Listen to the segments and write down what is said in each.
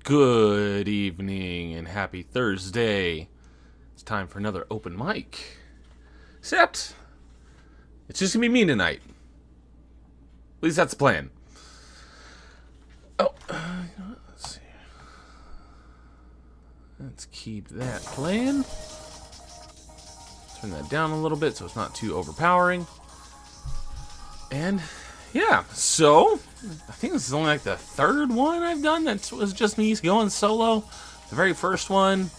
Good evening and happy Thursday. It's time for another open mic. Except, it's just gonna be me tonight. At least that's the plan. Oh, let's see. Let's keep that playing. Turn that down a little bit so it's not too overpowering. And yeah, so I think this is only like the third one I've done that was just me going solo. The very first one,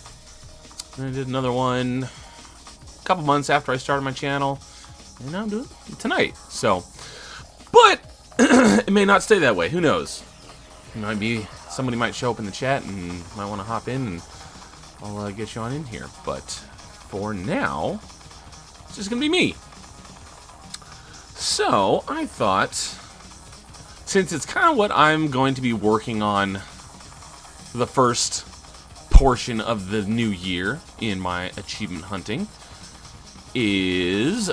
and I did another one a couple months after I started my channel, and now I'm doing it tonight. So, but it may not stay that way. Who knows? It might be somebody might show up in the chat and might want to hop in, and I'll get you on in here. But for now, it's just gonna be me. So, I thought, since it's kind of what I'm going to be working on the first portion of the new year in my achievement hunting, is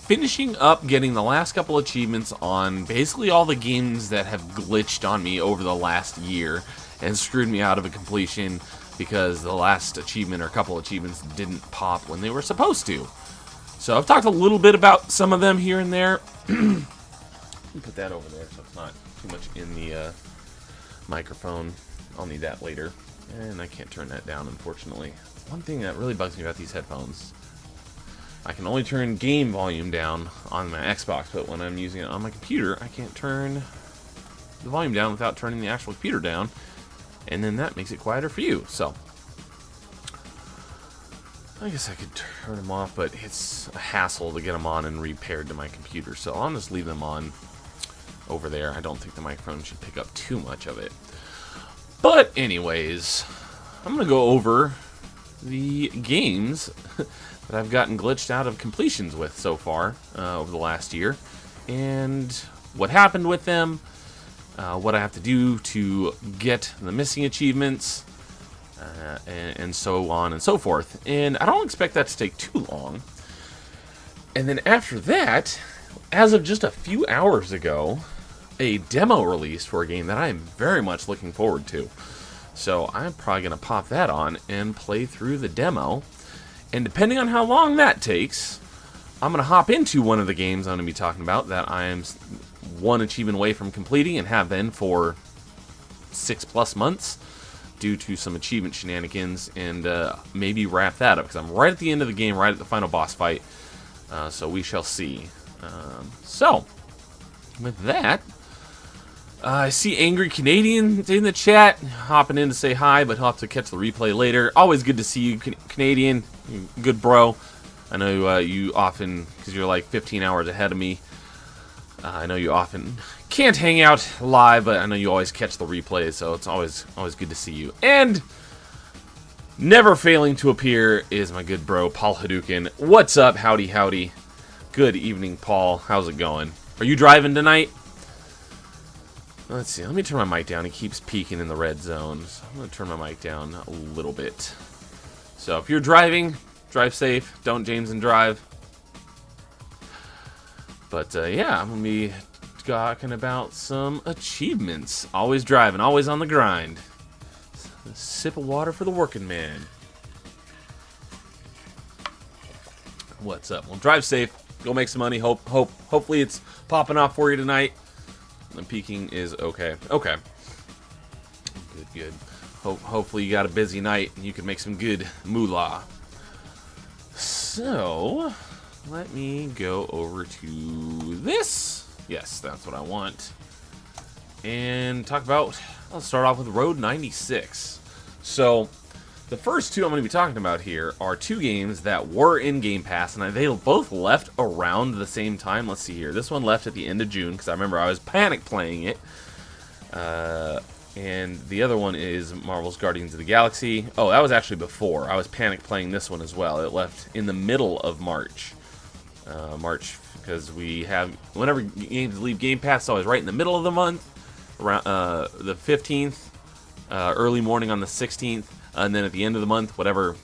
finishing up getting the last couple achievements on basically all the games that have glitched on me over the last year and screwed me out of a completion because the last achievement or couple achievements didn't pop when they were supposed to. So I've talked a little bit about some of them here and there. Let me put that over there so it's not too much in the microphone. I'll need that later. And I can't turn that down, unfortunately. One thing that really bugs me about these headphones, I can only turn game volume down on my Xbox, but when I'm using it on my computer, I can't turn the volume down without turning the actual computer down. And then that makes it quieter for you. So I guess I could turn them off, but it's a hassle to get them on and repaired to my computer, so I'll just leave them on over there. I don't think the microphone should pick up too much of it. But anyways, I'm going to go over the games that I've gotten glitched out of completions with so far over the last year, and what happened with them, what I have to do to get the missing achievements, and so on and so forth. And I don't expect that to take too long. And then after that, as of just a few hours ago, a demo released for a game that I am very much looking forward to. So I'm probably going to pop that on and play through the demo. And depending on how long that takes, I'm going to hop into one of the games I'm going to be talking about that I am one achievement away from completing and have been for 6+ months. Due to some achievement shenanigans, and maybe wrap that up, because I'm right at the end of the game, right at the final boss fight, so we shall see. So, with that, I see Angry Canadian in the chat, hopping in to say hi, but he'll have to catch the replay later. Always good to see you, Canadian, good bro. I know you often, because you're like 15 hours ahead of me, I know you often can't hang out live, but I know you always catch the replays, so it's always good to see you. And never failing to appear is my good bro, Paul Hadouken. What's up? Howdy, howdy. Good evening, Paul. How's it going? Are you driving tonight? Let's see. Let me turn my mic down. It keeps peaking in the red zone. So I'm going to turn my mic down a little bit. So if you're driving, drive safe. Don't James and drive. But yeah, I'm going to be talking about some achievements. Always driving, always on the grind. A sip of water for the working man. What's up? Well, drive safe. Go make some money. Hopefully it's popping off for you tonight. The peaking is okay. Okay. Good. Hopefully you got a busy night and you can make some good moolah. So, let me go over to this. Yes, that's what I want. And talk about, I'll start off with Road 96. So, the first two I'm going to be talking about here are two games that were in Game Pass, and they both left around the same time. Let's see here. This one left at the end of June, because I remember I was panic playing it. And the other one is Marvel's Guardians of the Galaxy. Oh, that was actually before. I was panic playing this one as well. It left in the middle of March. Because we have, whenever games leave Game Pass, it's always right in the middle of the month, around the 15th, early morning on the 16th, and then at the end of the month, whatever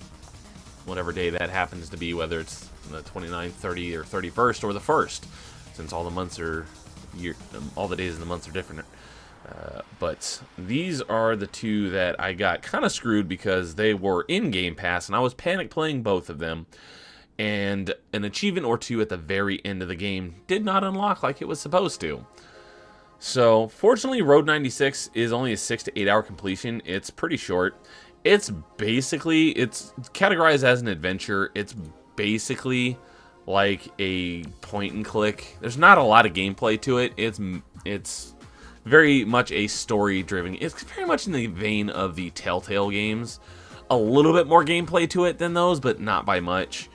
day that happens to be, whether it's the 29th, 30th, or 31st, or the 1st, since all the months are all the days in the months are different. But these are the two that I got kind of screwed because they were in Game Pass, and I was panic playing both of them. And an achievement or two at the very end of the game did not unlock like it was supposed to. So, fortunately, Road 96 is only a 6 to 8 hour completion. It's pretty short. It's categorized as an adventure. It's basically like a point and click. There's not a lot of gameplay to it. It's very much a story driven. It's very much in the vein of the Telltale games. A little bit more gameplay to it than those, but not by much.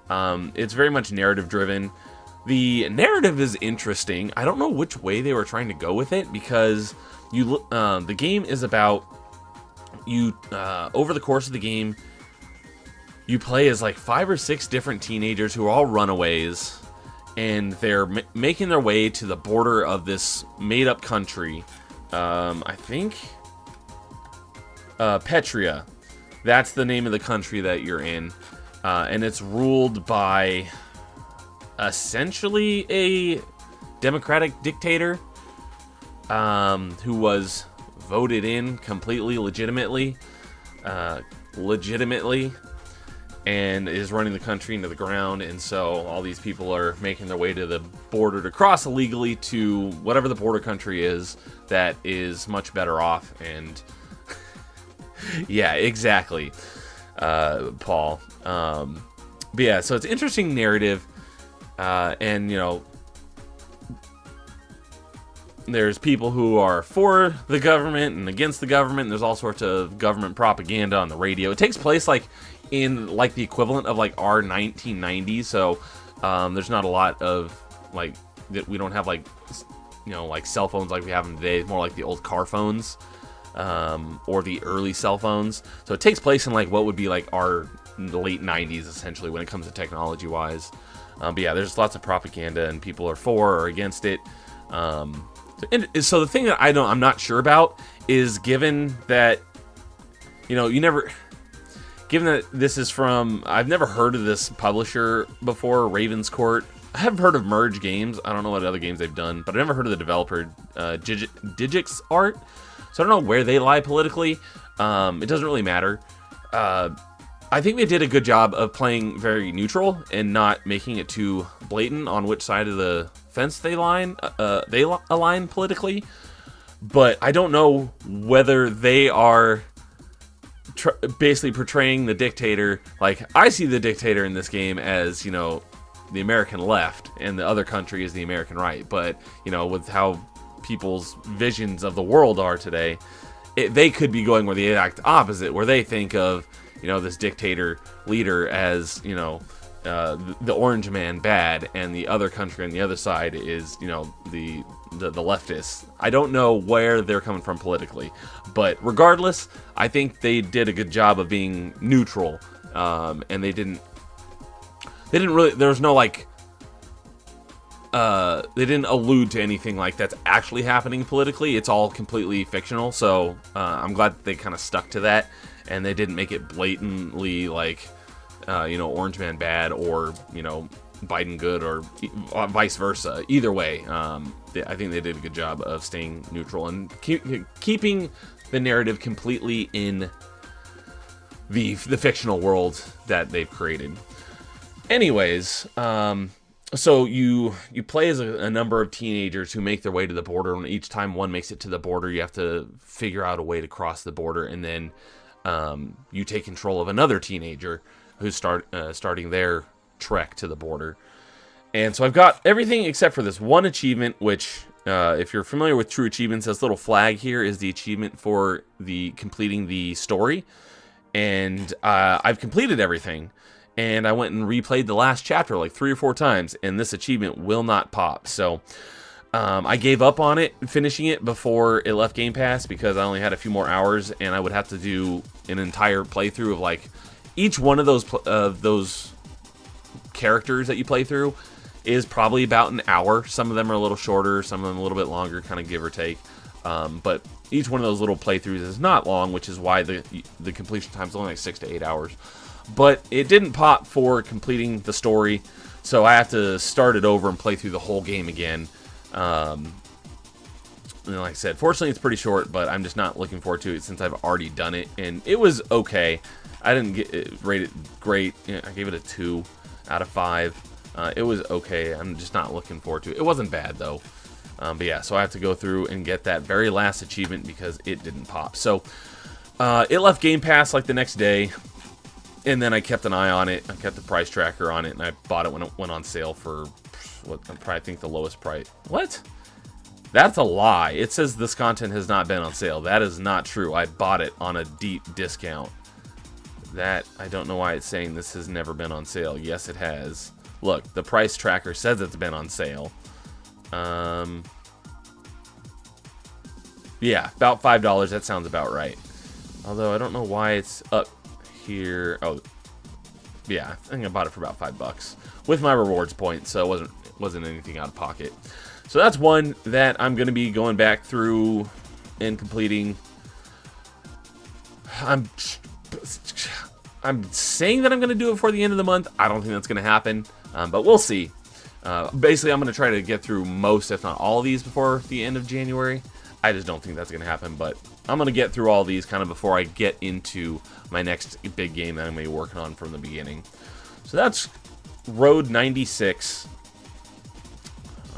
It's very much narrative driven. The narrative is interesting. I don't know which way they were trying to go with it, because the game is about you. Over the course of the game, you play as like 5 or 6 different teenagers who are all runaways, and they're making their way to the border of this made-up country. I think Petria. That's the name of the country that you're in, and it's ruled by essentially a democratic dictator who was voted in completely legitimately, and is running the country into the ground. And so all these people are making their way to the border to cross illegally to whatever the border country is that is much better off. And yeah, exactly, Paul. But yeah, so it's interesting narrative. And, you know, there's people who are for the government and against the government. And there's all sorts of government propaganda on the radio. It takes place like in like the equivalent of like our 1990s. So there's not a lot of like that. We don't have like, you know, like cell phones like we have them today. It's more like the old car phones or the early cell phones. So it takes place in like what would be like our late 90s essentially when it comes to technology wise. But yeah, there's lots of propaganda and people are for or against it. So the thing that I'm not sure about is, given that, you know, given that this is from, I've never heard of this publisher before, Raven's Court. I haven't heard of Merge Games. I don't know what other games they've done, but I've never heard of the developer, Digix Art. So I don't know where they lie politically. It doesn't really matter. I think they did a good job of playing very neutral and not making it too blatant on which side of the fence they align politically. But I don't know whether they are basically portraying the dictator. Like, I see the dictator in this game as, you know, the American left, and the other country is the American right. But, you know, with how people's visions of the world are today, they could be going where the exact opposite, where they think of, you know, this dictator leader as, you know, the orange man bad, and the other country on the other side is, you know, the leftists. I don't know where they're coming from politically, but regardless, I think they did a good job of being neutral, and they didn't really, there was no like, they didn't allude to anything like that's actually happening politically. It's all completely fictional, so I'm glad that they kind of stuck to that, and they didn't make it blatantly like, you know, Orange Man bad, or, you know, Biden good, or vice versa. Either way, I think they did a good job of staying neutral and keeping the narrative completely in the fictional world that they've created. Anyways, so you play as a number of teenagers who make their way to the border, and each time one makes it to the border, you have to figure out a way to cross the border, and then you take control of another teenager who's starting their trek to the border. And so I've got everything except for this one achievement, which, if you're familiar with True Achievements, this little flag here is the achievement for completing the story. And I've completed everything. And I went and replayed the last chapter like 3 or 4 times, and this achievement will not pop. So I gave up on it, finishing it before it left Game Pass, because I only had a few more hours, and I would have to do an entire playthrough of like each one of those characters that you play through is probably about an hour. Some of them are a little shorter, some of them a little bit longer, kind of give or take. But each one of those little playthroughs is not long, which is why the completion time is only like 6 to 8 hours. But it didn't pop for completing the story, so I have to start it over and play through the whole game again. And like I said, fortunately it's pretty short, but I'm just not looking forward to it since I've already done it. And it was okay. I didn't rate it great. I gave it a 2 out of 5. It was okay. I'm just not looking forward to it. It wasn't bad, though. But yeah, so I have to go through and get that very last achievement because it didn't pop. So it left Game Pass like the next day. And then I kept an eye on it. I kept the price tracker on it, and I bought it when it went on sale for, what, I probably think the lowest price. What? That's a lie. It says this content has not been on sale. That is not true. I bought it on a deep discount. That, I don't know why it's saying this has never been on sale. Yes, it has. Look, the price tracker says it's been on sale. Yeah, about $5. That sounds about right. Although, I don't know why it's up here. Oh, yeah, I think I bought it for about $5 with my rewards points, so it wasn't anything out of pocket. So that's one that I'm going to be going back through and completing. I'm saying that I'm going to do it before the end of the month. I don't think that's going to happen, but we'll see. Basically, I'm going to try to get through most, if not all of these before the end of January. I just don't think that's going to happen, but I'm going to get through all these kind of before I get into my next big game that I'm going to be working on from the beginning. So that's Road 96.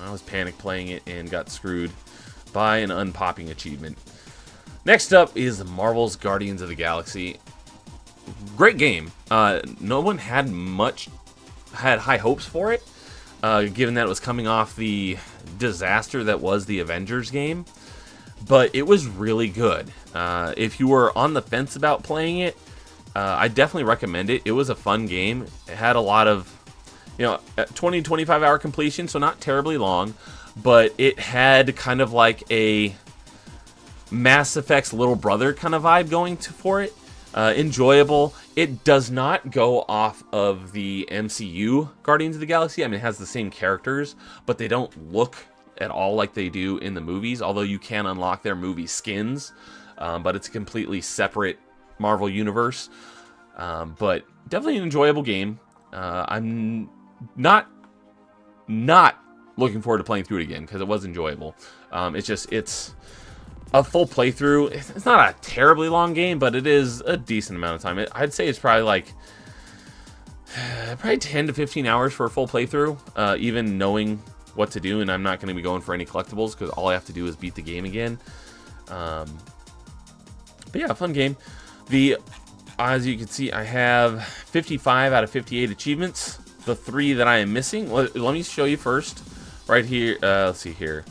I was panic playing it and got screwed by an unpopping achievement. Next up is Marvel's Guardians of the Galaxy. Great game. No one had high hopes for it, given that it was coming off the disaster that was the Avengers game. But it was really good. If you were on the fence about playing it, I definitely recommend it. It was a fun game. It had a lot of, 20 to 25 hour completion, so not terribly long, but it had kind of like a Mass Effect's little brother kind of vibe going for it. Enjoyable. It does not go off of the MCU Guardians of the Galaxy. I mean, it has the same characters, but they don't look at all like they do in the movies, although you can unlock their movie skins, but it's a completely separate Marvel universe. But definitely an enjoyable game. I'm not looking forward to playing through it again because it was enjoyable. It's a full playthrough. It's not a terribly long game, but it is a decent amount of time. I'd say it's probably like probably 10 to 15 hours for a full playthrough, even knowing what to do, and I'm not going to be going for any collectibles because all I have to do is beat the game again. But yeah, fun game. As you can see, I have 55 out of 58 achievements. The 3 that I am missing, let me show you first. Right here, let's see here.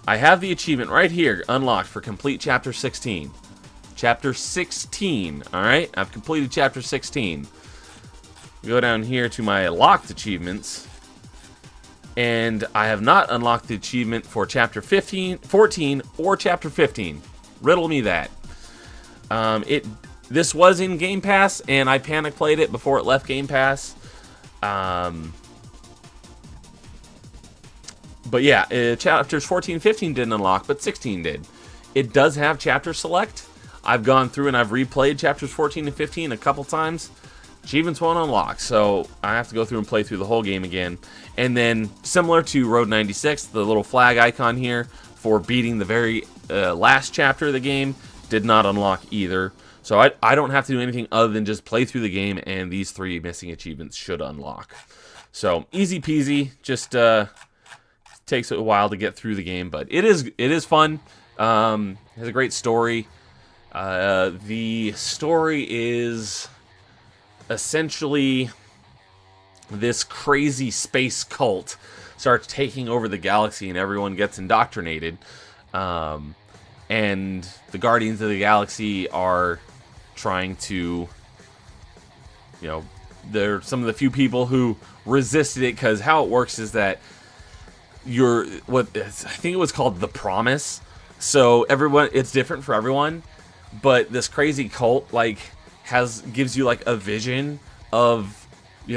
I have the achievement right here, unlocked for complete Chapter 16. Chapter 16, alright? I've completed Chapter 16. Go down here to my locked achievements. And I have not unlocked the achievement for Chapter 14, or Chapter 15. Riddle me that. This was in Game Pass, and I panic played it before it left Game Pass. But yeah, Chapters 14 and 15 didn't unlock, but 16 did. It does have Chapter Select. I've gone through and I've replayed Chapters 14 and 15 a couple times. Achievements won't unlock, so I have to go through and play through the whole game again. And then, similar to Road 96, the little flag icon here for beating the very last chapter of the game did not unlock either. So I don't have to do anything other than just play through the game, and these 3 missing achievements should unlock. So, easy peasy, just takes a while to get through the game, but it is fun. It has a great story. The story is essentially this crazy space cult starts taking over the galaxy and everyone gets indoctrinated, and the Guardians of the Galaxy are trying to, they're some of the few people who resisted it, because how it works is that I think it was called the Promise, so everyone, it's different for everyone, but this crazy cult gives you like a vision of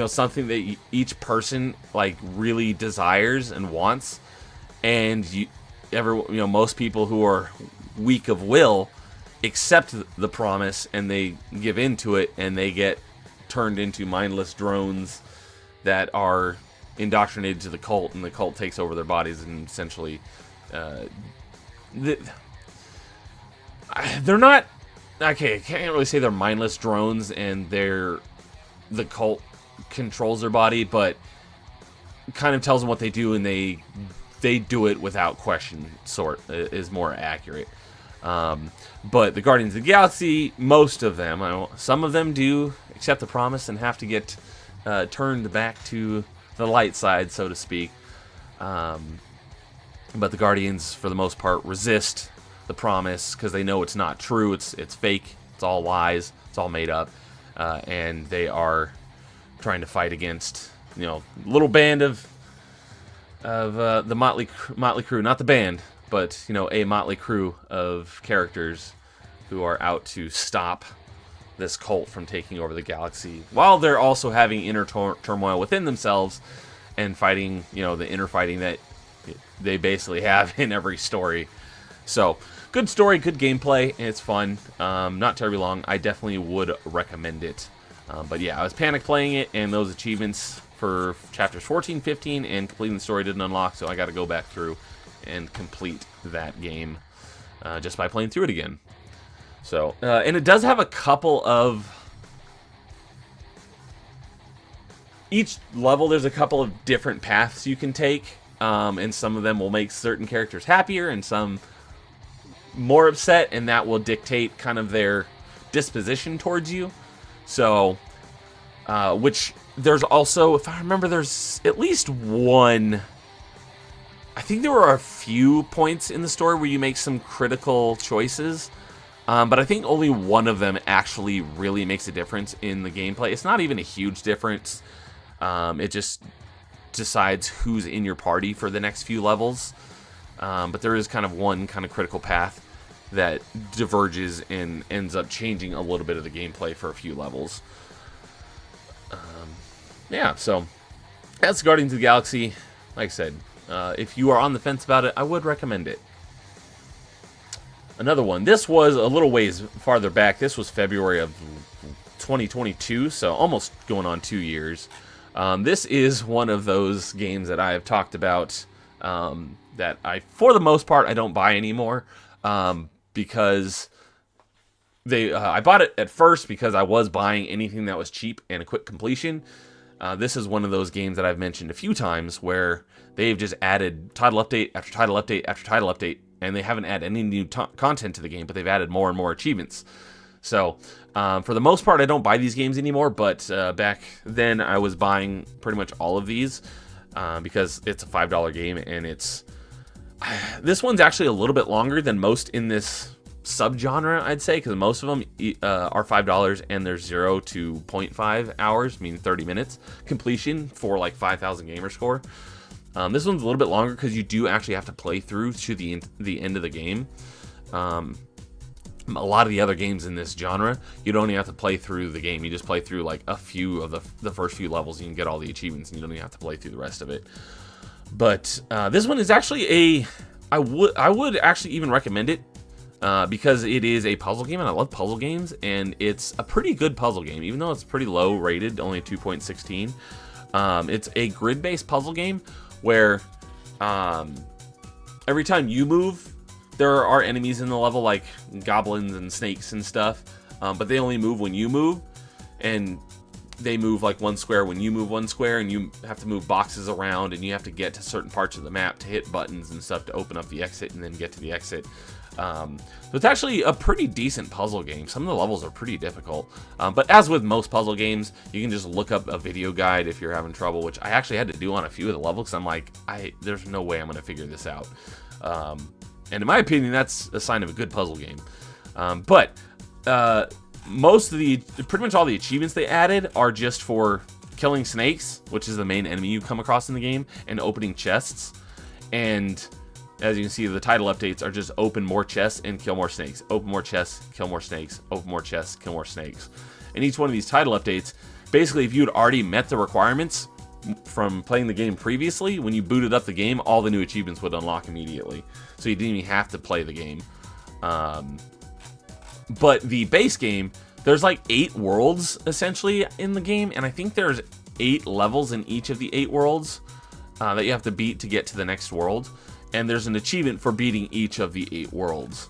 something that each person like really desires and wants, and most people who are weak of will accept the promise and they give into it, and they get turned into mindless drones that are indoctrinated to the cult, and the cult takes over their bodies and essentially they're not, okay, I can't really say they're mindless drones and the cult controls their body, but kind of tells them what they do, and they do it without question, is more accurate. But the Guardians of the Galaxy, most of them, some of them do accept the promise and have to get turned back to the light side, so to speak. But the Guardians, for the most part, resist the promise because they know it's not true. It's fake. It's all lies. It's all made up. And they are trying to fight against, little band of the Motley Crew, not the band, but a motley crew of characters who are out to stop this cult from taking over the galaxy, while they're also having inner turmoil within themselves and fighting, the inner fighting that they basically have in every story. So, good story, good gameplay, and it's fun. Not terribly long. I definitely would recommend it. But yeah, I was panic playing it, and those achievements for chapters 14, 15, and completing the story didn't unlock, so I got to go back through and complete that game just by playing through it again. So, and it does have a couple of... Each level, there's a couple of different paths you can take, and some of them will make certain characters happier and some more upset, and that will dictate kind of their disposition towards you. So, which there's also, if I remember, there's at least one... I think there were a few points in the story where you make some critical choices, but I think only one of them actually really makes a difference in the gameplay. It's not even a huge difference. It just decides who's in your party for the next few levels. But there is kind of one kind of critical path that diverges and ends up changing a little bit of the gameplay for a few levels. Yeah, so that's Guardians of the Galaxy. Like I said, if you are on the fence about it, I would recommend it. Another one. This was a little ways farther back. This was February of 2022, so almost going on 2 years. This is one of those games that I have talked about that for the most part, I don't buy anymore because I bought it at first because I was buying anything that was cheap and a quick completion. This is one of those games that I've mentioned a few times where they've just added title update after title update after title update, and they haven't added any new content to the game, but they've added more and more achievements. So, for the most part, I don't buy these games anymore, but back then I was buying pretty much all of these because it's a $5 game, and this one's actually a little bit longer than most in this subgenre, I'd say, because most of them are $5 and they're 0 to 0.5 hours, meaning 30 minutes completion for like 5,000 gamer score. This one's a little bit longer because you do actually have to play through to the end of the game. A lot of the other games in this genre, you don't even have to play through the game. You just play through like a few of the first few levels. You can get all the achievements, and you don't even have to play through the rest of it. But this one is actually I would actually even recommend it because it is a puzzle game, and I love puzzle games, and it's a pretty good puzzle game, even though it's pretty low rated, only 2.16. It's a grid-based puzzle game where every time you move, there are enemies in the level like goblins and snakes and stuff, but they only move when you move, and they move like one square when you move one square, and you have to move boxes around, and you have to get to certain parts of the map to hit buttons and stuff to open up the exit and then get to the exit. So it's actually a pretty decent puzzle game. Some of the levels are pretty difficult, but as with most puzzle games, you can just look up a video guide if you're having trouble, which I actually had to do on a few of the levels because I'm like, there's no way I'm going to figure this out. And in my opinion, that's a sign of a good puzzle game. But pretty much all the achievements they added are just for killing snakes, which is the main enemy you come across in the game, and opening chests. And as you can see, the title updates are just open more chests and kill more snakes. Open more chests, kill more snakes. Open more chests, kill more snakes. And each one of these title updates, basically, if you had already met the requirements from playing the game previously, when you booted up the game, all the new achievements would unlock immediately. So you didn't even have to play the game. But the base game, there's like 8 worlds essentially in the game, and I think there's 8 levels in each of the 8 worlds that you have to beat to get to the next world. and there's an achievement for beating each of the 8 worlds.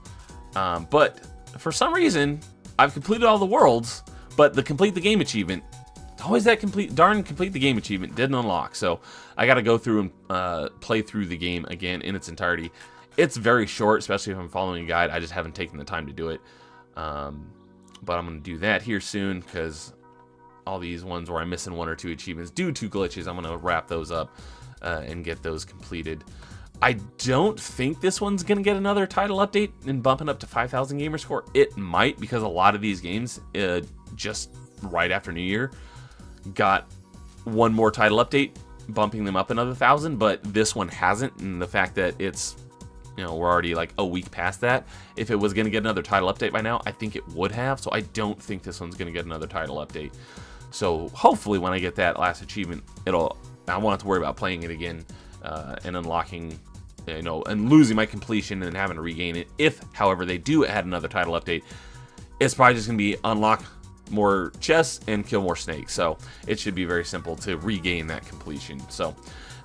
But for some reason, I've completed all the worlds, but the complete the game achievement, always that complete the game achievement didn't unlock. So I got to go through and play through the game again in its entirety. It's very short, especially if I'm following a guide. I just haven't taken the time to do it. But I'm going to do that here soon, because all these ones where I'm missing 1 or 2 achievements due to glitches, I'm going to wrap those up and get those completed. I don't think this one's going to get another title update and bumping up to 5,000 gamer score. It might, because a lot of these games, just right after New Year, got one more title update, bumping them up another 1,000, but this one hasn't, and the fact that it's, you know, we're already like a week past that. If it was going to get another title update by now, I think it would have, so I don't think this one's going to get another title update. So hopefully when I get that last achievement, I won't have to worry about playing it again and unlocking, you know, and losing my completion and having to regain it. If, however, they do add another title update, it's probably just going to be unlock more chests and kill more snakes. So it should be very simple to regain that completion. So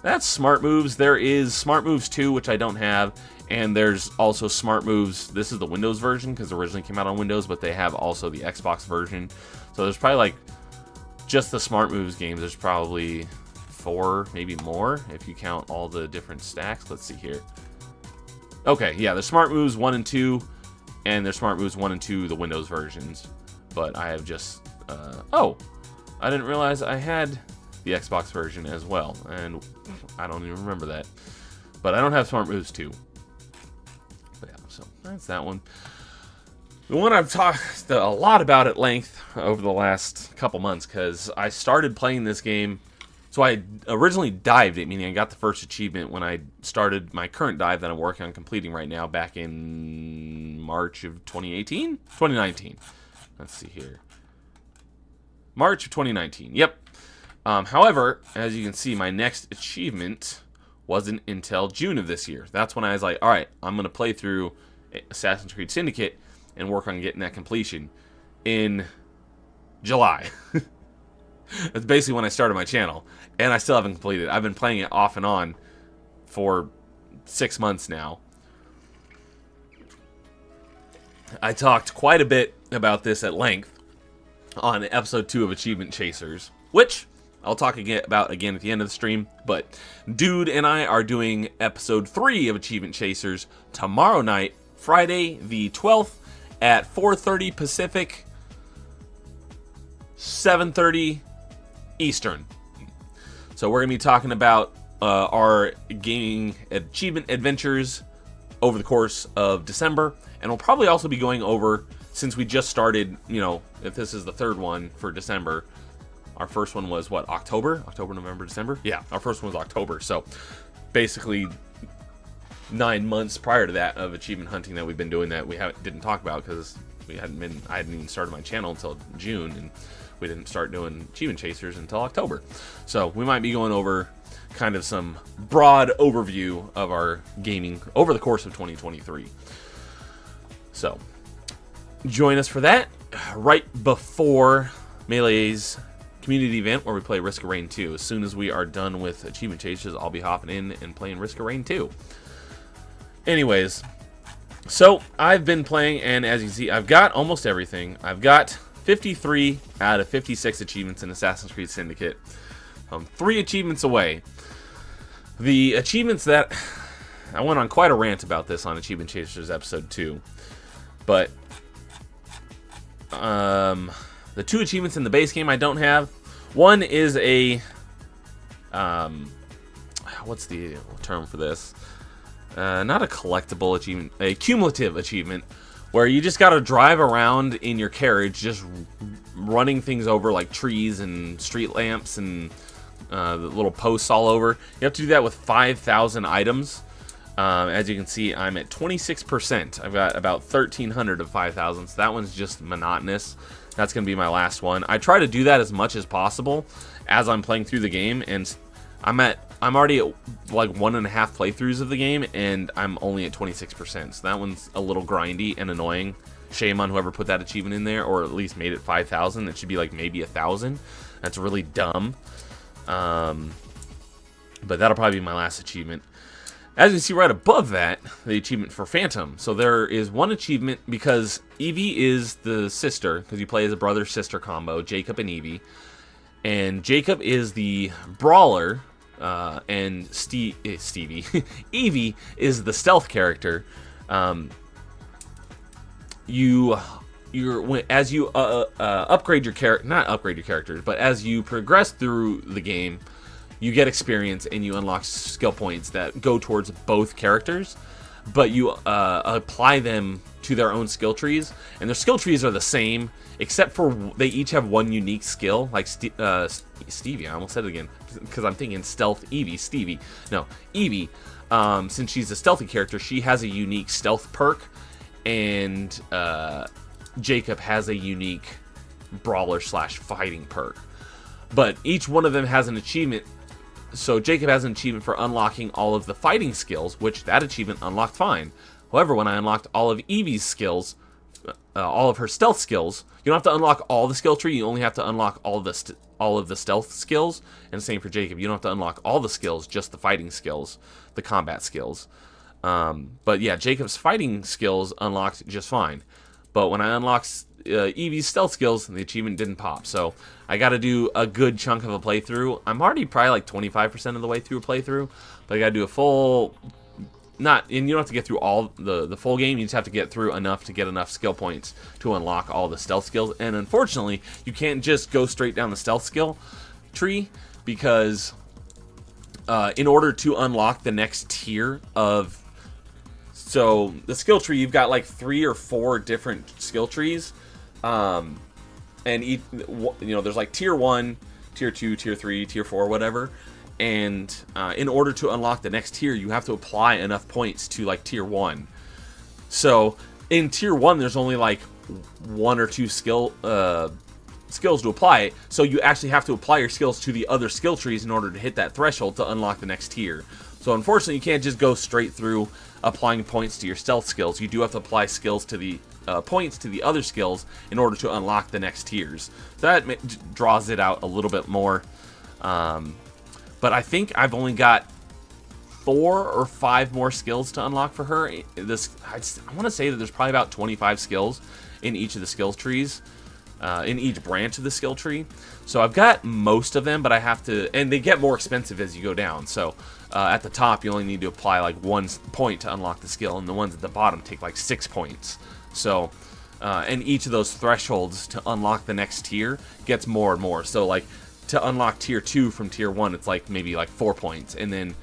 that's Smart Moves. There is Smart Moves 2, which I don't have, and there's also Smart Moves. This is the Windows version, because it originally came out on Windows, but they have also the Xbox version. So there's probably like just the Smart Moves games. There's probably 4, maybe more, if you count all the different stacks. Let's see here. Okay, yeah, there's Smart Moves 1 and 2, and there's Smart Moves 1 and 2, the Windows versions. But I have just, oh, I didn't realize I had the Xbox version as well, and I don't even remember that. But I don't have Smart Moves 2. But yeah, so that's that one. The one I've talked a lot about at length over the last couple months, because I started playing this game. So I originally dived it, meaning I got the first achievement when I started my current dive that I'm working on completing right now back in March of 2018? 2019. Let's see here. March of 2019. Yep. However, as you can see, my next achievement wasn't until June of this year. That's when I was like, all right, I'm going to play through Assassin's Creed Syndicate and work on getting that completion in July. That's basically when I started my channel, and I still haven't completed it. I've been playing it off and on for 6 months now. I talked quite a bit about this at length on episode 2 of Achievement Chasers, which I'll talk about again at the end of the stream. But Dude and I are doing episode 3 of Achievement Chasers tomorrow night, Friday the 12th at 4:30 Pacific, 7:30 Eastern. So we're going to be talking about our gaming achievement adventures over the course of December. And we'll probably also be going over, since we just started, you know, if this is the 3rd one for December, our first one was what, October, November, December? Yeah, our first one was October. So basically 9 months prior to that of achievement hunting that we've been doing that we didn't talk about, because I hadn't even started my channel until June, and we didn't start doing Achievement Chasers until October. So we might be going over kind of some broad overview of our gaming over the course of 2023. So join us for that right before Melee's community event, where we play Risk of Rain 2. As soon as we are done with Achievement Chasers, I'll be hopping in and playing Risk of Rain 2. Anyways, so I've been playing, and as you can see, I've got almost everything. I've got 53 out of 56 achievements in Assassin's Creed Syndicate. I'm 3 achievements away. The achievements that... I went on quite a rant about this on Achievement Chasers episode 2. But the 2 achievements in the base game I don't have. One is a... what's the term for this? Not a collectible achievement, a cumulative achievement, where you just gotta drive around in your carriage, just running things over like trees and street lamps and the little posts all over. You have to do that with 5,000 items. As you can see, I'm at 26%. I've got about 1,300 of 5,000, so that one's just monotonous. That's gonna be my last one. I try to do that as much as possible as I'm playing through the game, and I'm already at like 1.5 playthroughs of the game, and I'm only at 26%. So that one's a little grindy and annoying. Shame on whoever put that achievement in there, or at least made it 5,000. It should be like maybe 1,000. That's really dumb. But that'll probably be my last achievement. As you see right above that, the achievement for Phantom. So there is one achievement because Evie is the sister, because you play as a brother-sister combo, Jacob and Evie. And Jacob is the brawler, and Stevie, Evie is the stealth character. As you upgrade your character, not upgrade your characters, but as you progress through the game, you get experience and you unlock skill points that go towards both characters, but you apply them to their own skill trees, and their skill trees are the same, except for they each have one unique skill, like Stevie, I almost said it again, because I'm thinking stealth Stevie. No, Evie, since she's a stealthy character, she has a unique stealth perk, and Jacob has a unique brawler / fighting perk. But each one of them has an achievement. So Jacob has an achievement for unlocking all of the fighting skills, which that achievement unlocked fine. However, when I unlocked all of Evie's skills, all of her stealth skills, you don't have to unlock all the skill tree. You only have to unlock all of the stealth skills. And same for Jacob. You don't have to unlock all the skills, just the fighting skills, the combat skills. But yeah, Jacob's fighting skills unlocked just fine. But when I unlocked Evie's stealth skills, the achievement didn't pop. So I got to do a good chunk of a playthrough. I'm already probably like 25% of the way through a playthrough, but I got to do a full, and you don't have to get through all the full game. You just have to get through enough to get enough skill points to unlock all the stealth skills. And unfortunately, you can't just go straight down the stealth skill tree, because in order to unlock the next tier of, so the skill tree, you've got like 3 or 4 different skill trees, and each, there's like tier 1, tier 2, tier 3, tier 4, whatever. And in order to unlock the next tier, you have to apply enough points to like tier 1. So in tier 1, there's only like 1 or 2 skills to apply it. So you actually have to apply your skills to the other skill trees in order to hit that threshold to unlock the next tier. So unfortunately, you can't just go straight through applying points to your stealth skills. You do have to apply skills to the points to the other skills in order to unlock the next tiers. So that draws it out a little bit more. But I think I've only got 4 or 5 more skills to unlock for her. I want to say that there's probably about 25 skills in each of the skill trees, in each branch of the skill tree. So I've got most of them, but I have to, and they get more expensive as you go down. So at the top, you only need to apply like 1 point to unlock the skill, and the ones at the bottom take like 6 points. So, and each of those thresholds to unlock the next tier gets more and more. So like to unlock tier 2 from tier 1, it's like maybe like 4 points, and then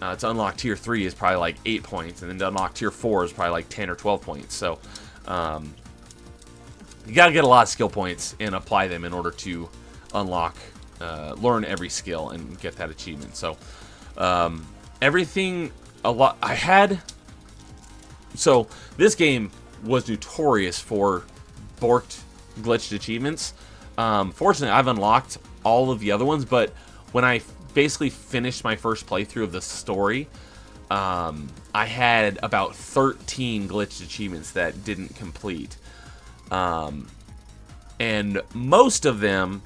to unlock tier 3 is probably like 8 points, and then to unlock tier 4 is probably like 10 or 12 points. So you gotta get a lot of skill points and apply them in order to unlock, learn every skill and get that achievement. So everything, a lot I had. So this game was notorious for borked, glitched achievements. Fortunately, I've unlocked all of the other ones, but when I basically finished my first playthrough of the story, I had about 13 glitched achievements that didn't complete. And most of them,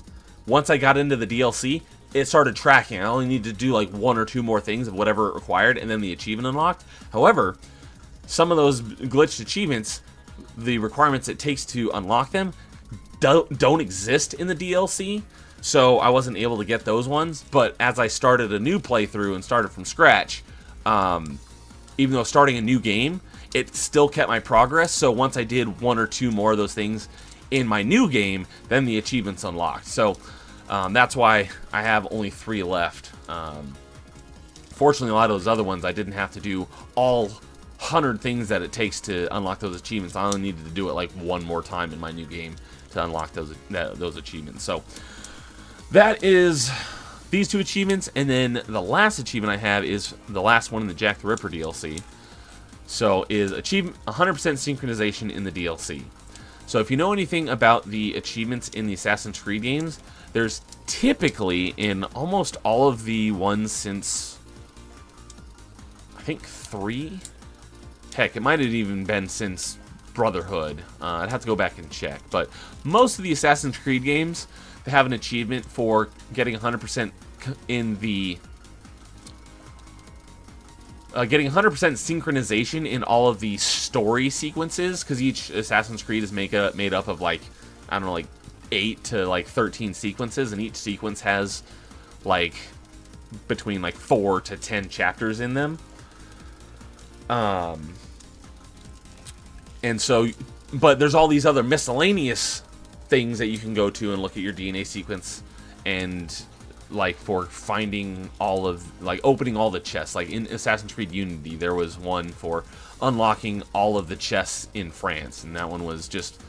once I got into the DLC, it started tracking. I only needed to do like 1 or 2 more things of whatever it required, and then the achievement unlocked. However, some of those glitched achievements, the requirements it takes to unlock them don't exist in the DLC, so I wasn't able to get those ones. But as I started a new playthrough and started from scratch, even though starting a new game, it still kept my progress. So once I did 1 or 2 more of those things in my new game, then the achievements unlocked. So that's why I have only 3 left. Fortunately, a lot of those other ones I didn't have to do all 100 things that it takes to unlock those achievements. I only needed to do it like 1 more time in my new game to unlock those achievements. So that is these 2 achievements, and then the last achievement I have is the last one in the Jack the Ripper DLC. So is achieve 100% synchronization in the DLC. So if you know anything about the achievements in the Assassin's Creed games, there's typically in almost all of the ones since I think 3. Heck, it might have even been since Brotherhood. I'd have to go back and check. But most of the Assassin's Creed games, they have an achievement for getting 100% in the getting 100% synchronization in all of the story sequences, because each Assassin's Creed is made up of like, I don't know, like 8 to like 13 sequences, and each sequence has like between like 4 to 10 chapters in them. And so, but there's all these other miscellaneous things that you can go to and look at your DNA sequence, and like for finding all of, like opening all the chests. Like in Assassin's Creed Unity, there was one for unlocking all of the chests in France, and that one was just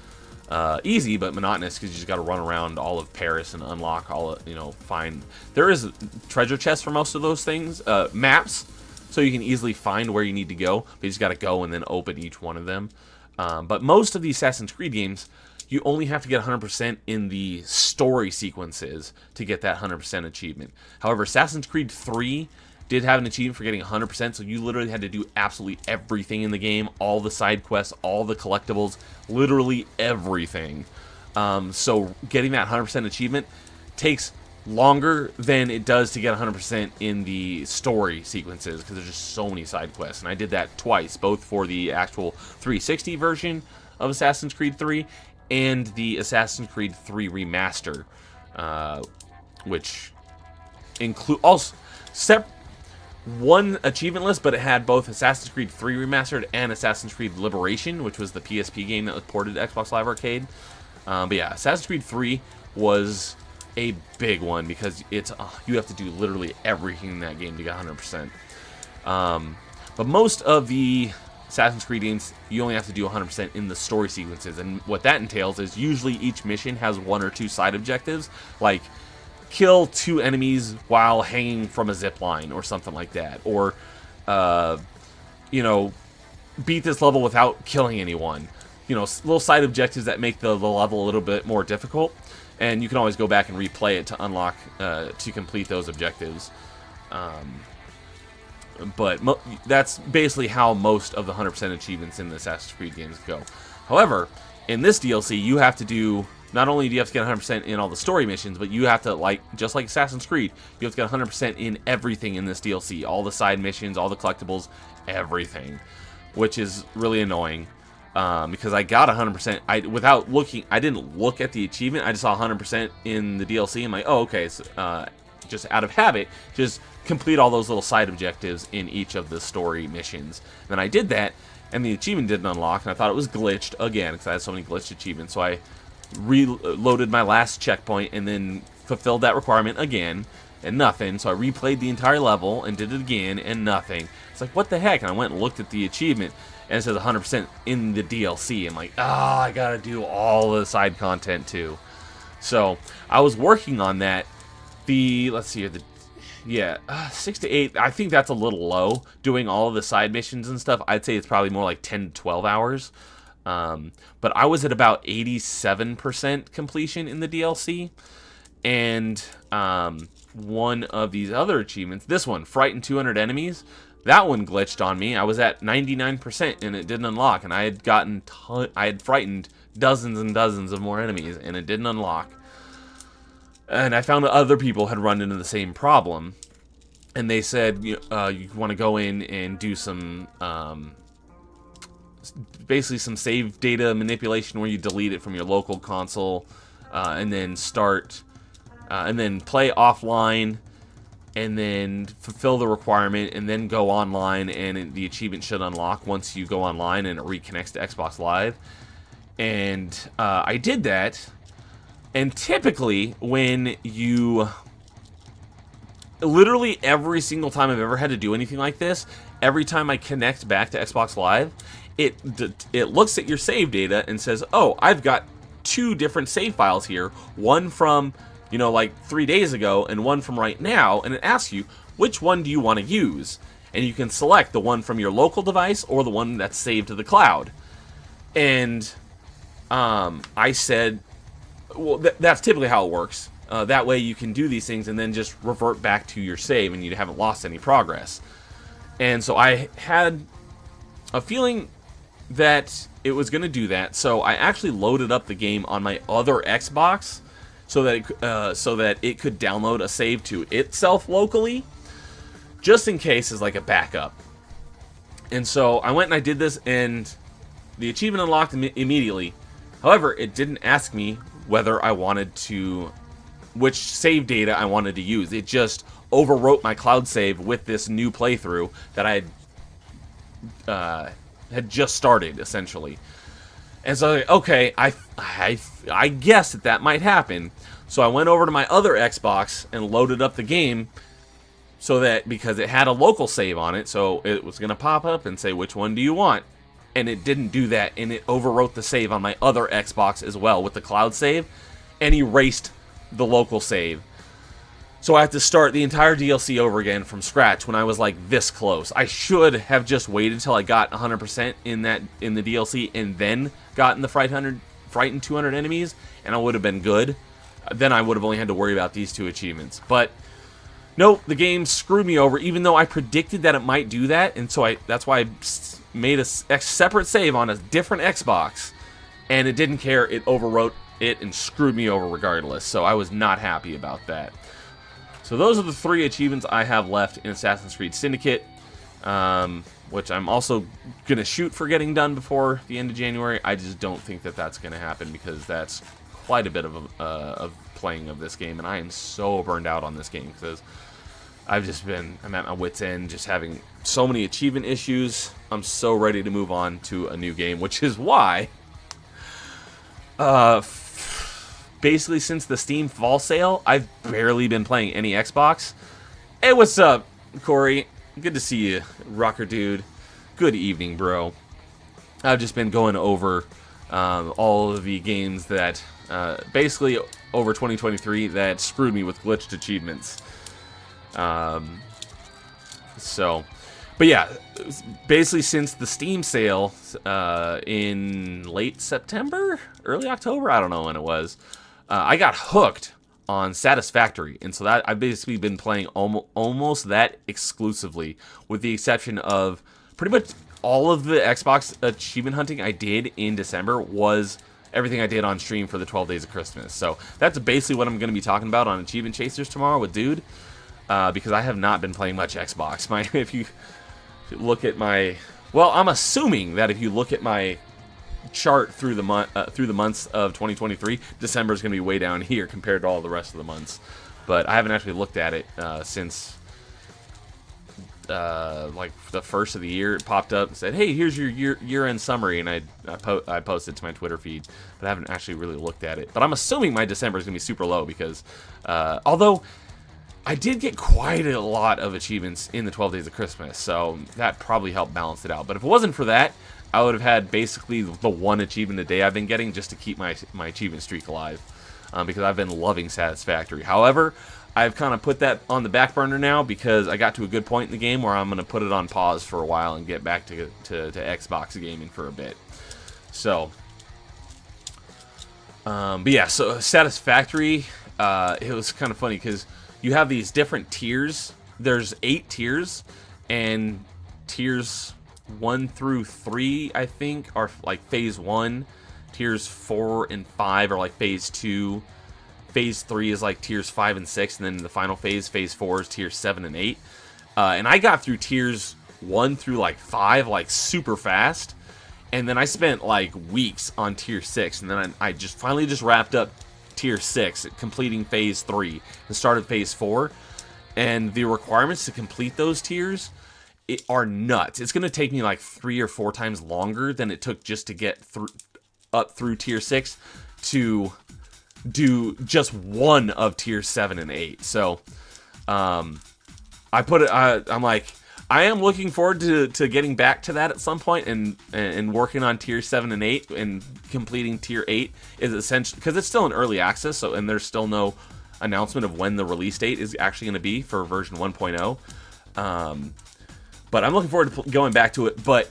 easy but monotonous, because you just got to run around all of Paris and unlock all of, find. There is treasure chests for most of those things, maps, so you can easily find where you need to go, but you just got to go and then open each one of them. But most of the Assassin's Creed games, you only have to get 100% in the story sequences to get that 100% achievement. However, Assassin's Creed 3 did have an achievement for getting 100%, so you literally had to do absolutely everything in the game, all the side quests, all the collectibles, literally everything. So getting that 100% achievement takes longer than it does to get 100% in the story sequences, because there's just so many side quests. And I did that twice, both for the actual 360 version of Assassin's Creed 3 and the Assassin's Creed 3 remaster, which include also one achievement list, but it had both Assassin's Creed 3 Remastered and Assassin's Creed Liberation, which was the PSP game that was ported to Xbox Live Arcade. But yeah, Assassin's Creed 3 was a big one, because it's you have to do literally everything in that game to get 100%. But most of the Assassin's Creed games, you only have to do 100% in the story sequences, and what that entails is usually each mission has 1 or 2 side objectives, like kill 2 enemies while hanging from a zip line or something like that, or beat this level without killing anyone. Little side objectives that make the level a little bit more difficult, and you can always go back and replay it to unlock to complete those objectives. But that's basically how most of the 100% achievements in the Assassin's Creed games go. However, in this DLC, you have to do, not only do you have to get 100% in all the story missions, but you have to, just like Assassin's Creed, you have to get 100% in everything in this DLC. All the side missions, all the collectibles, everything. Which is really annoying, because I got 100%, without looking, I didn't look at the achievement, I just saw 100% in the DLC, I'm like, oh, okay, so, just out of habit, just complete all those little side objectives in each of the story missions. And then I did that, and the achievement didn't unlock, and I thought it was glitched again, because I had so many glitched achievements. So I reloaded my last checkpoint and then fulfilled that requirement again, and nothing. So I replayed the entire level and did it again, and nothing. It's like, what the heck? And I went and looked at the achievement, and it says 100% in the DLC. I'm like, I gotta do all the side content too. So I was working on that. Let's see here, 6 to 8, I think that's a little low, doing all of the side missions and stuff. I'd say it's probably more like 10 to 12 hours. But I was at about 87% completion in the DLC. And one of these other achievements, this one, Frighten 200 Enemies, that one glitched on me. I was at 99% and it didn't unlock. And I had frightened dozens and dozens of more enemies, and it didn't unlock. And I found that other people had run into the same problem, and they said you want to go in and do some basically some save data manipulation, where you delete it from your local console, and then start and then play offline, and then fulfill the requirement, and then go online, and the achievement should unlock once you go online and it reconnects to Xbox Live. And I did that. And typically, when you... Literally every single time I've ever had to do anything like this, every time I connect back to Xbox Live, it looks at your save data and says, oh, I've got 2 different save files here. One from, like 3 days ago, and one from right now. And it asks you, which one do you want to use? And you can select the one from your local device or the one that's saved to the cloud. And I said... Well, that's typically how it works. That way you can do these things and then just revert back to your save, and you haven't lost any progress. And so I had a feeling that it was going to do that, so I actually loaded up the game on my other Xbox so that it could download a save to itself locally, just in case as like a backup. And so I went and I did this, and the achievement unlocked immediately. However, it didn't ask me whether I wanted to, which save data I wanted to use. It just overwrote my cloud save with this new playthrough that I had just started, essentially. And so, okay, I guessed that might happen. So I went over to my other Xbox and loaded up the game, so that, because it had a local save on it, so it was going to pop up and say, which one do you want? And it didn't do that, and it overwrote the save on my other Xbox as well with the cloud save, and erased the local save. So I had to start the entire DLC over again from scratch when I was like this close. I should have just waited till I got 100% in the DLC and then gotten the frightened 200 enemies, and I would have been good. Then I would have only had to worry about these 2 achievements. But nope, the game screwed me over, even though I predicted that it might do that, and so that's why I made a separate save on a different Xbox, and it didn't care. It overwrote it and screwed me over regardless, so I was not happy about that. So those are the 3 achievements I have left in Assassin's Creed Syndicate, which I'm also going to shoot for getting done before the end of January. I just don't think that that's going to happen, because that's quite a bit of playing of this game, and I am so burned out on this game, because I'm at my wit's end, just having so many achievement issues. I'm so ready to move on to a new game, which is why, basically since the Steam fall sale, I've barely been playing any Xbox. Hey, what's up, Corey? Good to see you, rocker dude. Good evening, bro. I've just been going over all of the games that, basically over 2023, that screwed me with glitched achievements. But yeah, basically since the Steam sale in late September, early October, I don't know when it was, I got hooked on Satisfactory, and so that I've basically been playing almost that exclusively, with the exception of pretty much all of the Xbox achievement hunting I did in December was everything I did on stream for the 12 Days of Christmas. So that's basically what I'm going to be talking about on Achievement Chasers tomorrow with Dude, because I have not been playing much Xbox. If you look at my, well, I'm assuming that if you look at my chart through the months of 2023, December is going to be way down here compared to all the rest of the months. But I haven't actually looked at it since like the first of the year. It popped up and said, "Hey, here's your year-end summary," and I posted to my Twitter feed, but I haven't actually really looked at it. But I'm assuming my December is going to be super low, because although I did get quite a lot of achievements in the 12 Days of Christmas, so that probably helped balance it out. But if it wasn't for that, I would have had basically the one achievement a day I've been getting just to keep my achievement streak alive, because I've been loving Satisfactory. However, I've kind of put that on the back burner now, because I got to a good point in the game where I'm going to put it on pause for a while and get back to Xbox gaming for a bit. So, but yeah, so Satisfactory, it was kind of funny because you have these different tiers. There's 8 tiers, and tiers 1 through 3, I think, are like phase 1. Tiers 4 and 5 are like phase 2. Phase 3 is like tiers 5 and 6, and then the final phase 4, is tiers 7 and 8. And I got through tiers 1 through like 5 like super fast, and then I spent like weeks on tier 6, and then I just finally just wrapped up tier 6, completing phase 3, and started phase 4. And the requirements to complete those tiers are nuts. It's going to take me like 3 or 4 times longer than it took just to get up through tier 6 to do just one of tier 7 and 8. So I'm like, I am looking forward to getting back to that at some point, and working on tier 7 and 8 and completing tier 8 is essential, because it's still in early access, so, and there's still no announcement of when the release date is actually going to be for version 1.0. But I'm looking forward to going back to it. But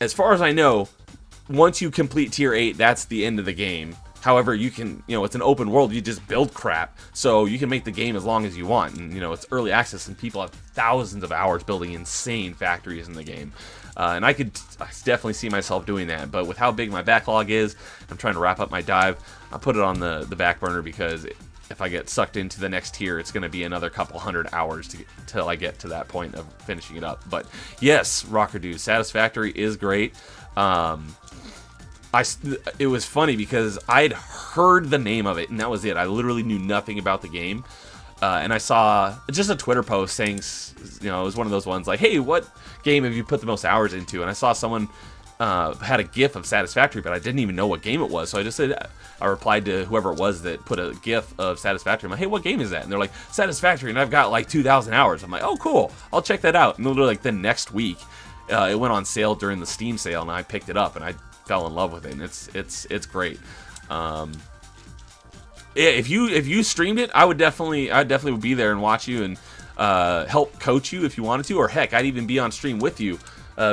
as far as I know, once you complete tier 8, that's the end of the game. However, you can, it's an open world. You just build crap, so you can make the game as long as you want. And, it's early access, and people have thousands of hours building insane factories in the game. And I definitely see myself doing that. But with how big my backlog is, I'm trying to wrap up my dive. I put it on the back burner because if I get sucked into the next tier, it's going to be another couple hundred hours till I get to that point of finishing it up. But yes, Rockerdoo, Satisfactory is great. It was funny because I'd heard the name of it, and that was it. I literally knew nothing about the game. And I saw just a Twitter post saying, it was one of those ones like, hey, what game have you put the most hours into? And I saw someone had a GIF of Satisfactory, but I didn't even know what game it was. So I just said, I replied to whoever it was that put a GIF of Satisfactory. I'm like, hey, what game is that? And they're like, Satisfactory, and I've got like 2,000 hours. I'm like, oh, cool. I'll check that out. And literally like the next week, it went on sale during the Steam sale, and I picked it up, and I fell in love with it. And it's great. If you streamed it, I'd definitely be there and watch you and help coach you if you wanted to, or heck, I'd even be on stream with you,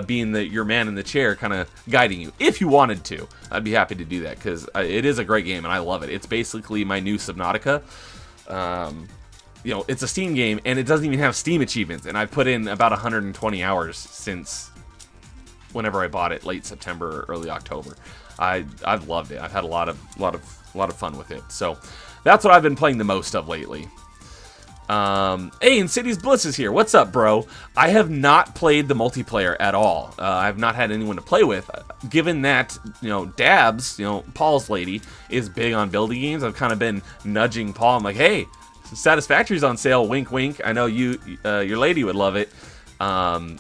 being your man in the chair, kind of guiding you if you wanted to. I'd be happy to do that because it is a great game and I love it. It's basically my new Subnautica. It's a Steam game and it doesn't even have Steam achievements, and I put in about 120 hours since whenever I bought it, late September, early October. I've loved it. I've had a lot of fun with it. So that's what I've been playing the most of lately. Hey, Insidious Bliss is here. What's up, bro? I have not played the multiplayer at all. I've not had anyone to play with. Given that, Dabs, Paul's lady, is big on building games, I've kind of been nudging Paul. I'm like, hey, Satisfactory's on sale. Wink, wink. I know your lady would love it. I'm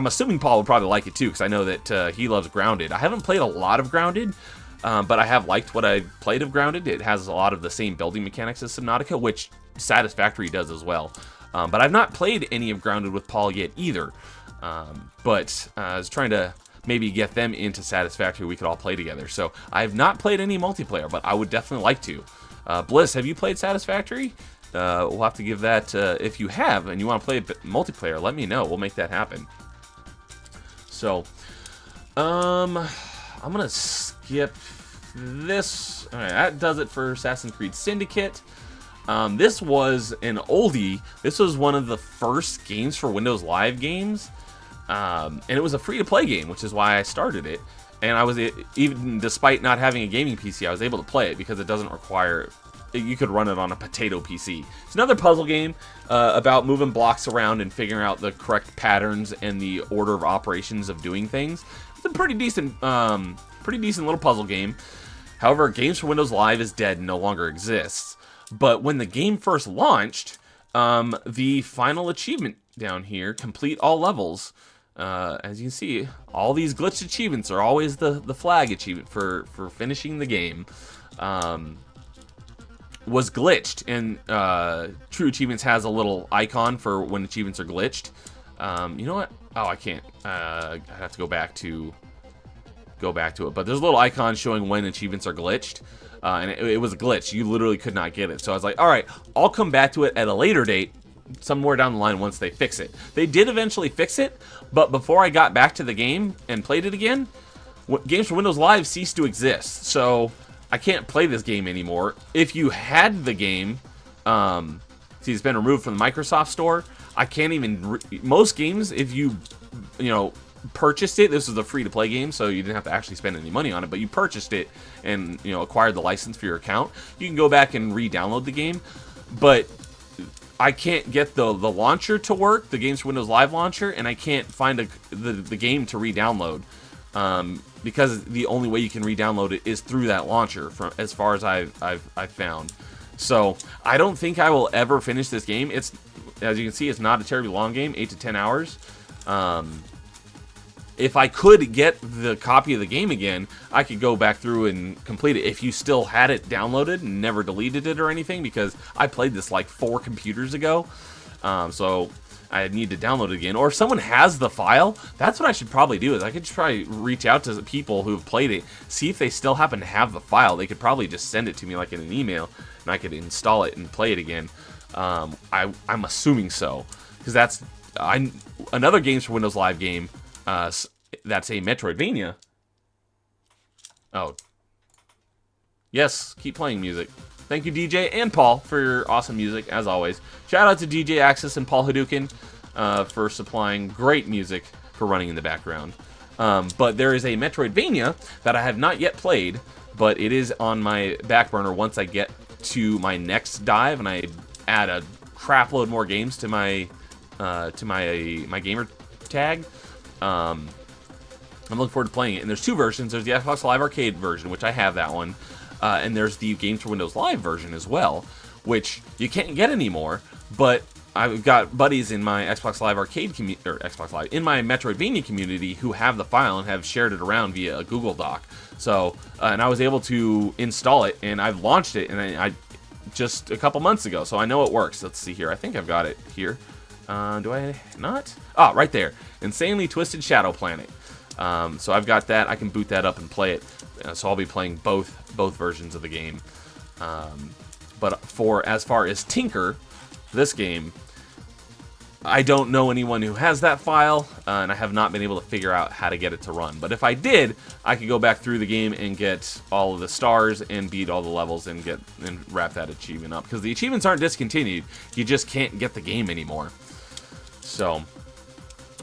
assuming Paul would probably like it too, because I know that he loves Grounded. I haven't played a lot of Grounded, but I have liked what I've played of Grounded. It has a lot of the same building mechanics as Subnautica, which Satisfactory does as well. But I've not played any of Grounded with Paul yet either. But I was trying to maybe get them into Satisfactory. We could all play together. So I have not played any multiplayer, but I would definitely like to. Bliss, have you played Satisfactory? We'll have to give that, if you have and you want to play multiplayer, let me know. We'll make that happen. So, I'm going to skip this. All right, that does it for Assassin's Creed Syndicate. This was an oldie. This was one of the first games for Windows Live games. And it was a free-to-play game, which is why I started it. And I was, even despite not having a gaming PC, I was able to play it because it doesn't require... You could run it on a potato PC. It's another puzzle game about moving blocks around and figuring out the correct patterns and the order of operations of doing things. It's a pretty decent little puzzle game. However, Games for Windows Live is dead and no longer exists. But when the game first launched, the final achievement down here, complete all levels, as you can see, all these glitched achievements are always the flag achievement for finishing the game. Was glitched, and True Achievements has a little icon for when achievements are glitched. You know what? Oh, I can't. I have to go back to it. But there's a little icon showing when achievements are glitched, and it was a glitch. You literally could not get it. So I was like, all right, I'll come back to it at a later date, somewhere down the line once they fix it. They did eventually fix it, but before I got back to the game and played it again, Games for Windows Live ceased to exist. So I can't play this game anymore. If you had the game, see, it's been removed from the Microsoft Store. I can't even... most games, if you purchased it, this was a free-to-play game, so you didn't have to actually spend any money on it, but you purchased it and, acquired the license for your account, you can go back and re-download the game. But I can't get the launcher to work, the Games for Windows Live launcher, and I can't find the game to re-download. Because the only way you can re-download it is through that launcher, from as far as I've found. So I don't think I will ever finish this game. It's, as you can see, it's not a terribly long game, 8 to 10 hours. If I could get the copy of the game again, I could go back through and complete it. If you still had it downloaded and never deleted it or anything, because I played this like 4 computers ago, so I need to download it again. Or if someone has the file, that's what I should probably do. Is I could try reach out to people who have played it, see if they still happen to have the file. They could probably just send it to me like in an email, and I could install it and play it again. I'm assuming so, because another Games for Windows Live game. That's a Metroidvania. Oh, yes, keep playing music. Thank you, DJ and Paul, for your awesome music, as always. Shout out to DJ Axis and Paul Hadouken for supplying great music for running in the background. But there is a Metroidvania that I have not yet played, but it is on my back burner once I get to my next dive and I add a crap load more games to my my gamer tag. I'm looking forward to playing it. And there's two versions. There's the Xbox Live Arcade version, which I have that one. And there's the Games for Windows Live version as well, which you can't get anymore. But I've got buddies in my Xbox Live Arcade community, or Xbox Live, in my Metroidvania community who have the file and have shared it around via a Google Doc. So, and I was able to install it, and I've launched it, and I just a couple months ago, so I know it works. Let's see here. I think I've got it here. Do I not? Ah, right there. Insanely Twisted Shadow Planet. So I've got that. I can boot that up and play it. So I'll be playing both versions of the game. But as far as Tinker, this game, I don't know anyone who has that file, and I have not been able to figure out how to get it to run. But if I did, I could go back through the game and get all of the stars and beat all the levels and wrap that achievement up. Because the achievements aren't discontinued, you just can't get the game anymore. So,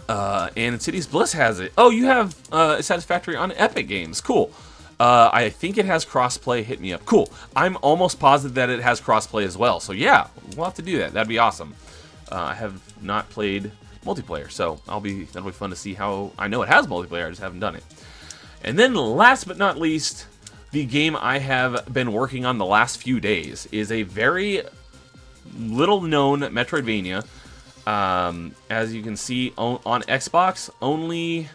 and Insidious Bliss has it. Oh, you have Satisfactory on Epic Games. Cool. I think it has crossplay. Hit me up. Cool. I'm almost positive that it has crossplay as well. So yeah, we'll have to do that. That'd be awesome. I have not played multiplayer, so that'll be fun to see how. I know it has multiplayer, I just haven't done it. And then last but not least, the game I have been working on the last few days is a very little known Metroidvania. As you can see on Xbox, only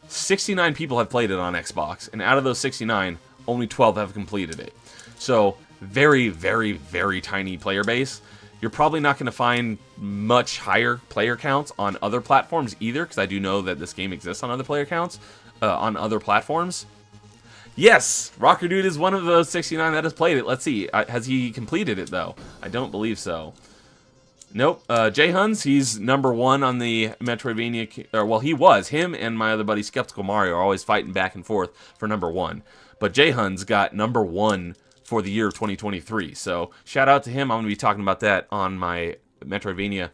69 people have played it on Xbox, and out of those 69, only 12 have completed it. So very, very, very tiny player base. You're probably not going to find much higher player counts on other platforms either, because I do know that this game exists on other player counts, on other platforms. Yes, Rocker Dude is one of those 69 that has played it. Let's see. Has he completed it, though? I don't believe so. Nope. Jay Huns, he's #1 on the Metroidvania. Or, well, he was. Him and my other buddy, Skeptical Mario, are always fighting back and forth for #1. But Jay Huns got #1 for the year of 2023. So shout out to him. I'm going to be talking about that on my Metroidvania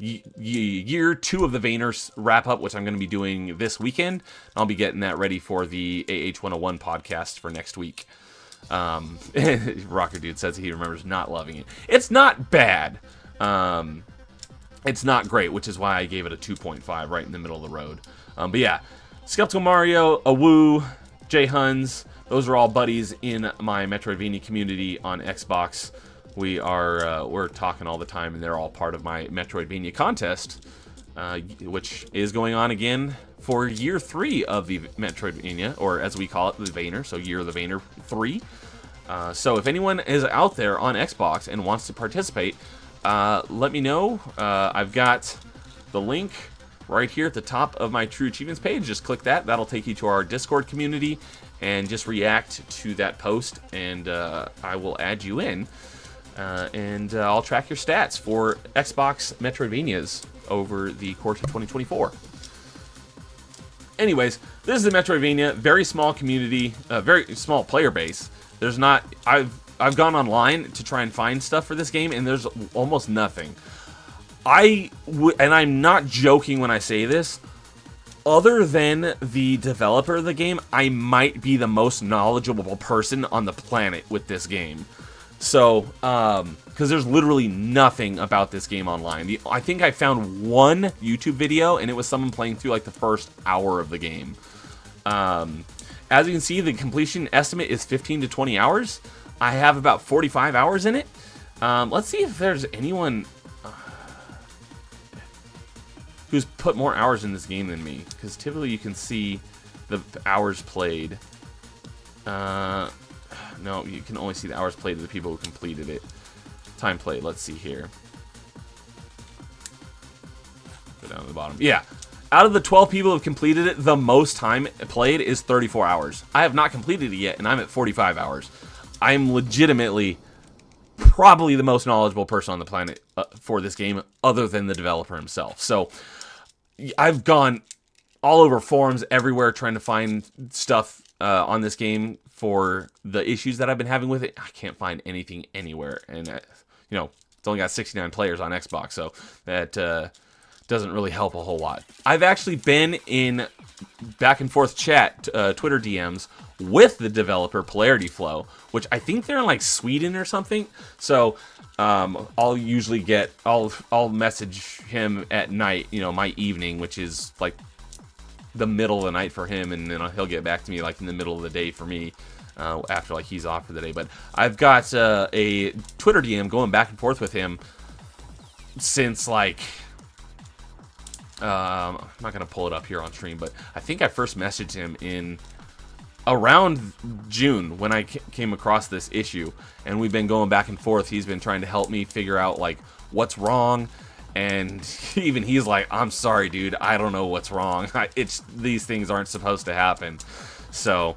year 2 of the Vayners wrap up, which I'm going to be doing this weekend. I'll be getting that ready for the AH101 podcast for next week. Rocker Dude says he remembers not loving it. It's not bad. It's not great, which is why I gave it a 2.5 right in the middle of the road. But yeah, Skeptical Mario, Awoo, Jay Huns, those are all buddies in my Metroidvania community on Xbox. We're talking all the time, and they're all part of my Metroidvania contest, which is going on again for year 3 of the Metroidvania, or as we call it, the Vayner, so year of the Vayner 3. So if anyone is out there on Xbox and wants to participate, let me know. I've got the link right here at the top of my True Achievements page. Just click that. That'll take you to our Discord community, and just react to that post, and I will add you in, and I'll track your stats for Xbox Metroidvanias over the course of 2024. Anyways, this is a Metroidvania, very small community, very small player base. There's not. I've gone online to try and find stuff for this game, and there's almost nothing. And I'm not joking when I say this. Other than the developer of the game, I might be the most knowledgeable person on the planet with this game. So, because there's literally nothing about this game online. I think I found one YouTube video, and it was someone playing through like the first hour of the game. As you can see, the completion estimate is 15 to 20 hours. I have about 45 hours in it. Let's see if there's anyone who's put more hours in this game than me, because typically you can see the hours played. No, you can only see the hours played of the people who completed it. Time played, let's see here. Go down to the bottom. Yeah, out of the 12 people who have completed it, the most time played is 34 hours. I have not completed it yet, and I'm at 45 hours. I'm legitimately probably the most knowledgeable person on the planet for this game, other than the developer himself. So I've gone all over forums everywhere trying to find stuff on this game for the issues that I've been having with it. I can't find anything anywhere, and it's only got 69 players on Xbox, so that doesn't really help a whole lot. I've actually been in back and forth chat, Twitter DMs with the developer Polarity Flow, which I think they're in like Sweden or something. So I'll usually get, I'll message him at night, you know, my evening, which is like the middle of the night for him, and then he'll get back to me like in the middle of the day for me, after like he's off for the day. But I've got a Twitter DM going back and forth with him since like I'm not gonna pull it up here on stream, but I think I first messaged him in around June when I came across this issue, and we've been going back and forth. He's been trying to help me figure out like what's wrong, and even he's like, I'm sorry dude, I don't know what's wrong. It's, these things aren't supposed to happen. So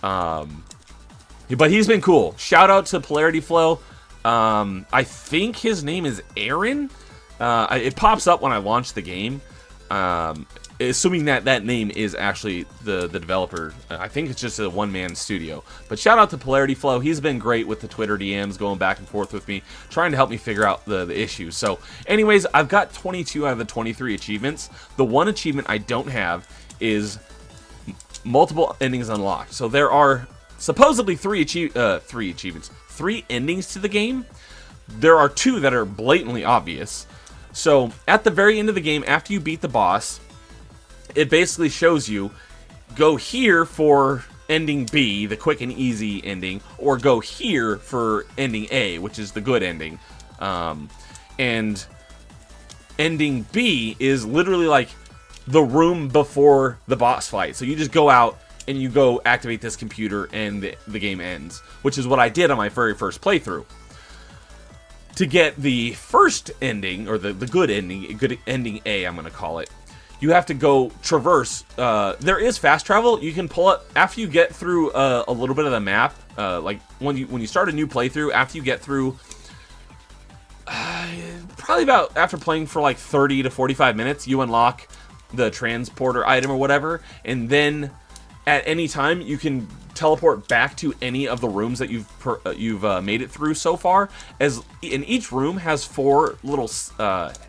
but he's been cool. Shout out to Polarity Flow. I think his name is Aaron. It pops up when I launch the game, assuming that that name is actually the developer. I think it's just a one-man studio. But shout out to Polarity Flow. He's been great with the Twitter DMs, going back and forth with me, trying to help me figure out the issue. So anyways, I've got 22 out of the 23 achievements. The one achievement I don't have is multiple endings unlocked. So there are supposedly three endings to the game. There are two that are blatantly obvious. So at the very end of the game, after you beat the boss, it basically shows you, go here for ending B, the quick and easy ending, or go here for ending A, which is the good ending. And ending B is literally like the room before the boss fight. So you just go out and you go activate this computer and the game ends, which is what I did on my very first playthrough. To get the first ending, or the good ending A, I'm going to call it, you have to go traverse. There is fast travel. You can pull it after you get through a little bit of the map. Like when you start a new playthrough, after you get through, probably about after playing for like 30 to 45 minutes, you unlock the transporter item or whatever, and then at any time you can teleport back to any of the rooms that you've made it through so far. As in each room has 4 little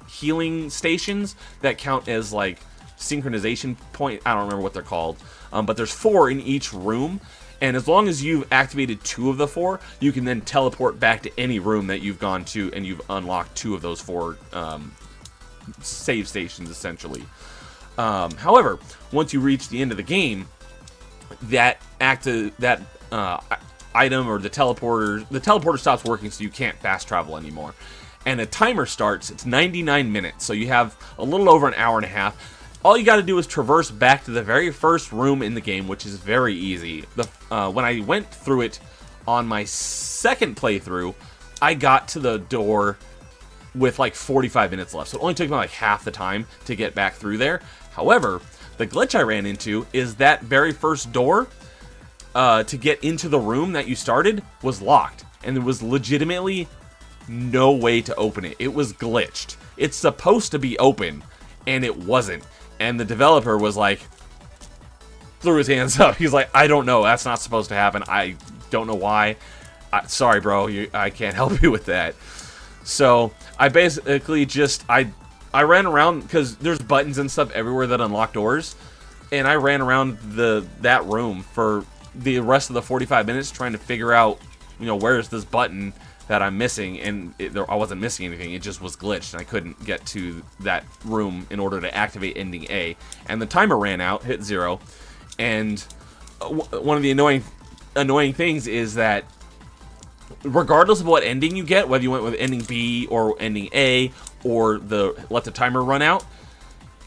healing stations that count as like synchronization point. I don't remember what they're called, but there's 4 in each room, and as long as you've activated 2 of the 4, you can then teleport back to any room that you've gone to, and you've unlocked 2 of those 4 save stations essentially. However, once you reach the end of the game, that item or the teleporter stops working, so you can't fast travel anymore, and a timer starts. It's 99 minutes, so you have a little over an hour and a half. All you got to do is traverse back to the very first room in the game, which is very easy. When I went through it on my second playthrough, I got to the door with like 45 minutes left, so it only took me like half the time to get back through there. However, the glitch I ran into is that very first door to get into the room that you started was locked, and there was legitimately no way to open it. It was glitched. It's supposed to be open, and it wasn't. And the developer was like, threw his hands up. He's like, I don't know. That's not supposed to happen. I don't know why. Sorry, bro. I can't help you with that. So I basically just, I ran around, because there's buttons and stuff everywhere that unlock doors, and I ran around that room for the rest of the 45 minutes trying to figure out, you know, where's this button that I'm missing, and I wasn't missing anything. It just was glitched, and I couldn't get to that room in order to activate ending A. And the timer ran out, hit 0, and one of the annoying things is that regardless of what ending you get, whether you went with ending B or ending A, or let the timer run out,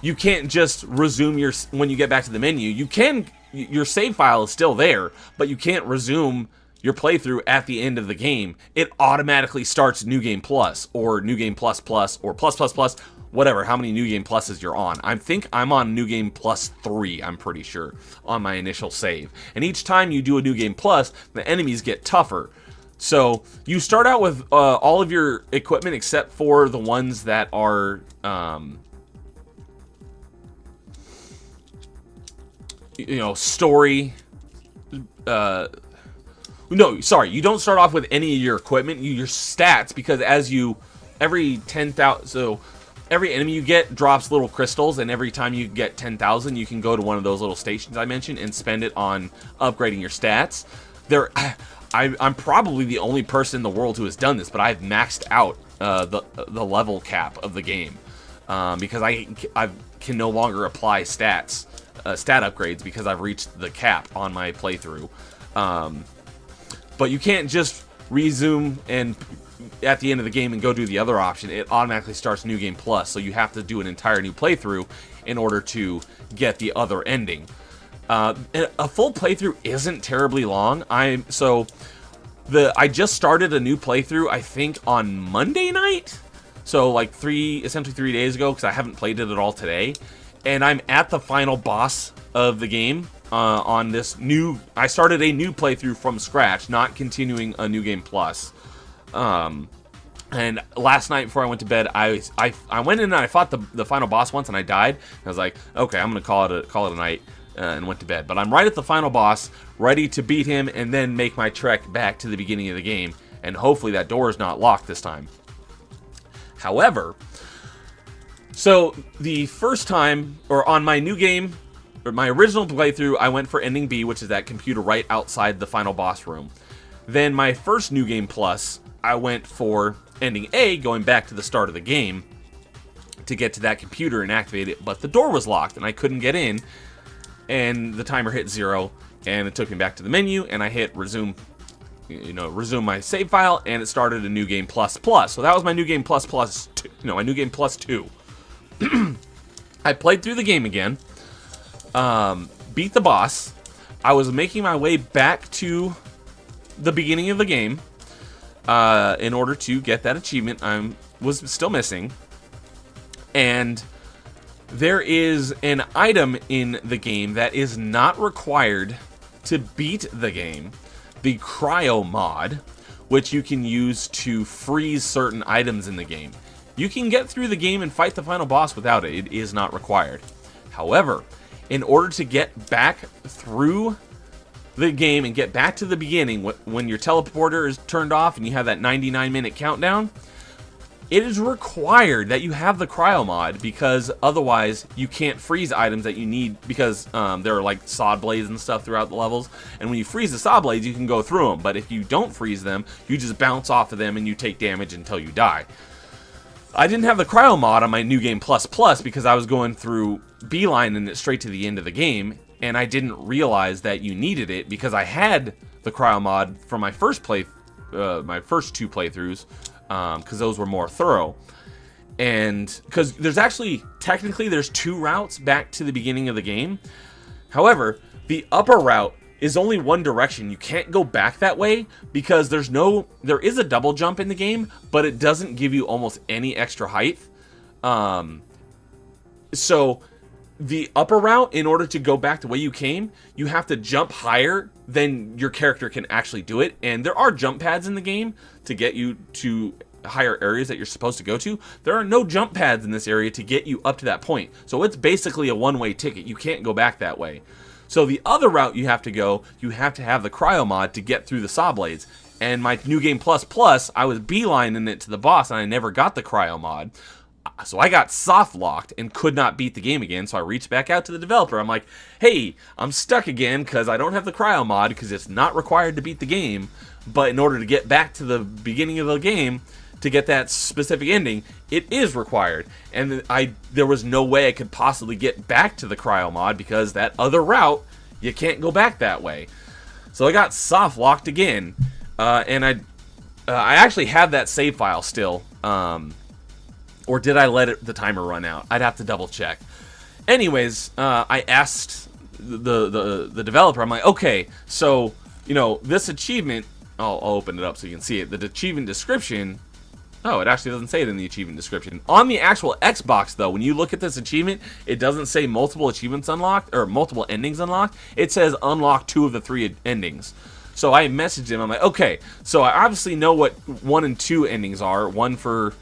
you can't just resume when you get back to the menu. You can, your save file is still there, but you can't resume your playthrough at the end of the game. It automatically starts New Game Plus, or New Game Plus Plus, or Plus Plus Plus, whatever, how many New Game Pluses you're on. I think I'm on New Game Plus 3, I'm pretty sure, on my initial save. And each time you do a New Game Plus, the enemies get tougher. So you start out with all of your equipment except for the ones that are story. No, sorry, you don't start off with any of your equipment, your stats, because every 10,000, so every enemy you get drops little crystals, and every time you get 10,000, you can go to one of those little stations I mentioned and spend it on upgrading your stats. I'm probably the only person in the world who has done this, but I've maxed out the level cap of the game because I can no longer apply stat upgrades because I've reached the cap on my playthrough. But you can't just resume and at the end of the game and go do the other option. It automatically starts New Game Plus, so you have to do an entire new playthrough in order to get the other ending. A full playthrough isn't terribly long. I just started a new playthrough, I think, on Monday night. So like essentially 3 days ago, because I haven't played it at all today. And I'm at the final boss of the game on this new... I started a new playthrough from scratch, not continuing a New Game Plus. And last night before I went to bed, I went in and I fought the final boss once and I died. I was like, okay, I'm going to call it a night, and went to bed. But I'm right at the final boss, ready to beat him and then make my trek back to the beginning of the game. And hopefully that door is not locked this time. However, so the first time, or on my new game, or my original playthrough, I went for ending B, which is that computer right outside the final boss room. Then my first New Game Plus, I went for ending A, going back to the start of the game to get to that computer and activate it, but the door was locked and I couldn't get in, and the timer hit 0, and it took me back to the menu, and I hit resume my save file, and it started a New Game Plus Plus. So that was my New Game Plus Plus 2, my New Game Plus 2. I played through the game again, beat the boss. I was making my way back to the beginning of the game in order to get that achievement I was still missing. And there is an item in the game that is not required to beat the game. The cryo mod, which you can use to freeze certain items in the game. You can get through the game and fight the final boss without it. It is not required. However, in order to get back through the game and get back to the beginning, when your teleporter is turned off and you have that 99-minute countdown, it is required that you have the cryo mod, because otherwise you can't freeze items that you need, because there are like sod blades and stuff throughout the levels, and when you freeze the sod blades you can go through them, but if you don't freeze them you just bounce off of them and you take damage until you die. I didn't have the cryo mod on my New Game Plus Plus because I was going through beelining it straight to the end of the game, and I didn't realize that you needed it because I had the cryo mod for my first my first 2 playthroughs, because those were more thorough. And because there's actually, technically there's 2 routes back to the beginning of the game. However, the upper route is only one direction. You can't go back that way because there is a double jump in the game, but it doesn't give you almost any extra height. So the upper route, in order to go back the way you came, you have to jump higher than your character can actually do it. And there are jump pads in the game to get you to higher areas that you're supposed to go to. There are no jump pads in this area to get you up to that point. So it's basically a one-way ticket. You can't go back that way. So the other route you have to go, you have to have the cryo mod to get through the saw blades. And my New Game Plus Plus, I was beelining it to the boss and I never got the cryo mod. So I got soft locked and could not beat the game again. So I reached back out to the developer. I'm like, hey, I'm stuck again because I don't have the cryo mod because it's not required to beat the game. But in order to get back to the beginning of the game, to get that specific ending, it is required. And there was no way I could possibly get back to the cryo mod because that other route, you can't go back that way. So I got soft locked again. And I actually have that save file still. Or did I let the timer run out? I'd have to double check. Anyways, I asked the developer, I'm like, okay, so, this achievement, I'll open it up so you can see it. The achievement description, oh, it actually doesn't say it in the achievement description. On the actual Xbox, though, when you look at this achievement, it doesn't say multiple achievements unlocked, or multiple endings unlocked. It says unlock 2 of the 3 endings. So I messaged him, I'm like, okay, so I obviously know what 1 and 2 endings are. One for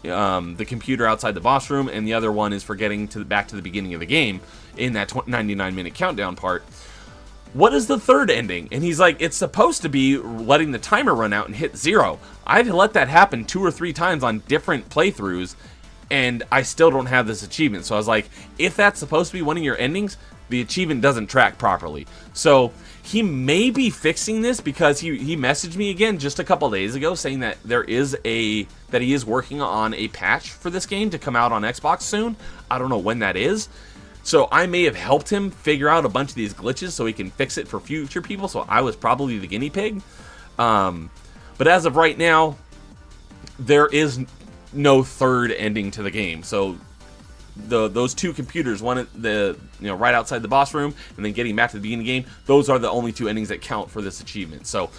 the computer outside the boss room, and the other one is for getting back to the beginning of the game in that 99-minute countdown part. What is the third ending? And he's like, it's supposed to be letting the timer run out and hit 0. I've let that happen 2 or 3 times on different playthroughs, and I still don't have this achievement. So I was like, if that's supposed to be one of your endings, the achievement doesn't track properly. So he may be fixing this, because he messaged me again just a couple days ago saying that he is working on a patch for this game to come out on Xbox soon. I don't know when that is. So I may have helped him figure out a bunch of these glitches so he can fix it for future people. So I was probably the guinea pig. But as of right now, there is no third ending to the game. So those two computers, one at the right outside the boss room, and then getting back to the beginning of the game, those are the only two endings that count for this achievement. So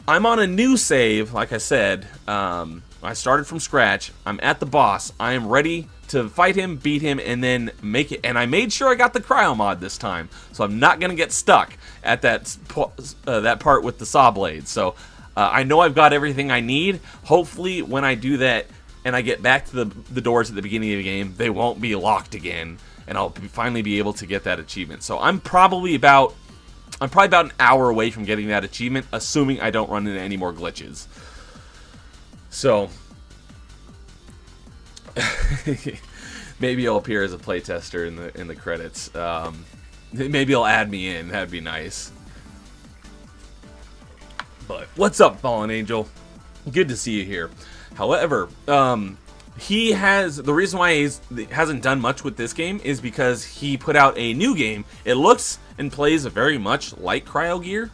I'm on a new save, like I said. I started from scratch. I'm at the boss. I am ready to fight him, beat him, and then make it. And I made sure I got the cryo mod this time, so I'm not gonna get stuck at that part with the saw blade. So I know I've got everything I need. Hopefully, when I do that and I get back to the doors at the beginning of the game, they won't be locked again, and I'll finally be able to get that achievement. So I'm probably about an hour away from getting that achievement, assuming I don't run into any more glitches. So maybe I'll appear as a playtester in the credits. Maybe he'll add me in. That'd be nice. But what's up, Fallen Angel? Good to see you here. However, the reason why he hasn't done much with this game is because he put out a new game. It looks and plays very much like Cryo Gear,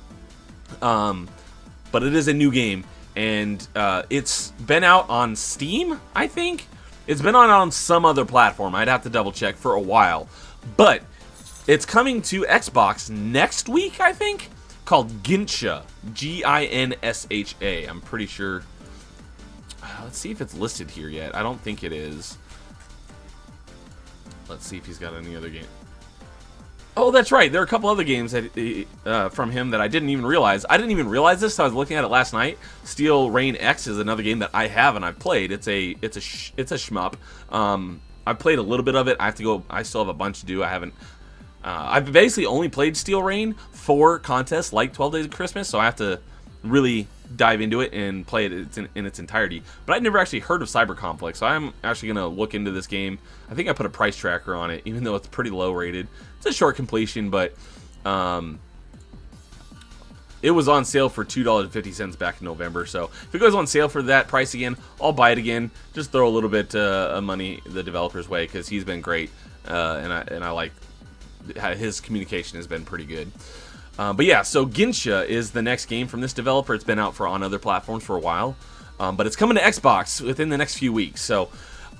but it is a new game, and it's been out on Steam, I think. It's been on some other platform. I'd have to double check for a while, but it's coming to Xbox next week, I think, called Ginsha, Ginsha. I'm pretty sure. Let's see if it's listed here yet. I don't think it is. Let's see if he's got any other game. Oh, that's right. There are a couple other games that from him that I didn't even realize. I didn't even realize this. So I was looking at it last night. Steel Rain X is another game that I have and I've played. It's a shmup. I've played a little bit of it. I still have a bunch to do. I've basically only played Steel Rain for contests like 12 Days of Christmas, so I have to really dive into it and play it in its entirety. But I'd never actually heard of Cyber Complex, so I'm actually going to look into this game. I think I put a price tracker on it, even though it's pretty low rated. It's a short completion, but it was on sale for $2.50 back in November. So if it goes on sale for that price again, I'll buy it again. Just throw a little bit of money the developer's way, because he's been great, and I like his communication has been pretty good. But yeah, so Ginsha is the next game from this developer. It's been out on other platforms for a while, but it's coming to Xbox within the next few weeks. So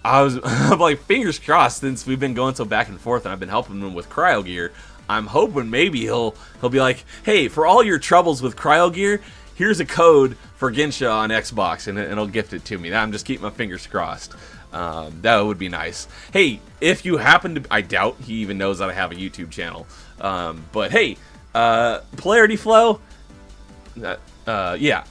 I'm like, fingers crossed, since we've been going so back and forth and I've been helping him with Cryo Gear. I'm hoping maybe he'll be like, hey, for all your troubles with Cryo Gear, here's a code for Ginsha on Xbox, and he'll gift it to me. I'm just keeping my fingers crossed. That would be nice. Hey, if you happen to, I doubt he even knows that I have a YouTube channel, but hey, Polarity Flow, yeah,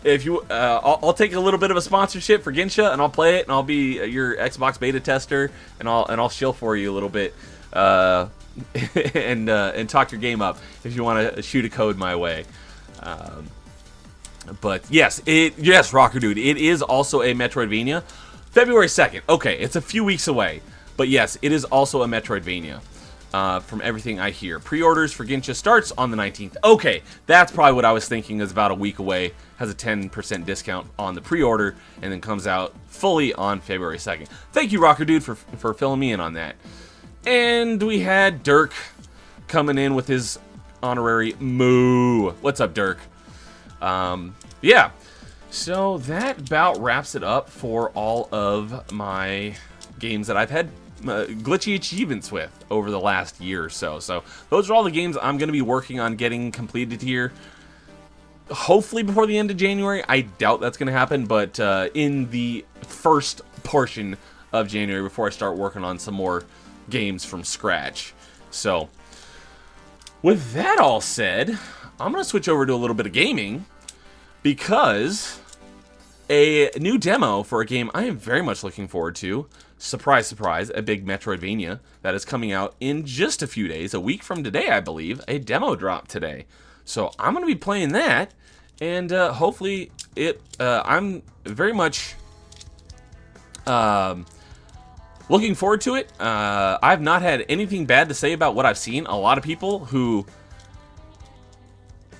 if you I'll take a little bit of a sponsorship for Ginsha, and I'll play it, and I'll be your Xbox beta tester, and I'll shill for you a little bit, and talk your game up if you want to shoot a code my way. But yes, Rocker Dude, it is also a Metroidvania. February 2nd. Okay, it's a few weeks away, but yes, it is also a Metroidvania. From everything I hear, pre-orders for Ginsha starts on the 19th. Okay, that's probably what I was thinking. Is about a week away. Has a 10% discount on the pre-order, and then comes out fully on February 2nd. Thank you, Rocker Dude, for filling me in on that. And we had Dirk coming in with his honorary moo. What's up, Dirk? Yeah. So that about wraps it up for all of my games that I've had glitchy achievements with over the last year or so. So those are all the games I'm going to be working on getting completed here. Hopefully before the end of January. I doubt that's going to happen, but in the first portion of January, before I start working on some more games from scratch. So with that all said, I'm going to switch over to a little bit of gaming, because a new demo for a game I am very much looking forward to, surprise, surprise, a big Metroidvania that is coming out in just a few days, a week from today, I believe. A demo dropped today. So I'm going to be playing that, and hopefully I'm very much Looking forward to it. I've not had anything bad to say about what I've seen. A lot of people who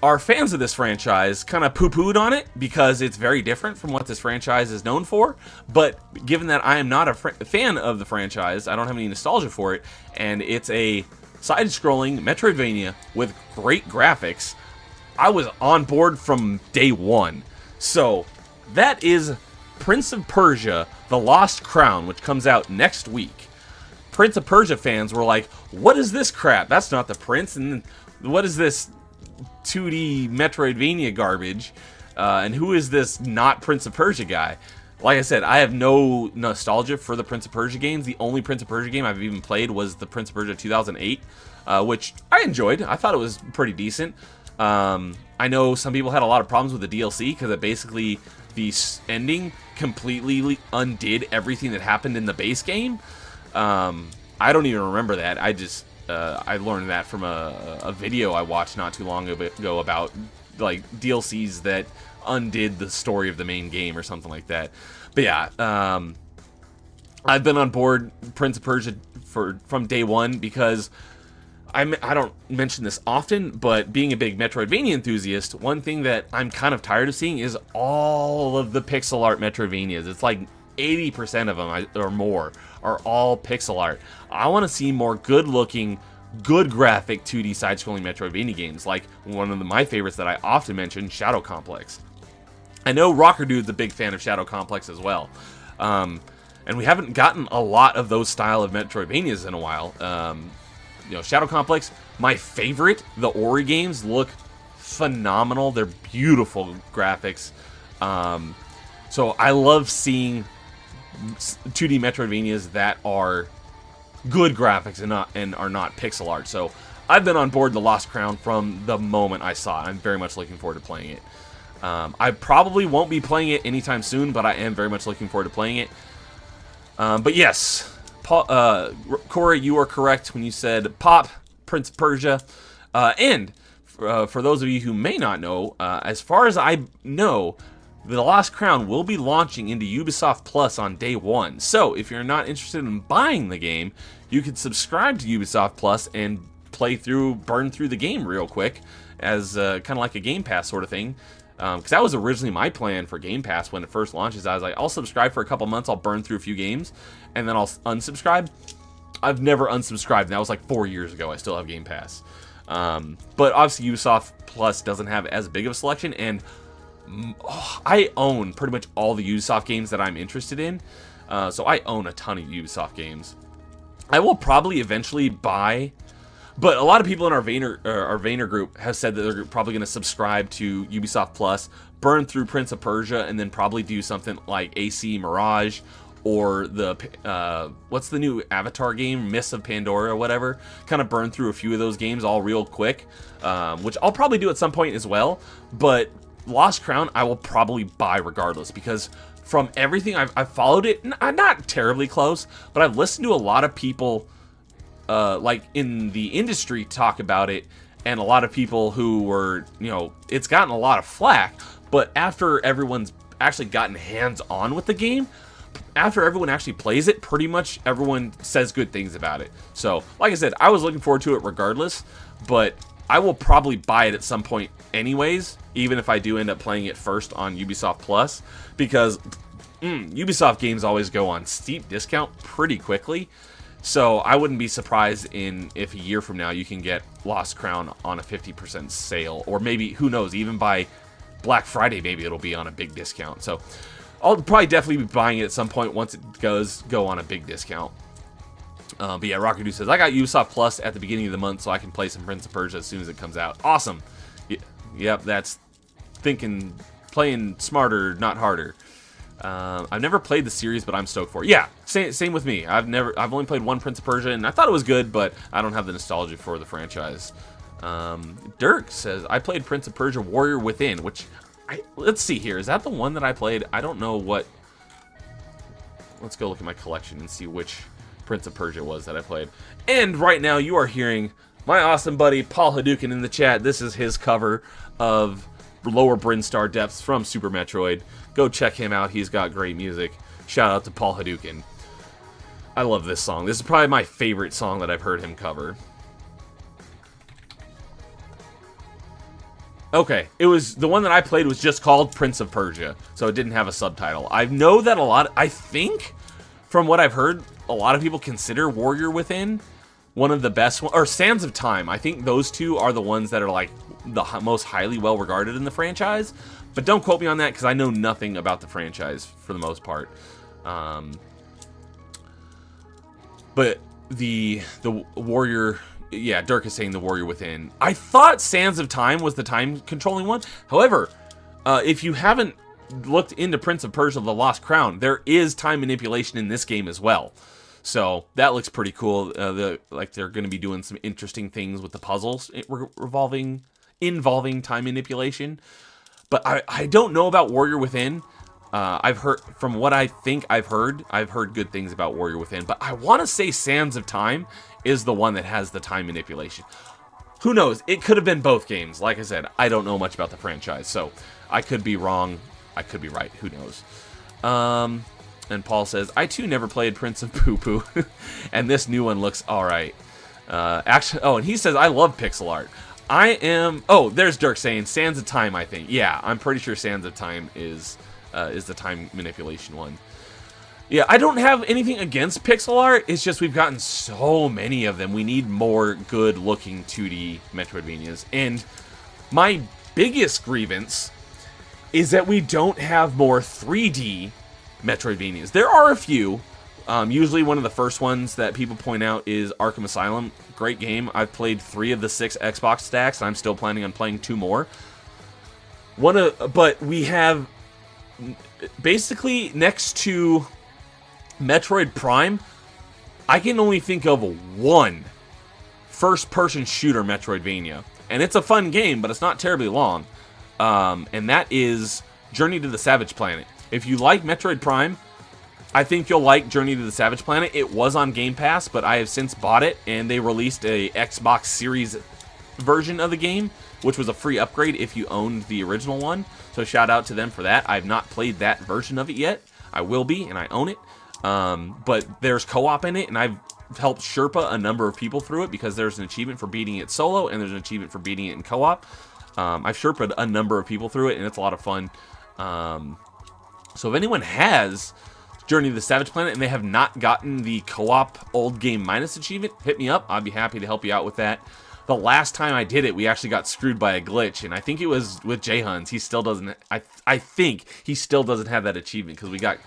are fans of this franchise kind of poo-pooed on it because it's very different from what this franchise is known for. But given that I am not a fan of the franchise, I don't have any nostalgia for it, and it's a side-scrolling Metroidvania with great graphics, I was on board from day one. So that is Prince of Persia: The Lost Crown, which comes out next week. Prince of Persia fans were like, what is this crap? That's not the Prince, and what is this 2D Metroidvania garbage, and who is this not Prince of Persia guy? Like I said, I have no nostalgia for the Prince of Persia games. The only Prince of Persia game I've even played was the Prince of Persia 2008, which I enjoyed. I thought it was pretty decent. I know some people had a lot of problems with the DLC because it basically, the ending completely undid everything that happened in the base game. I don't even remember that. I learned that from a video I watched not too long ago about like DLCs that undid the story of the main game or something like that. But yeah, I've been on board Prince of Persia from day one because I don't mention this often, but being a big Metroidvania enthusiast, one thing that I'm kind of tired of seeing is all of the pixel art Metroidvanias. It's like 80% of them or more are all pixel art. I want to see more good-looking, good graphic 2D side-scrolling Metroidvania games, like one of my favorites that I often mention, Shadow Complex. I know Rocker Dude's a big fan of Shadow Complex as well, and we haven't gotten a lot of those style of Metroidvanias in a while. You know, Shadow Complex, my favorite. The Ori games look phenomenal. They're beautiful graphics. So I love seeing 2D Metroidvanias that are good graphics and are not pixel art. So I've been on board The Lost Crown from the moment I saw it. I'm very much looking forward to playing it. I probably won't be playing it anytime soon, but I am very much looking forward to playing it. But yes, Corey, you are correct when you said Pop, Prince of Persia. And for those of you who may not know, as far as I know, The Lost Crown will be launching into Ubisoft Plus on day one. So if you're not interested in buying the game, you can subscribe to Ubisoft Plus and burn through the game real quick as kind of like a Game Pass sort of thing. Because that was originally my plan for Game Pass when it first launches. I was like, I'll subscribe for a couple months, I'll burn through a few games, and then I'll unsubscribe. I've never unsubscribed, and that was like 4 years ago. I still have Game Pass. But obviously Ubisoft Plus doesn't have as big of a selection, and I own pretty much all the Ubisoft games that I'm interested in. So I own a ton of Ubisoft games. I will probably eventually buy... But a lot of people in our Vayner group have said that they're probably going to subscribe to Ubisoft Plus, burn through Prince of Persia, and then probably do something like AC Mirage or the what's the new Avatar game, Mists of Pandora or whatever. Kind of burn through a few of those games all real quick, which I'll probably do at some point as well. But Lost Crown I will probably buy regardless, because from everything I've followed it, not terribly close, but I've listened to a lot of people like in the industry talk about it, and a lot of people who were, it's gotten a lot of flack, but after everyone's actually gotten hands-on with the game, after everyone actually plays it, pretty much everyone says good things about it. So, like I said, I was looking forward to it regardless, but I will probably buy it at some point anyways, even if I do end up playing it first on Ubisoft Plus, because Ubisoft games always go on steep discount pretty quickly. So I wouldn't be surprised if a year from now you can get Lost Crown on a 50% sale, or maybe, who knows, even by Black Friday maybe it'll be on a big discount. So I'll probably definitely be buying it at some point once it go on a big discount. But yeah, Rocker Dude says, I got Ubisoft Plus at the beginning of the month so I can play some Prince of Persia as soon as it comes out. Awesome. Yep, that's playing smarter, not harder. I've never played the series, but I'm stoked for it. Yeah, same with me. I've only played one Prince of Persia, and I thought it was good, but I don't have the nostalgia for the franchise. Dirk says, I played Prince of Persia Warrior Within, which, let's see here. Is that the one that I played? I don't know what... Let's go look at my collection and see which Prince of Persia was that I played. And right now, you are hearing my awesome buddy, Paul Hadouken, in the chat. This is his cover of Lower Brinstar Depths from Super Metroid. Go check him out. He's got great music. Shout out to Paul Hadouken. I love this song. This is probably my favorite song that I've heard him cover. Okay, it was the one that I played was just called Prince of Persia, so it didn't have a subtitle. I know that I think, from what I've heard, a lot of people consider Warrior Within one of the best or Sands of Time. I think those two are the ones that are like the most highly well regarded in the franchise, but don't quote me on that because I know nothing about the franchise for the most part. But the Warrior... Yeah, Dirk is saying the Warrior Within. I thought Sands of Time was the time-controlling one. However, if you haven't looked into Prince of Persia: The Lost Crown, there is time manipulation in this game as well. So that looks pretty cool. Like they're going to be doing some interesting things with the puzzles involving time manipulation. But I don't know about Warrior Within. I've heard, from what I think I've heard good things about Warrior Within. But I want to say Sands of Time is the one that has the time manipulation. Who knows? It could have been both games. Like I said, I don't know much about the franchise, so I could be wrong. I could be right. Who knows? And Paul says, I too never played Prince of Poo Poo, and this new one looks alright. Actually, and he says, I love pixel art. There's Dirk saying Sands of Time, I think. Yeah, I'm pretty sure Sands of Time is the time manipulation one. Yeah, I don't have anything against pixel art. It's just we've gotten so many of them. We need more good-looking 2D Metroidvanias. And my biggest grievance is that we don't have more 3D Metroidvanias. There are a few. Usually one of the first ones that people point out is Arkham Asylum. Great game. I've played 3 of the 6 Xbox stacks, and I'm still planning on playing 2 more. But we have basically next to Metroid Prime, I can only think of one first-person shooter Metroidvania. And it's a fun game, but it's not terribly long. And that is Journey to the Savage Planet. If you like Metroid Prime, I think you'll like Journey to the Savage Planet. It was on Game Pass, but I have since bought it, and they released a Xbox Series version of the game, which was a free upgrade if you owned the original one. So shout out to them for that. I've not played that version of it yet. I will be, and I own it. But there's co-op in it, and I've helped Sherpa a number of people through it because there's an achievement for beating it solo, and there's an achievement for beating it in co-op. I've Sherpa'd a number of people through it, and it's a lot of fun. So if anyone has Journey to the Savage Planet and they have not gotten the co-op old game minus achievement, hit me up. I'd be happy to help you out with that. The last time I did it, we actually got screwed by a glitch, and I think it was with J-Huns. He still doesn't. I think he still doesn't have that achievement because we got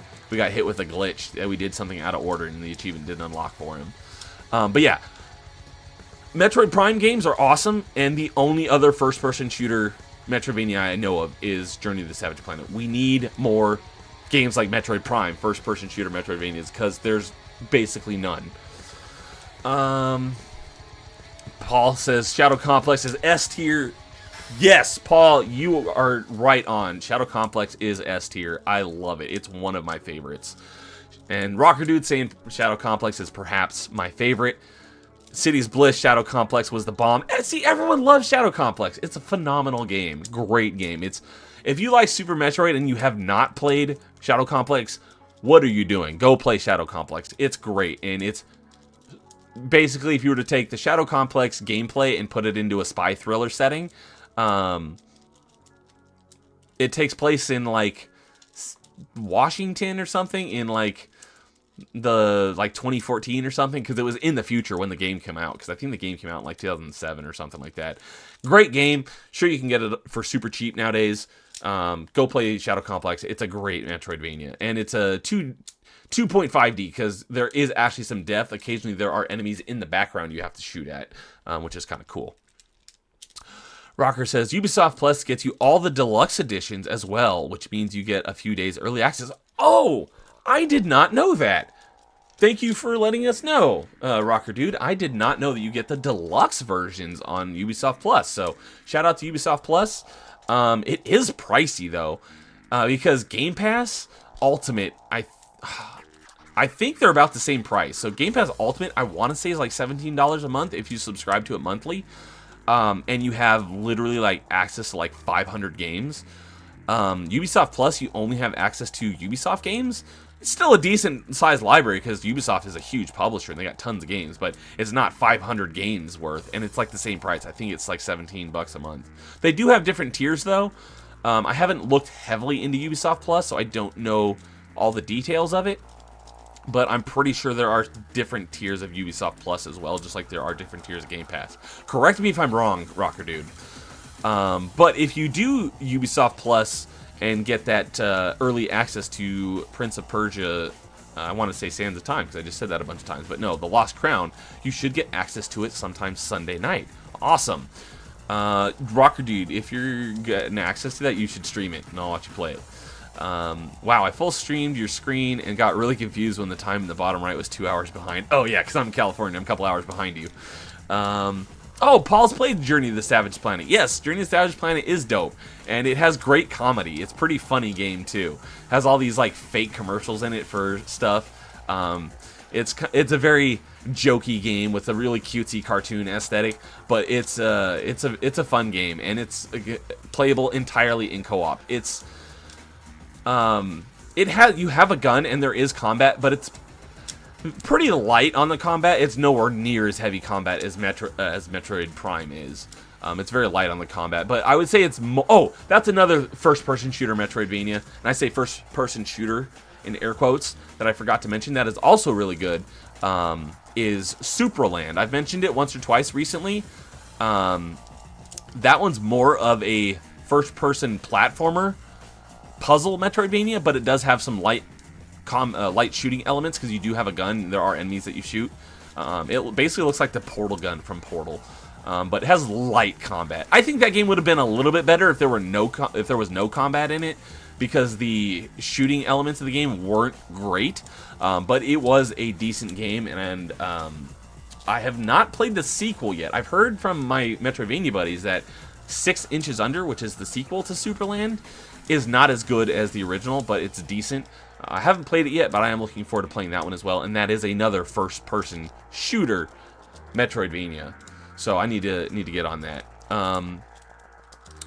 hit with a glitch that we did something out of order, and the achievement didn't unlock for him. But yeah, Metroid Prime games are awesome, and the only other first-person shooter Metroidvania I know of is Journey to the Savage Planet. We need more games like Metroid Prime, first-person shooter Metroidvanias, because there's basically none. Paul says Shadow Complex is S tier. Yes, Paul, you are right on. Shadow Complex is S tier. I love it. It's one of my favorites. And Rocker Dude saying Shadow Complex is perhaps my favorite. City's Bliss Shadow Complex was the bomb. And see, everyone loves Shadow Complex. It's a phenomenal game. Great game. If you like Super Metroid and you have not played Shadow Complex, what are you doing? Go play Shadow Complex. It's great, and it's basically, if you were to take the Shadow Complex gameplay and put it into a spy thriller setting, it takes place in like Washington or something in like 2014 or something, because it was in the future when the game came out, because I think the game came out in like 2007 or something like that. Great game. Sure, you can get it for super cheap nowadays. Go play Shadow Complex. It's a great Metroidvania, and it's a 2.5D because there is actually some depth. Occasionally there are enemies in the background you have to shoot at, which is kind of cool. Rocker says Ubisoft Plus gets you all the deluxe editions as well, which means you get a few days early access. Oh, I did not know that. Thank you for letting us know, Rocker Dude. I did not know that you get the deluxe versions on Ubisoft Plus. So shout out to Ubisoft Plus. It is pricey though, because Game Pass Ultimate, I think they're about the same price. So Game Pass Ultimate, I want to say, is like $17 a month if you subscribe to it monthly. And you have literally like access to like 500 games. Ubisoft Plus, you only have access to Ubisoft games. It's still a decent sized library because Ubisoft is a huge publisher and they got tons of games, but it's not 500 games worth, and it's like the same price. I think it's like $17 a month. They do have different tiers though. I haven't looked heavily into Ubisoft Plus, so I don't know all the details of it, but I'm pretty sure there are different tiers of Ubisoft Plus as well, just like there are different tiers of Game Pass. Correct me if I'm wrong, Rocker Dude. But if you do Ubisoft Plus and get that early access to Prince of Persia, I want to say Sands of Time, because I just said that a bunch of times, but no, The Lost Crown, you should get access to it sometime Sunday night. Awesome. Rocker Dude, if you're getting access to that, you should stream it, and I'll watch you play it. Wow, I full streamed your screen and got really confused when the time in the bottom right was 2 hours behind. Oh yeah, because I'm in California, I'm a couple hours behind you. Oh, Paul's played Journey to the Savage Planet. Yes, Journey to the Savage Planet is dope, and it has great comedy. It's a pretty funny game too. It has all these like fake commercials in it for stuff. It's a very jokey game with a really cutesy cartoon aesthetic, but it's a fun game, and it's playable entirely in co-op. You have a gun and there is combat, but it's pretty light on the combat. It's nowhere near as heavy combat as Metroid Prime is. It's very light on the combat, but I would say it's oh, that's another first-person shooter Metroidvania, and I say first-person shooter in air quotes that I forgot to mention. That is also really good. Is Supraland. I've mentioned it once or twice recently. That one's more of a first-person platformer puzzle Metroidvania, but it does have some light shooting elements because you do have a gun and there are enemies that you shoot. It basically looks like the Portal gun from Portal, but it has light combat. I think that game would have been a little bit better if there was no combat in it, because the shooting elements of the game weren't great, but it was a decent game, and I have not played the sequel yet. I've heard from my Metroidvania buddies that 6 Inches Under, which is the sequel to Superland, is not as good as the original, but it's decent. I haven't played it yet, but I am looking forward to playing that one as well, and that is another first-person shooter Metroidvania. So I need to get on that.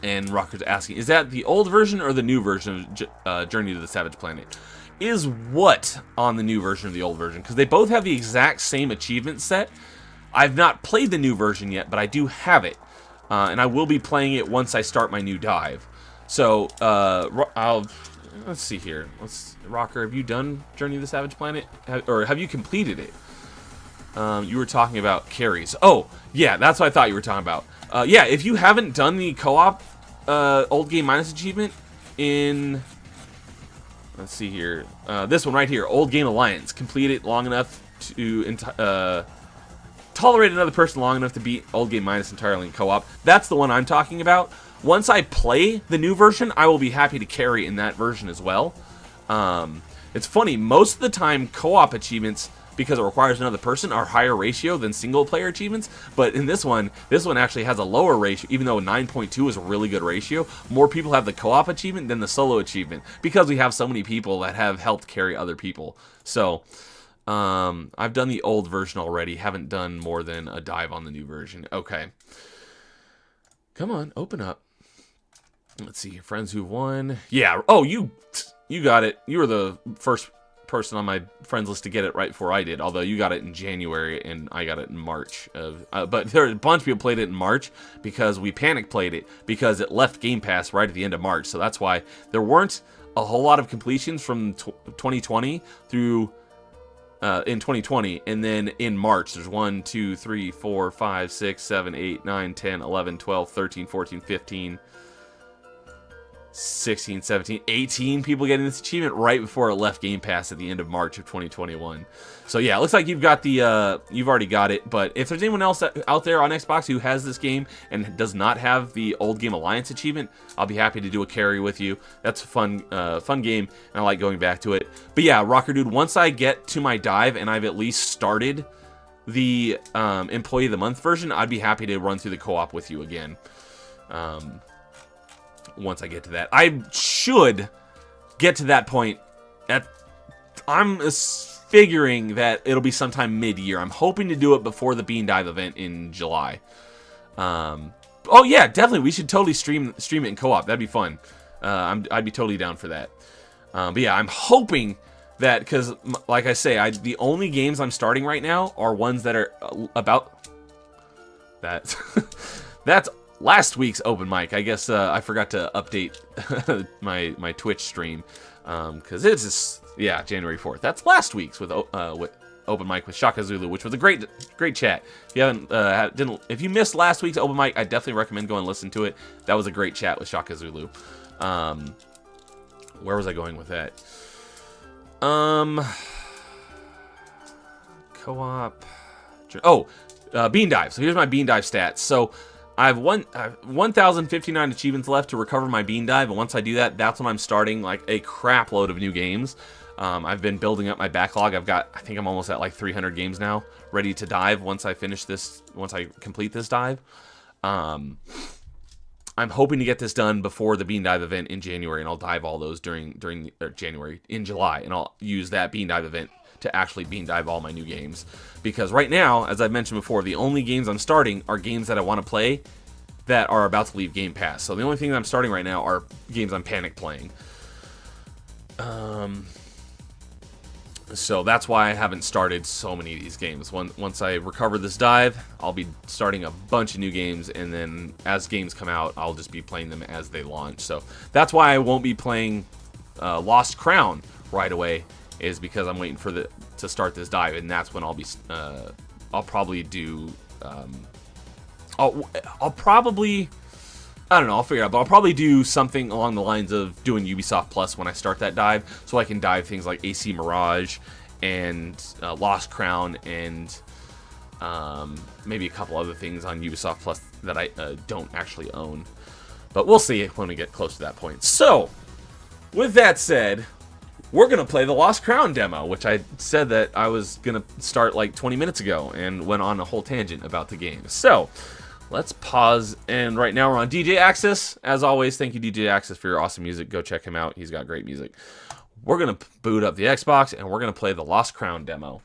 And Rocker's asking, is that the old version or the new version of Journey to the Savage Planet? Is what on the new version or the old version? Because they both have the exact same achievement set. I've not played the new version yet, but I do have it. And I will be playing it once I start my new dive. So, let's see here. Rocker, have you done Journey to the Savage Planet? Or have you completed it? You were talking about carries. Oh, yeah, that's what I thought you were talking about. Yeah, if you haven't done the co-op Old Game Minus achievement in... Let's see here. This one right here, Old Game Alliance. Complete it long enough to... tolerate another person long enough to beat Old Game Minus entirely in co-op. That's the one I'm talking about. Once I play the new version, I will be happy to carry in that version as well. It's funny, most of the time co-op achievements, because it requires another person, are higher ratio than single-player achievements. But in this one actually has a lower ratio, even though 9.2 is a really good ratio. More people have the co-op achievement than the solo achievement, because we have so many people that have helped carry other people. So... I've done the old version already. Haven't done more than a dive on the new version. Okay. Come on, open up. Let's see. Friends who've won. Yeah. Oh, you got it. You were the first person on my friends list to get it right before I did. Although you got it in January and I got it in March. But there are a bunch of people played it in March because we panic played it because it left Game Pass right at the end of March. So that's why there weren't a whole lot of completions from 2020 through... in 2020, and then in March there's 1, 2, 3, 4, 5, 6, 7, 8, 9, 10, 11, 12, 13, 14, 15, 16, 17, 18 people getting this achievement right before it left Game Pass at the end of March of 2021. So yeah, it looks like you've got the you've already got it, but if there's anyone else out there on Xbox who has this game and does not have the Old Game Alliance achievement, I'll be happy to do a carry with you. That's a fun game, and I like going back to it. But yeah, Rocker Dude, once I get to my dive and I've at least started the Employee of the Month version, I'd be happy to run through the co-op with you again. Once I get to that, I should get to that point. I'm figuring that it'll be sometime mid-year. I'm hoping to do it before the Bean Dive event in July. Oh yeah, definitely. We should totally stream it in co-op. That'd be fun. I'd be totally down for that. But yeah, I'm hoping that, because like I say, the only games I'm starting right now are ones that are about that. That's last week's open mic. I guess I forgot to update my Twitch stream because it's just, yeah, January 4th. That's last week's with open mic with Shaka Zulu, which was a great chat. If you if you missed last week's open mic, I definitely recommend going and listen to it. That was a great chat with Shaka Zulu. Where was I going with that? Co-op. Oh, bean dive. So here's my bean dive stats. So I have 1,059 achievements left to recover my bean dive, and once I do that, that's when I'm starting like a crap load of new games. I've been building up my backlog. I think I'm almost at like 300 games now, ready to dive once I complete this dive. I'm hoping to get this done before the bean dive event in January, and I'll dive all those during January, in July, and I'll use that bean dive event to actually bean dive all my new games. Because right now, as I've mentioned before, the only games I'm starting are games that I want to play that are about to leave Game Pass. So the only things I'm starting right now are games I'm panic playing. So that's why I haven't started so many of these games. Once I recover this dive, I'll be starting a bunch of new games, and then as games come out, I'll just be playing them as they launch. So that's why I won't be playing Lost Crown right away, is because I'm waiting to start this dive, and that's when I'll probably do I'll probably, I don't know, I'll figure it out, but I'll probably do something along the lines of doing Ubisoft Plus when I start that dive, so I can dive things like AC Mirage and Lost Crown and maybe a couple other things on Ubisoft Plus that I don't actually own. But we'll see when we get close to that point. So, with that said, we're going to play the Lost Crown demo, which I said that I was going to start like 20 minutes ago and went on a whole tangent about the game. So, let's pause, and right now we're on DJ Access. As always, thank you, DJ Access, for your awesome music. Go check him out. He's got great music. We're going to boot up the Xbox, and we're going to play the Lost Crown demo.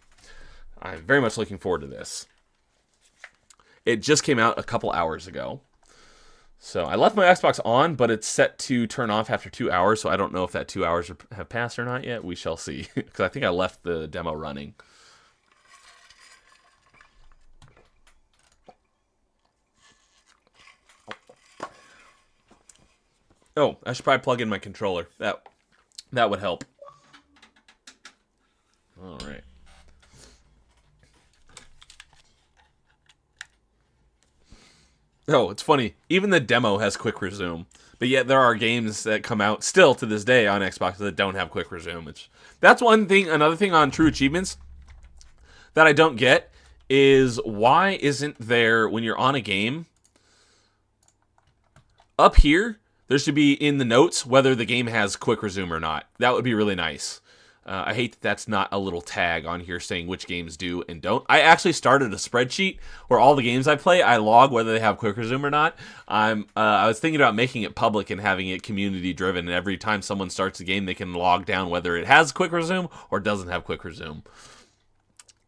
I'm very much looking forward to this. It just came out a couple hours ago. So I left my Xbox on, but it's set to turn off after 2 hours, so I don't know if that 2 hours have passed or not yet. We shall see, because I think I left the demo running. Oh, I should probably plug in my controller. That would help. All right. Oh, it's funny. Even the demo has quick resume, but yet there are games that come out still to this day on Xbox that don't have quick resume. That's one thing. Another thing on True Achievements that I don't get is why isn't there, when you're on a game, up here, there should be in the notes whether the game has quick resume or not. That would be really nice. I hate that that's not a little tag on here saying which games do and don't. I actually started a spreadsheet where all the games I play, I log whether they have quick resume or not. I was thinking about making it public and having it community driven, and every time someone starts a game, they can log down whether it has quick resume or doesn't have quick resume.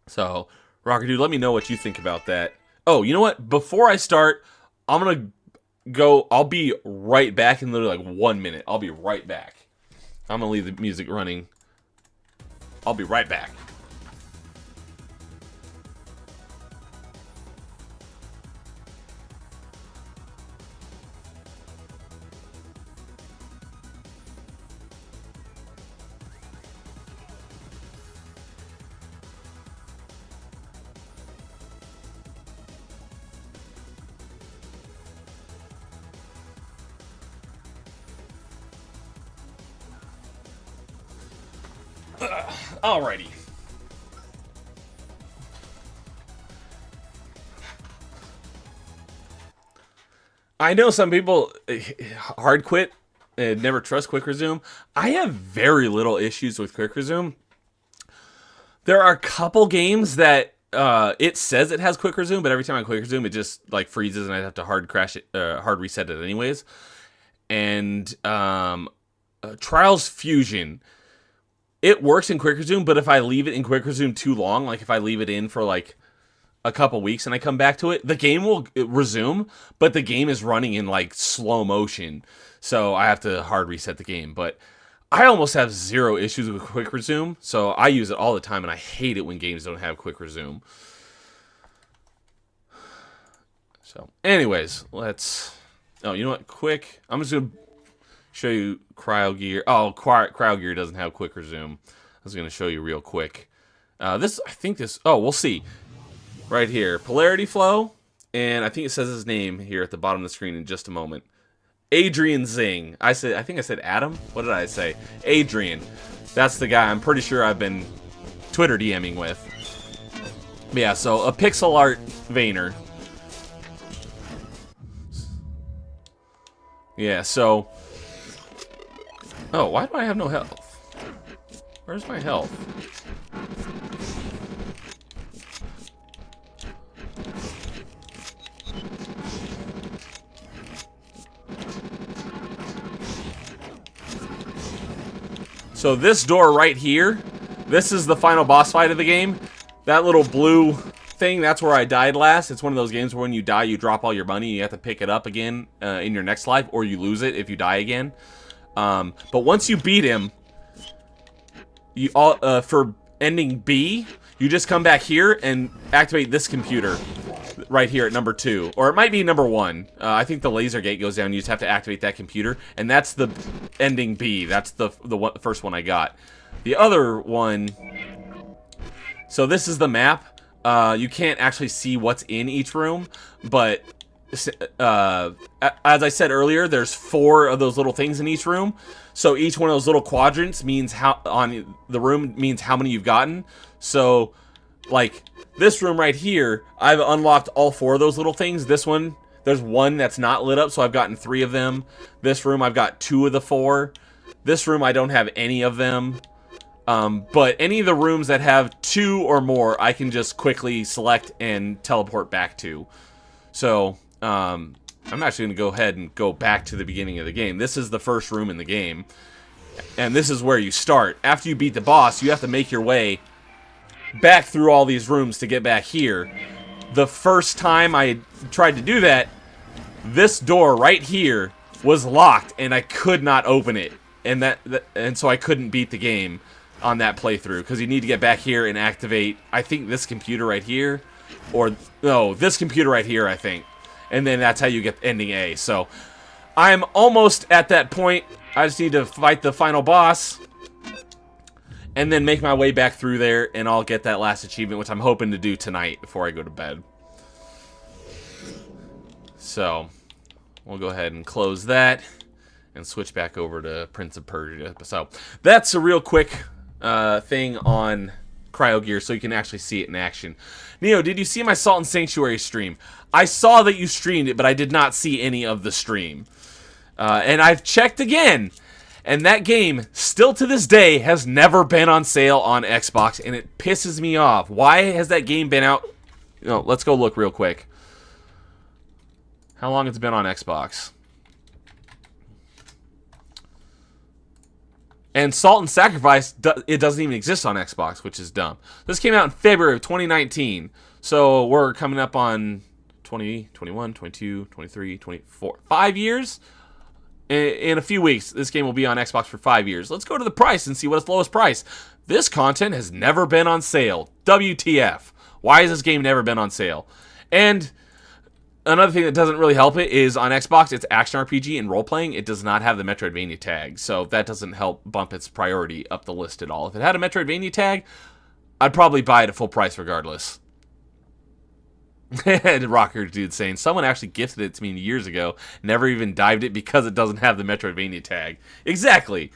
So, Rocker Dude, let me know what you think about that. Oh, you know what? Before I start, I'm going to go. I'll be right back in literally like 1 minute. I'll be right back. I'm going to leave the music running. I'll be right back. Alrighty. I know some people hard quit and never trust quick resume. I have very little issues with quick resume. There are a couple games that it says it has quick resume, but every time I quick resume, it just like freezes and I have to hard reset it anyways. And Trials Fusion, it works in quick resume, but if I leave it in quick resume too long, like if I leave it in for like a couple weeks and I come back to it, the game will resume, but the game is running in like slow motion. So I have to hard reset the game. But I almost have zero issues with quick resume, so I use it all the time, and I hate it when games don't have quick resume. So, anyways, let's... Oh, you know what? Quick. I'm just going to show you Cryo Gear. Oh, Cryo Gear doesn't have quick resume. I was going to show you real quick. I think this... Oh, we'll see. Right here. Polarity Flow. And I think it says his name here at the bottom of the screen in just a moment. Adrian Zing. I think I said Adam. What did I say? Adrian. That's the guy I'm pretty sure I've been Twitter DMing with. But yeah, so a pixel art Vayner. Yeah, so... Oh, why do I have no health? Where's my health? So this door right here, this is the final boss fight of the game. That little blue thing, that's where I died last. It's one of those games where when you die, you drop all your money. You have to pick it up again in your next life, or you lose it if you die again. But once you beat him, you for ending B, you just come back here and activate this computer right here at number 2. Or it might be number 1. I think the laser gate goes down. You just have to activate that computer. And that's the ending B. That's the first one I got. The other one... So this is the map. You can't actually see what's in each room. But as I said earlier, there's 4 of those little things in each room. So each one of those little quadrants means on the room means how many you've gotten. So, like... This room right here, I've unlocked all 4 of those little things. This one, there's 1 that's not lit up, so I've gotten 3 of them. This room, I've got 2 of the 4. This room, I don't have any of them. But any of the rooms that have 2 or more, I can just quickly select and teleport back to. So, I'm actually going to go ahead and go back to the beginning of the game. This is the first room in the game. And this is where you start. After you beat the boss, you have to make your way back through all these rooms to get back here. The first time I tried to do that, this door right here was locked and I could not open it, and so I couldn't beat the game on that playthrough because you need to get back here and activate, I think, this computer right here, or no, this computer right here, I think, and then that's how you get ending A. So I'm almost at that point. I just need to fight the final boss and then make my way back through there, and I'll get that last achievement, which I'm hoping to do tonight before I go to bed. So, we'll go ahead and close that, and switch back over to Prince of Persia. So, that's a real quick thing on Cryo Gear, so you can actually see it in action. Neo, did you see my Salt and Sanctuary stream? I saw that you streamed it, but I did not see any of the stream. And I've checked again. And that game, still to this day, has never been on sale on Xbox, and it pisses me off. Why has that game been out? No, let's go look real quick. How long has it been on Xbox? And Salt and Sacrifice, it doesn't even exist on Xbox, which is dumb. This came out in February of 2019, so we're coming up on 20, 21, 22, 23, 24, 5 years? In a few weeks, this game will be on Xbox for 5 years. Let's go to the price and see what its lowest price. This content has never been on sale. WTF. Why has this game never been on sale? And another thing that doesn't really help it is on Xbox, it's action RPG and role-playing. It does not have the Metroidvania tag, so that doesn't help bump its priority up the list at all. If it had a Metroidvania tag, I'd probably buy it at full price regardless. Rocker Dude saying, someone actually gifted it to me years ago, never even dived it because it doesn't have the Metroidvania tag. Exactly.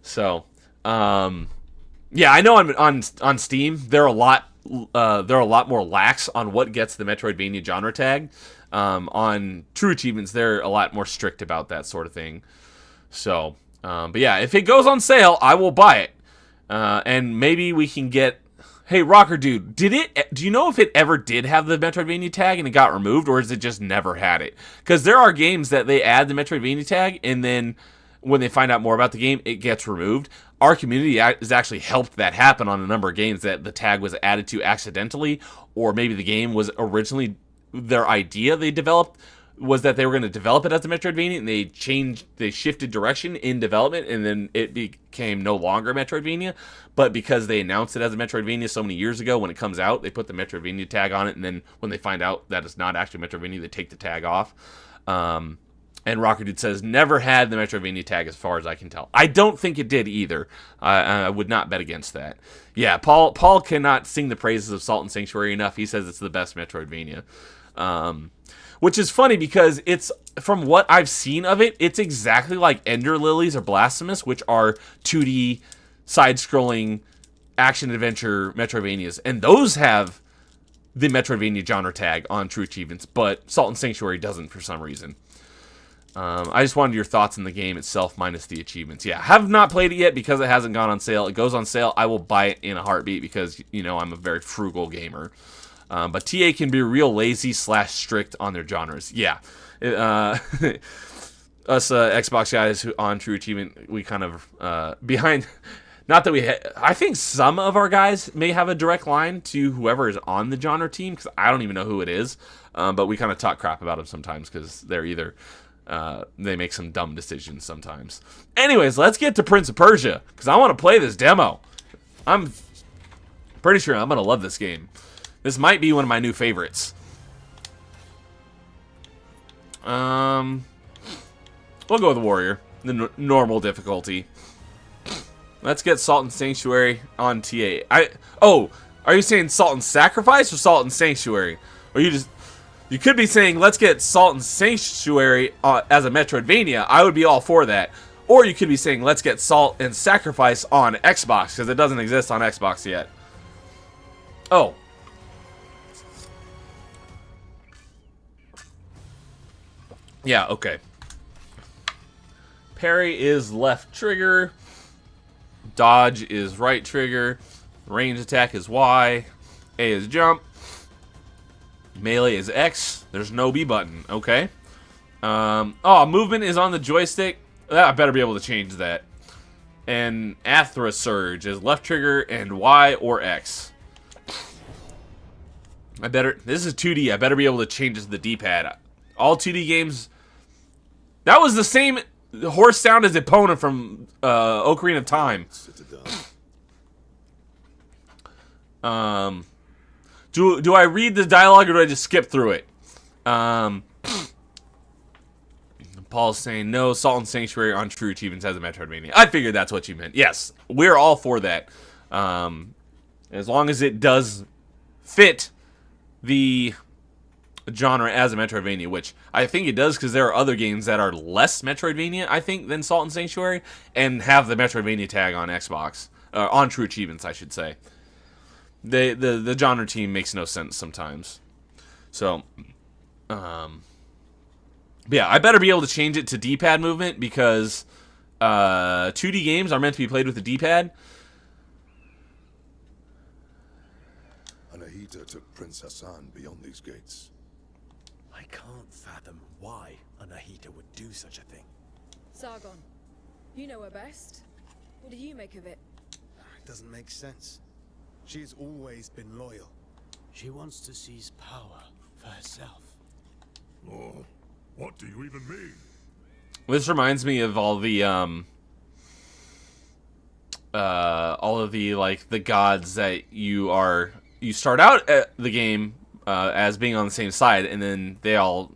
So, yeah, I know on Steam they're a lot more lax on what gets the Metroidvania genre tag. On True Achievements, they're a lot more strict about that sort of thing. So, but yeah, if it goes on sale, I will buy it, and maybe we can get. Hey, Rocker Dude, do you know if it ever did have the Metroidvania tag and it got removed, or is it just never had it? Because there are games that they add the Metroidvania tag, and then when they find out more about the game, it gets removed. Our community has actually helped that happen on a number of games that the tag was added to accidentally, or maybe the game was originally their idea they developed was that they were going to develop it as a Metroidvania, and they shifted direction in development, and then it became no longer Metroidvania. But because they announced it as a Metroidvania so many years ago, when it comes out, they put the Metroidvania tag on it, and then when they find out that it's not actually Metroidvania, they take the tag off. And Rocker Dude says, never had the Metroidvania tag as far as I can tell. I don't think it did either. I would not bet against that. Yeah, Paul cannot sing the praises of Salt and Sanctuary enough. He says it's the best Metroidvania. Which is funny because it's, from what I've seen of it, it's exactly like Ender Lilies or Blasphemous, which are 2D side-scrolling action-adventure Metroidvanias. And those have the Metroidvania genre tag on True Achievements, but Salt and Sanctuary doesn't for some reason. I just wanted your thoughts on the game itself minus the achievements. Yeah, have not played it yet because it hasn't gone on sale. It goes on sale, I will buy it in a heartbeat because, you know, I'm a very frugal gamer. But TA can be real lazy / strict on their genres. Yeah. Us Xbox guys who on True Achievement, we kind of behind. Not that we I think some of our guys may have a direct line to whoever is on the genre team, because I don't even know who it is. But we kind of talk crap about them sometimes because they're either they make some dumb decisions sometimes. Anyways, let's get to Prince of Persia, because I want to play this demo. I'm pretty sure I'm going to love this game. This might be one of my new favorites. We'll go with Warrior, the normal difficulty. Let's get Salt and Sanctuary on TA. Are you saying Salt and Sacrifice or Salt and Sanctuary? Or you could be saying let's get Salt and Sanctuary as a Metroidvania. I would be all for that. Or you could be saying let's get Salt and Sacrifice on Xbox, because it doesn't exist on Xbox yet. Oh. Yeah, okay. Parry is left trigger. Dodge is right trigger. Range attack is Y. A is jump. Melee is X. There's no B button. Okay. Movement is on the joystick. I better be able to change that. And Athra Surge is left trigger and Y or X. This is 2D. I better be able to change it to the D-pad. All 2D games. That was the same horse sound as Epona from Ocarina of Time. Do I read the dialogue or do I just skip through it? Paul's saying no, Salt and Sanctuary on True Achievements has a Metroidvania. I figured that's what you meant. Yes, we're all for that. As long as it does fit the genre as a Metroidvania, which I think it does, because there are other games that are less Metroidvania, I think, than Salt and Sanctuary, and have the Metroidvania tag on Xbox. On True Achievements, I should say. The genre team makes no sense sometimes. So, yeah, I better be able to change it to D-pad movement, because 2D games are meant to be played with the D-pad. Anahita took Prince Hassan beyond these gates. I can't fathom why Anahita would do such a thing. Sargon, you know her best. What do you make of it? It doesn't make sense. She's always been loyal. She wants to seize power for herself. Oh, what do you even mean? This reminds me of all the like the gods that you start out at the game as being on the same side, and then they all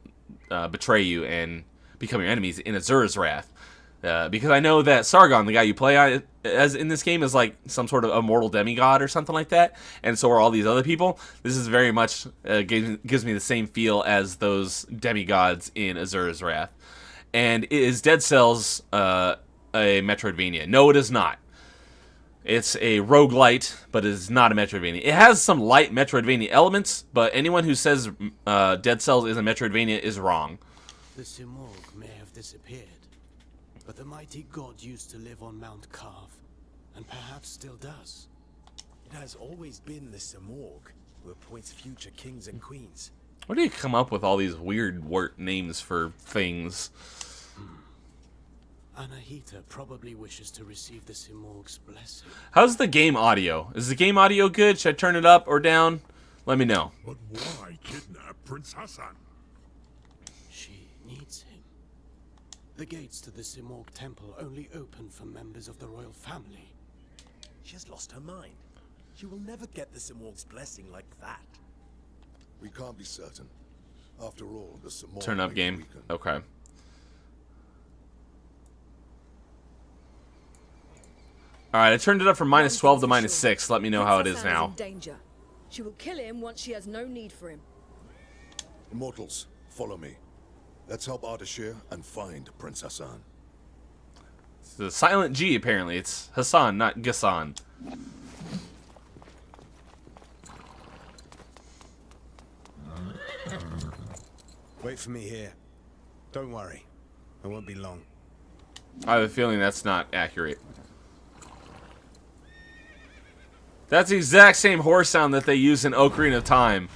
betray you and become your enemies in Azura's Wrath. Because I know that Sargon, the guy you play as in this game, is like some sort of immortal demigod or something like that, and so are all these other people. This is very much gives me the same feel as those demigods in Azura's Wrath. And is Dead Cells a Metroidvania? No, it is not. It's a roguelite, but it is not a Metroidvania. It has some light Metroidvania elements, but anyone who says Dead Cells is a Metroidvania is wrong. The Simorgh may have disappeared, but the mighty god used to live on Mount Carve, and perhaps still does. It has always been the Simorgh who appoints future kings and queens. Where do you come up with all these weird names for things? Anahita probably wishes to receive the Simorgh's blessing. How's the game audio? Is the game audio good? Should I turn it up or down? Let me know. But why kidnap Prince Hassan? She needs him. The gates to the Simorg temple only open for members of the royal family. She has lost her mind. She will never get the Simorg's blessing like that. We can't be certain. After all, the Simorg Turn up may game. weaken. Okay. Alright, I turned it up from -12 to -6. Let me know how it is Princess now. Anne in danger. She will kill him once she has no need for him. Immortals, follow me. Let's help Ardashir and find Princess Anne. It's a silent G, apparently. It's Hassan, not Ghassan. Wait for me here. Don't worry. I won't be long. I have a feeling that's not accurate. That's the exact same horse sound that they use in Ocarina of Time.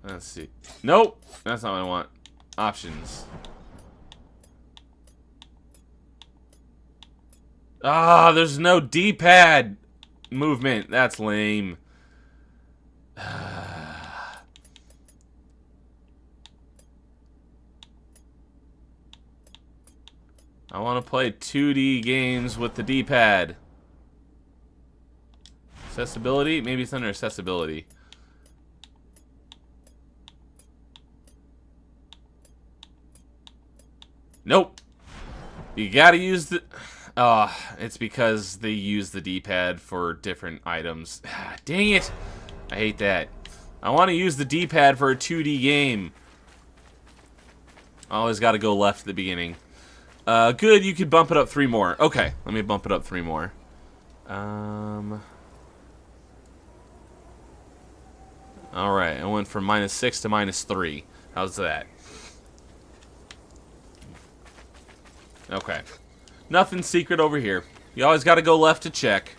Let's see. Nope! That's not what I want. Options. Ah, there's no D-pad movement. That's lame. I want to play 2D games with the D-pad. Accessibility? Maybe it's under accessibility. Nope. You gotta use the... it's because they use the D-pad for different items. Dang it! I hate that. I want to use the D-pad for a 2D game. Always gotta go left at the beginning. Good, you could bump it up 3 more. Okay, let me bump it up 3 more. Alright, I went from -6 to -3. How's that? Okay. Nothing secret over here. You always gotta go left to check.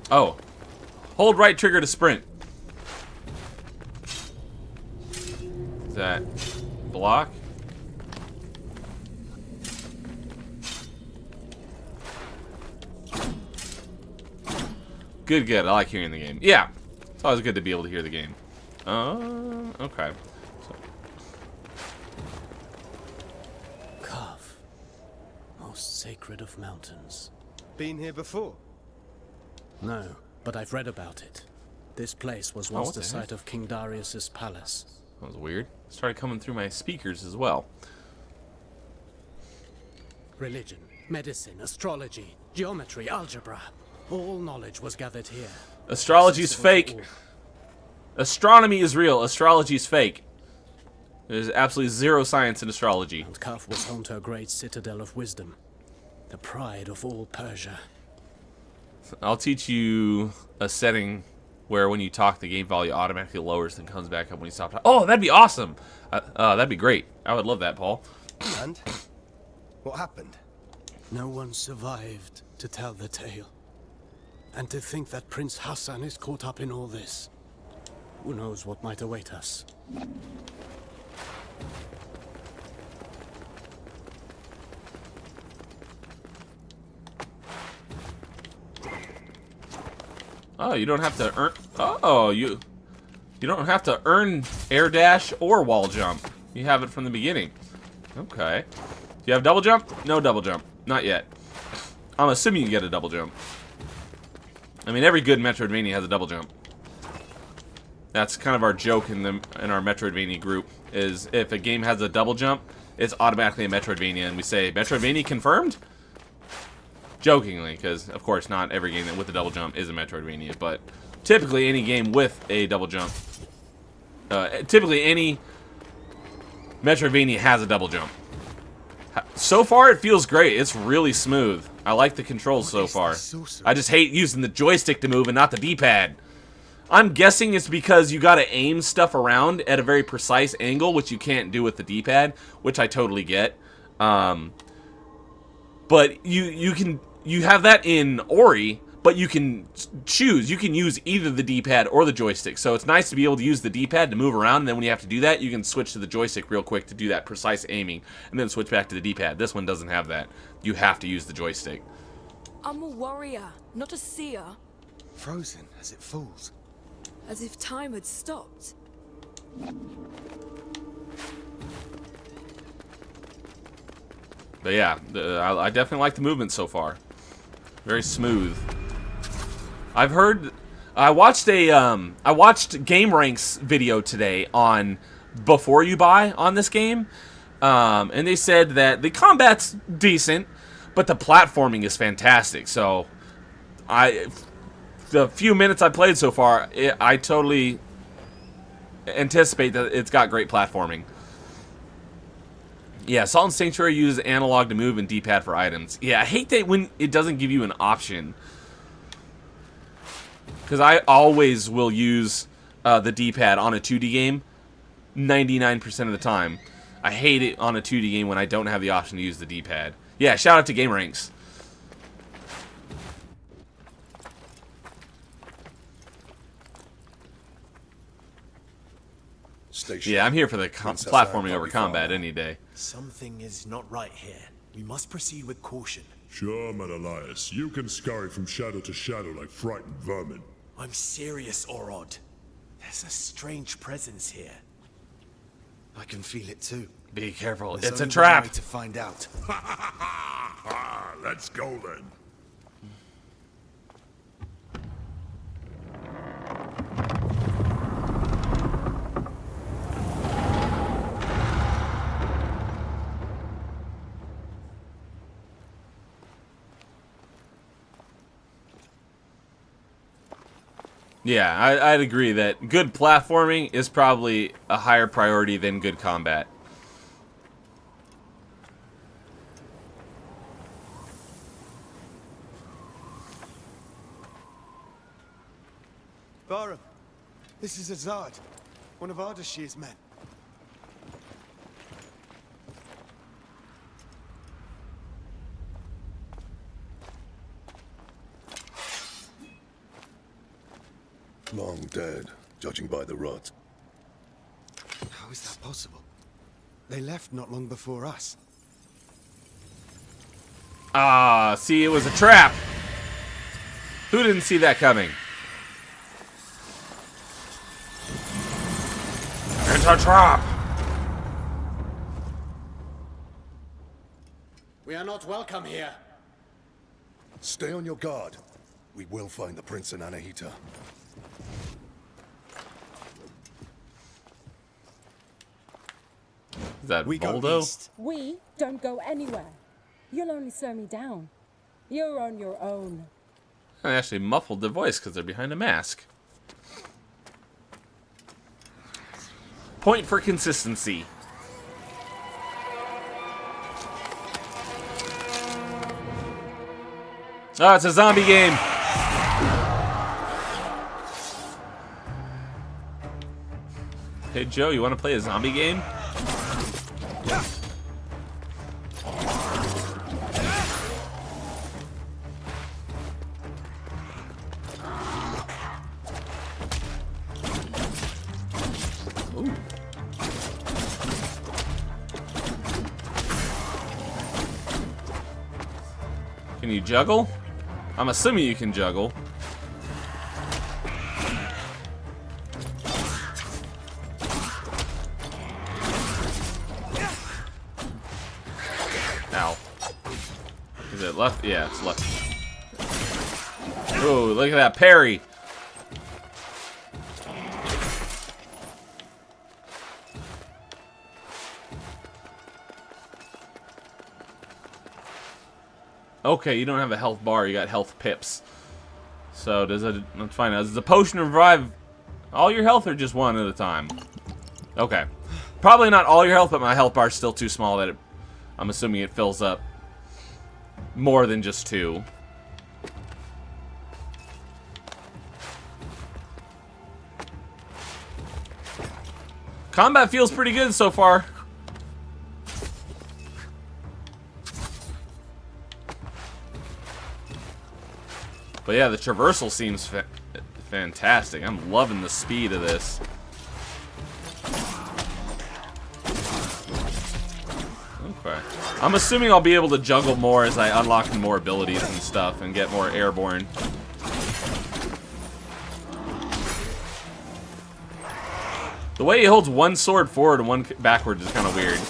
Oh. Hold right trigger to sprint. Is that block? Good, good. I like hearing the game. Yeah. It's always good to be able to hear the game. Okay. So. Carve. Most sacred of mountains. Been here before? No, but I've read about it. This place was Oh, once what the the heck? site of King Darius's palace. That was weird. It started coming through my speakers as well. Religion, medicine, astrology, geometry, algebra. All knowledge was gathered here. Astrology's Accessible to fake. all. Astronomy is real. Astrology's fake. There's absolutely zero science in astrology. And Kaf was home to a great citadel of wisdom. The pride of all Persia. I'll teach you a setting where when you talk, the game volume automatically lowers and comes back up when you stop talking. Oh, that'd be awesome. That'd be great. I would love that, Paul. And? What happened? No one survived to tell the tale. And to think that Prince Hassan is caught up in all this. Who knows what might await us? Oh, you don't have to earn... Oh, you don't have to earn air dash or wall jump. You have it from the beginning. Okay. Do you have double jump? No double jump. Not yet. I'm assuming you get a double jump. I mean, every good Metroidvania has a double jump. That's kind of our joke in our Metroidvania group, is if a game has a double jump, it's automatically a Metroidvania, and we say, Metroidvania confirmed? Jokingly, because, of course, not every game with a double jump is a Metroidvania, but typically any game with a double jump, typically any Metroidvania has a double jump. So far, it feels great. It's really smooth. I like the controls so far. I just hate using the joystick to move and not the D-pad. I'm guessing it's because you gotta aim stuff around at a very precise angle, which you can't do with the D-pad, which I totally get. But you have that in Ori, but but you can choose. You can use either the D-pad or the joystick. So it's nice to be able to use the D-pad to move around, and then when you have to do that, you can switch to the joystick real quick to do that precise aiming, and then switch back to the D-pad. This one doesn't have that. You have to use the joystick. I'm a warrior, not a seer. Frozen as it falls. As if time had stopped. But yeah, I definitely like the movement so far. Very smooth. I've heard... I watched Game Rank's video today on before you buy on this game. And they said that the combat's decent, but the platforming is fantastic. So, the few minutes I played so far, I totally anticipate that it's got great platforming. Yeah, Salt and Sanctuary uses analog to move and D-pad for items. Yeah, I hate that when it doesn't give you an option. Because I always will use the D-pad on a 2D game 99% of the time. I hate it on a 2D game when I don't have the option to use the D-pad. Yeah, shout out to Game Ranks. Station. Yeah, I'm here for the Princess platforming Anne over can't be combat far. any day. Something is not right here. We must proceed with caution. Sure, Menelaus. You can scurry from shadow to shadow like frightened vermin. I'm serious, Orod. There's a strange presence here. I can feel it too. Be careful, There's it's a only one trap. way to find out. Let's go then. Yeah, I'd agree that good platforming is probably a higher priority than good combat. Barum, this is Azad, one of Ardashir's men. Long dead, judging by the rot. How is that possible? They left not long before us. Ah, see, it was a trap. Who didn't see that coming? It's a trap. We are not welcome here. Stay on your guard. We will find the prince and Anahita. Is that We go Voldo? east. We don't go anywhere. You'll only slow me down. You're on your own. I actually muffled their voice because they're behind a mask. Point for consistency. Oh, it's a zombie game. Hey, Joe, you want to play a zombie game? Ooh. Can you juggle? I'm assuming you can juggle. Ow. Is it left? Yeah, it's left. Oh, look at that parry. Okay, you don't have a health bar, you got health pips. So does it, let's find out. Does the potion revive all your health or just one at a time? Okay. Probably not all your health, but my health bar is still too small that I'm assuming it fills up more than just two. Combat feels pretty good so far. But yeah, the traversal seems fantastic. I'm loving the speed of this. Okay. I'm assuming I'll be able to juggle more as I unlock more abilities and stuff and get more airborne. The way he holds one sword forward and one backward is kind of weird.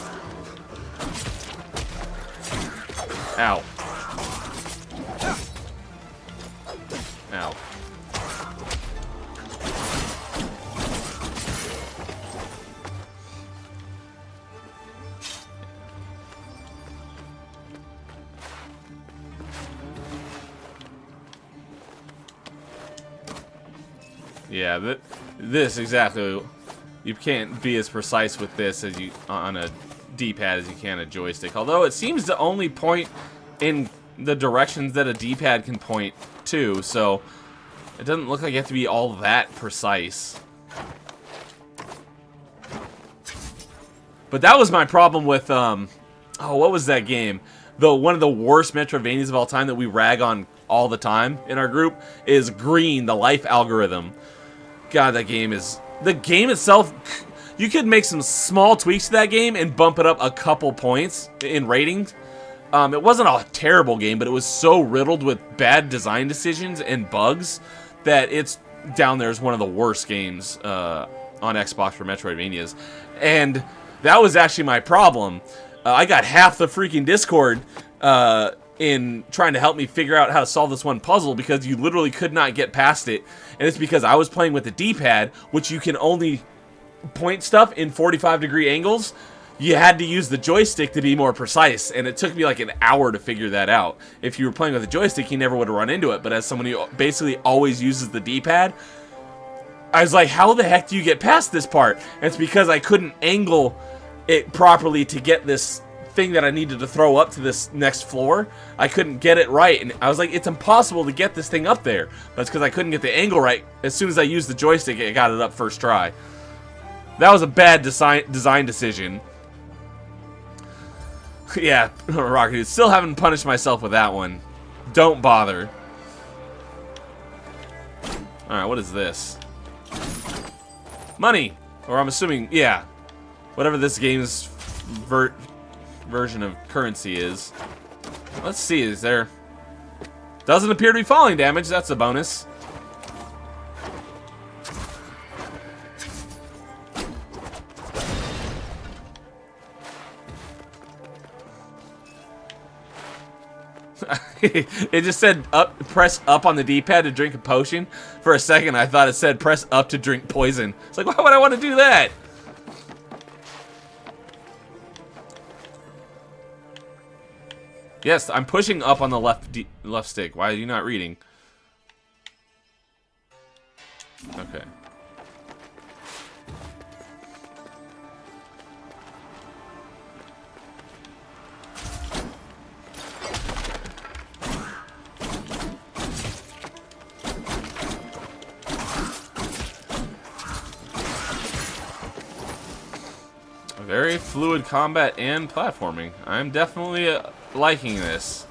Ow. Ow. Yeah, this exactly. You can't be as precise with this as you on a D-pad as you can a joystick. Although it seems to only point in the directions that a D-pad can point to, so it doesn't look like you have to be all that precise. But that was my problem with oh, what was that game? One of the worst Metroidvanias of all time that we rag on all the time in our group is Green, the life algorithm. God, that game is... The game itself, you could make some small tweaks to that game and bump it up a couple points in ratings. It wasn't a terrible game, but it was so riddled with bad design decisions and bugs that it's down there as one of the worst games on Xbox for Metroidvanias. And that was actually my problem. I got half the freaking Discord in trying to help me figure out how to solve this one puzzle because you literally could not get past it. And it's because I was playing with the D-pad, which you can only point stuff in 45-degree angles. You had to use the joystick to be more precise, and it took me like an hour to figure that out. If you were playing with a joystick, you never would have run into it, but as someone who basically always uses the D-pad, I was like, how the heck do you get past this part? And it's because I couldn't angle it properly to get this thing that I needed to throw up to this next floor. I couldn't get it right, and I was like, it's impossible to get this thing up there. But it's because I couldn't get the angle right. As soon as I used the joystick, I got it up first try. That was a bad design decision. Yeah, Rocket Dude, still haven't punished myself with that one. Don't bother. Alright, what is this? Money! Or I'm assuming, yeah. Whatever this game's version of currency is. Let's see, is there... Doesn't appear to be falling damage, that's a bonus. It just said press up on the D-pad to drink a potion. For a second, I thought it said press up to drink poison. It's like, why would I want to do that? Yes, I'm pushing up on the left stick. Why are you not reading? Okay. Very fluid combat and platforming. I'm definitely liking this.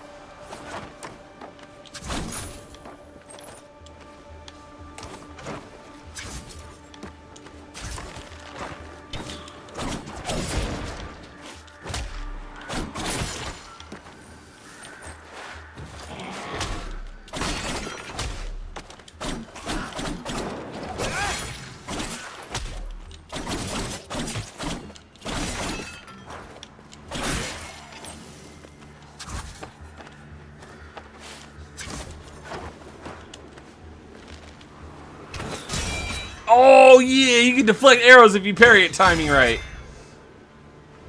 Oh yeah, you can deflect arrows if you parry it timing right.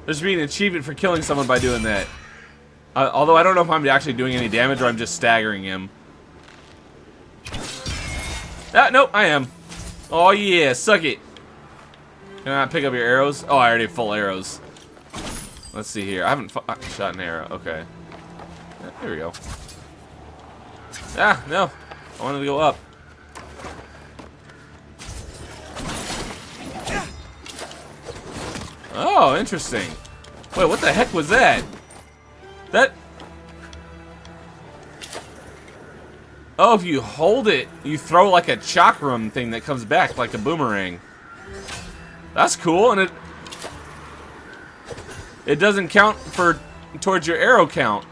There should be an achievement for killing someone by doing that. Although I don't know if I'm actually doing any damage or I'm just staggering him. Ah, nope, I am. Oh yeah, suck it. Can I pick up your arrows? Oh, I already have full arrows. Let's see here. I haven't shot an arrow. Okay. Yeah, there we go. Ah, no. I wanted to go up. Oh, interesting. Wait, what the heck was that? That... Oh, if you hold it, you throw like a chakram thing that comes back like a boomerang. That's cool, and it doesn't count towards your arrow count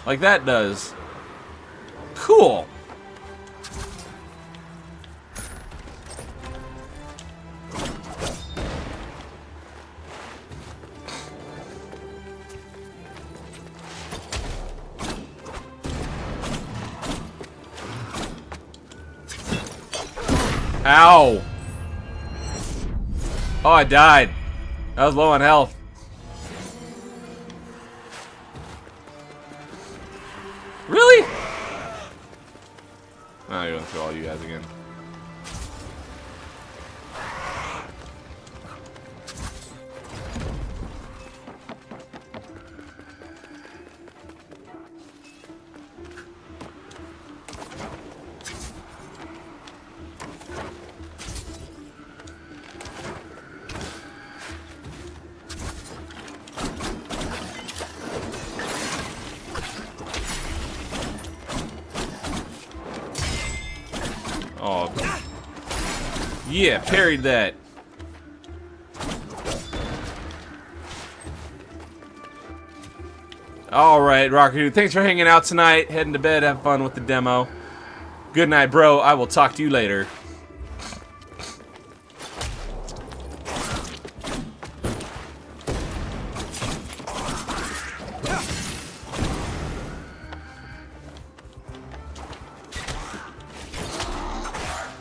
like that does. Cool. Ow. Oh, I died. I was low on health. Really? I'm not going through all you guys again. Oh. Yeah, parried that. Alright, Rocker, thanks for hanging out tonight. Heading to bed, have fun with the demo. Good night, bro. I will talk to you later.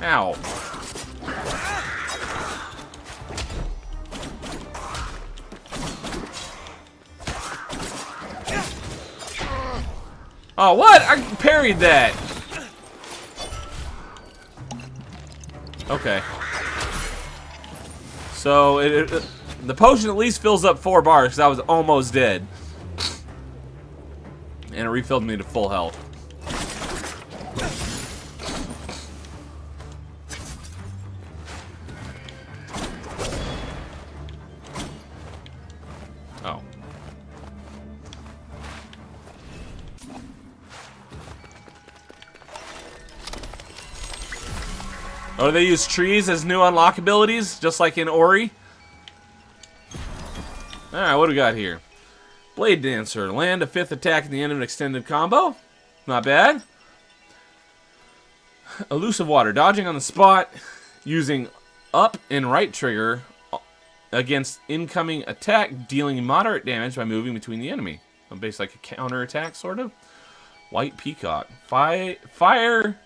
Ow. Oh, what? I parried that. Okay. So, the potion at least fills up 4 bars because I was almost dead. And it refilled me to full health. Oh. Oh, do they use trees as new unlock abilities, just like in Ori? Alright, what do we got here? Blade Dancer. Land a 5th attack at the end of an extended combo. Not bad. Elusive Water. Dodging on the spot, using up and right trigger against incoming attack, dealing moderate damage by moving between the enemy. Based like a counter attack, sort of. White Peacock. Fire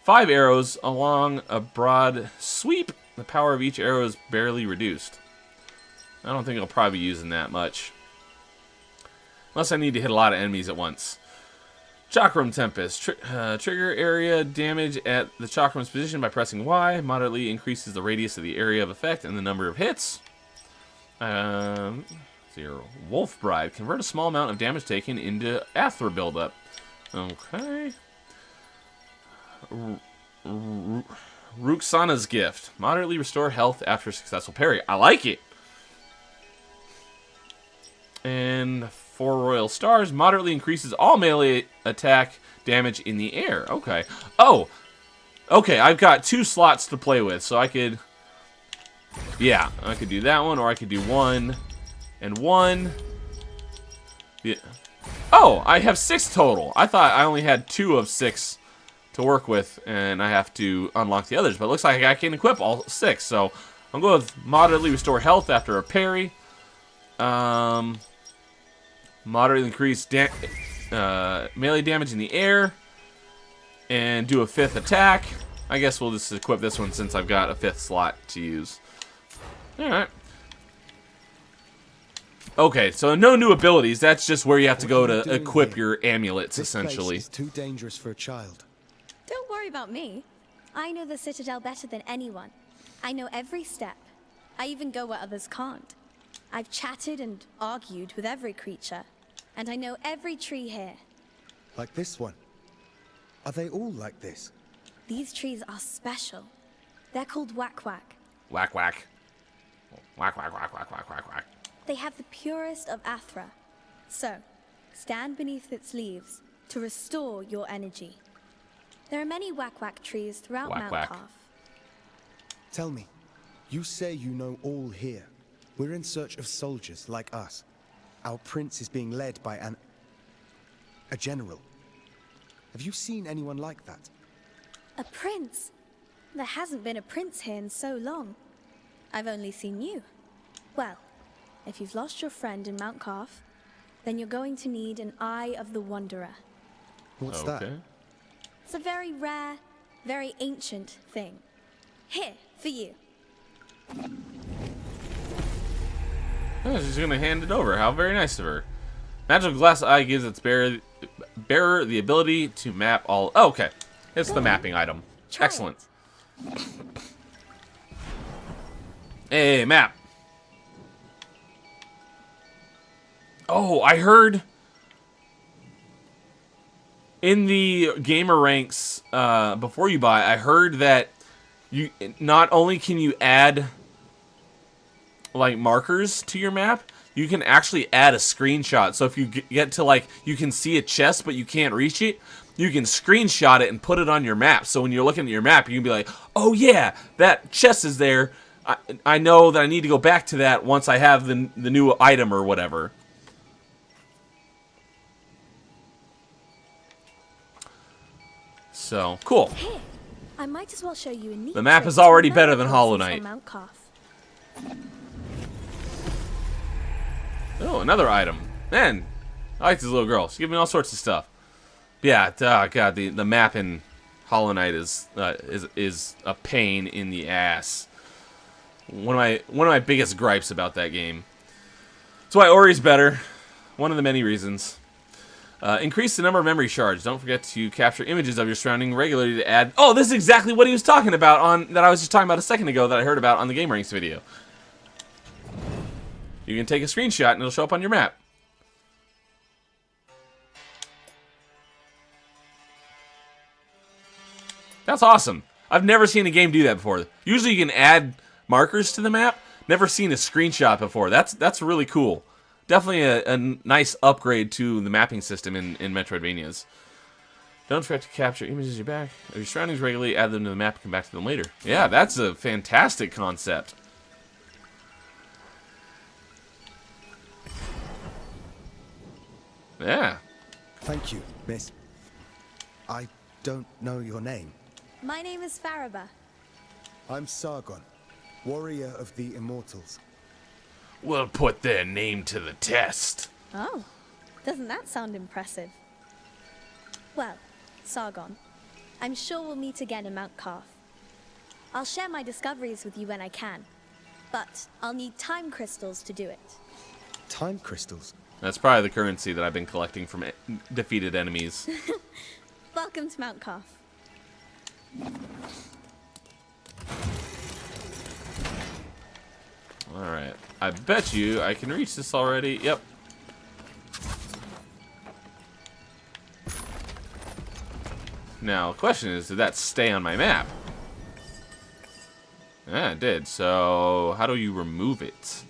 5 arrows along a broad sweep. The power of each arrow is barely reduced. I don't think I'll probably be using that much. Unless I need to hit a lot of enemies at once. Chakram Tempest. Trigger area damage at the Chakram's position by pressing Y. Moderately increases the radius of the area of effect and the number of hits. 0. Wolf Bride. Convert a small amount of damage taken into Athra buildup. Okay. Ruxana's Gift. Moderately restore health after a successful parry. I like it. And 4 Royal Stars. Moderately increases all melee attack damage in the air. Okay. Oh. Okay, I've got 2 slots to play with, so I could... Yeah, I could do that one, or I could do 1 and 1. Yeah. Oh, I have 6 total. I thought I only had 2 of 6 to work with, and I have to unlock the others. But it looks like I can equip all 6, so I'm going with moderately restore health after a parry. Moderately increase melee damage in the air, and do a 5th attack. I guess we'll just equip this one since I've got a 5th slot to use. Alright. Okay, so no new abilities. That's just where you have to go to equip your amulets, essentially. This place is too dangerous for a child. Don't worry about me. I know the Citadel better than anyone. I know every step. I even go where others can't. I've chatted and argued with every creature, and I know every tree here. Like this one. Are they all like this? These trees are special. They're called Whack-Whack. Whack-Whack. Whack-Whack, whack-whack, whack-whack, whack. They have the purest of Athra. So, stand beneath its leaves to restore your energy. There are many whack-whack trees throughout Mount Whack-whack. Carf. Tell me, you say you know all here. We're in search of soldiers like us. Our prince is being led by a general. Have you seen anyone like that? A prince? There hasn't been a prince here in so long. I've only seen you. Well, if you've lost your friend in Mount Carf, then you're going to need an Eye of the Wanderer. What's that? It's a very rare, very ancient thing. Here, for you. Oh, she's gonna hand it over. How very nice of her. Magical glass eye gives its bearer the ability to map all. Oh, okay, it's the mapping item. Try Excellent. Hey, map. Oh, I heard in the gamer ranks before you buy, I heard that you not only can you add like markers to your map, you can actually add a screenshot. So if you get to like, you can see a chest but you can't reach it, you can screenshot it and put it on your map. So when you're looking at your map, you can be like, oh yeah, that chest is there. I know that I need to go back to that once I have the new item or whatever. So, cool. Here, I might as well show you a neat The map trick is to already remember better than places Hollow on Knight. Mount Carf. Oh, another item. Man, I like this little girl. She's giving me all sorts of stuff. Yeah, God, the map in Hollow Knight is a pain in the ass. One of my biggest gripes about that game. That's why Ori's better. One of the many reasons. Increase the number of memory shards. Don't forget to capture images of your surrounding regularly to add. Oh, this is exactly what he was talking about that I was just talking about a second ago that I heard about on the Game Ranks video. You can take a screenshot and it'll show up on your map. That's awesome. I've never seen a game do that before. Usually you can add markers to the map. Never seen a screenshot before. That's really cool. Definitely a nice upgrade to the mapping system in Metroidvanias. Don't forget to capture images of your surroundings regularly, add them to the map, and come back to them later. Yeah, that's a fantastic concept. Yeah. Thank you, miss. I don't know your name. My name is Faraba. I'm Sargon, warrior of the Immortals. We'll put their name to the test. Oh, doesn't that sound impressive? Well, Sargon, I'm sure we'll meet again in Mount Carf. I'll share my discoveries with you when I can, but I'll need time crystals to do it. Time crystals? That's probably the currency that I've been collecting from defeated enemies. Welcome to Mount Carf. Alright. I bet you I can reach this already. Yep. Now, the question is, did that stay on my map? Yeah, it did. So, how do you remove it?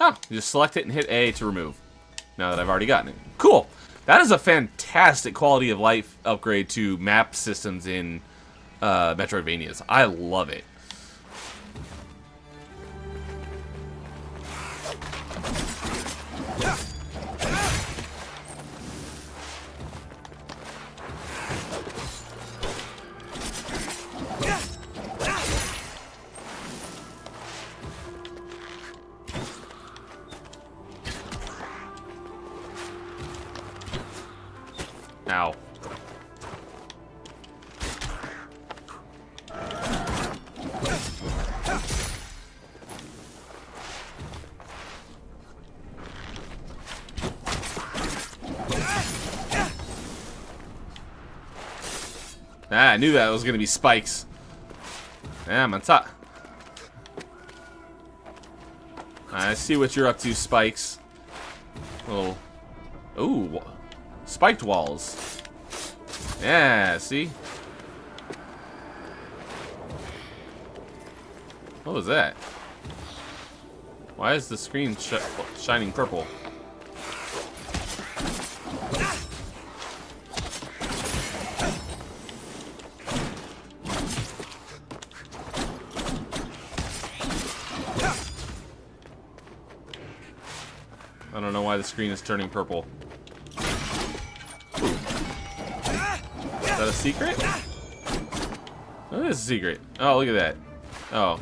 Oh, you just select it and hit A to remove. Now that I've already gotten it. Cool! That is a fantastic quality of life upgrade to map systems in Metroidvanias. I love it. Ow. Ah, I knew that was going to be spikes. Yeah, I'm on top. I see what you're up to, Spikes. Little... Ooh, spiked walls. Yeah, see? What was that? Why is the screen shining purple? don't know why the screen is turning purple. Ooh. Is that a secret? Oh, this is a secret. Oh, look at that. Oh.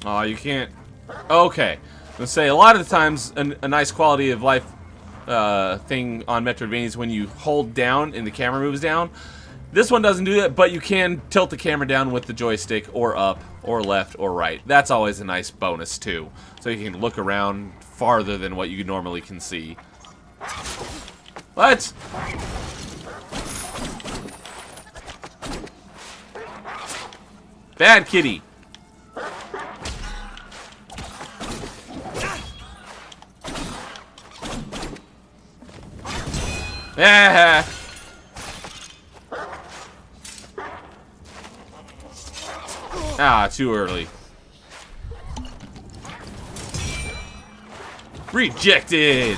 Oh, you can't. Okay. I'm gonna say a lot of the times a nice quality of life thing on Metroidvania is when you hold down and the camera moves down. This one doesn't do that, but you can tilt the camera down with the joystick or up or left or right. That's always a nice bonus too. So you can look around farther than what you normally can see. What? Bad kitty. Ah. Ah, too early. Rejected.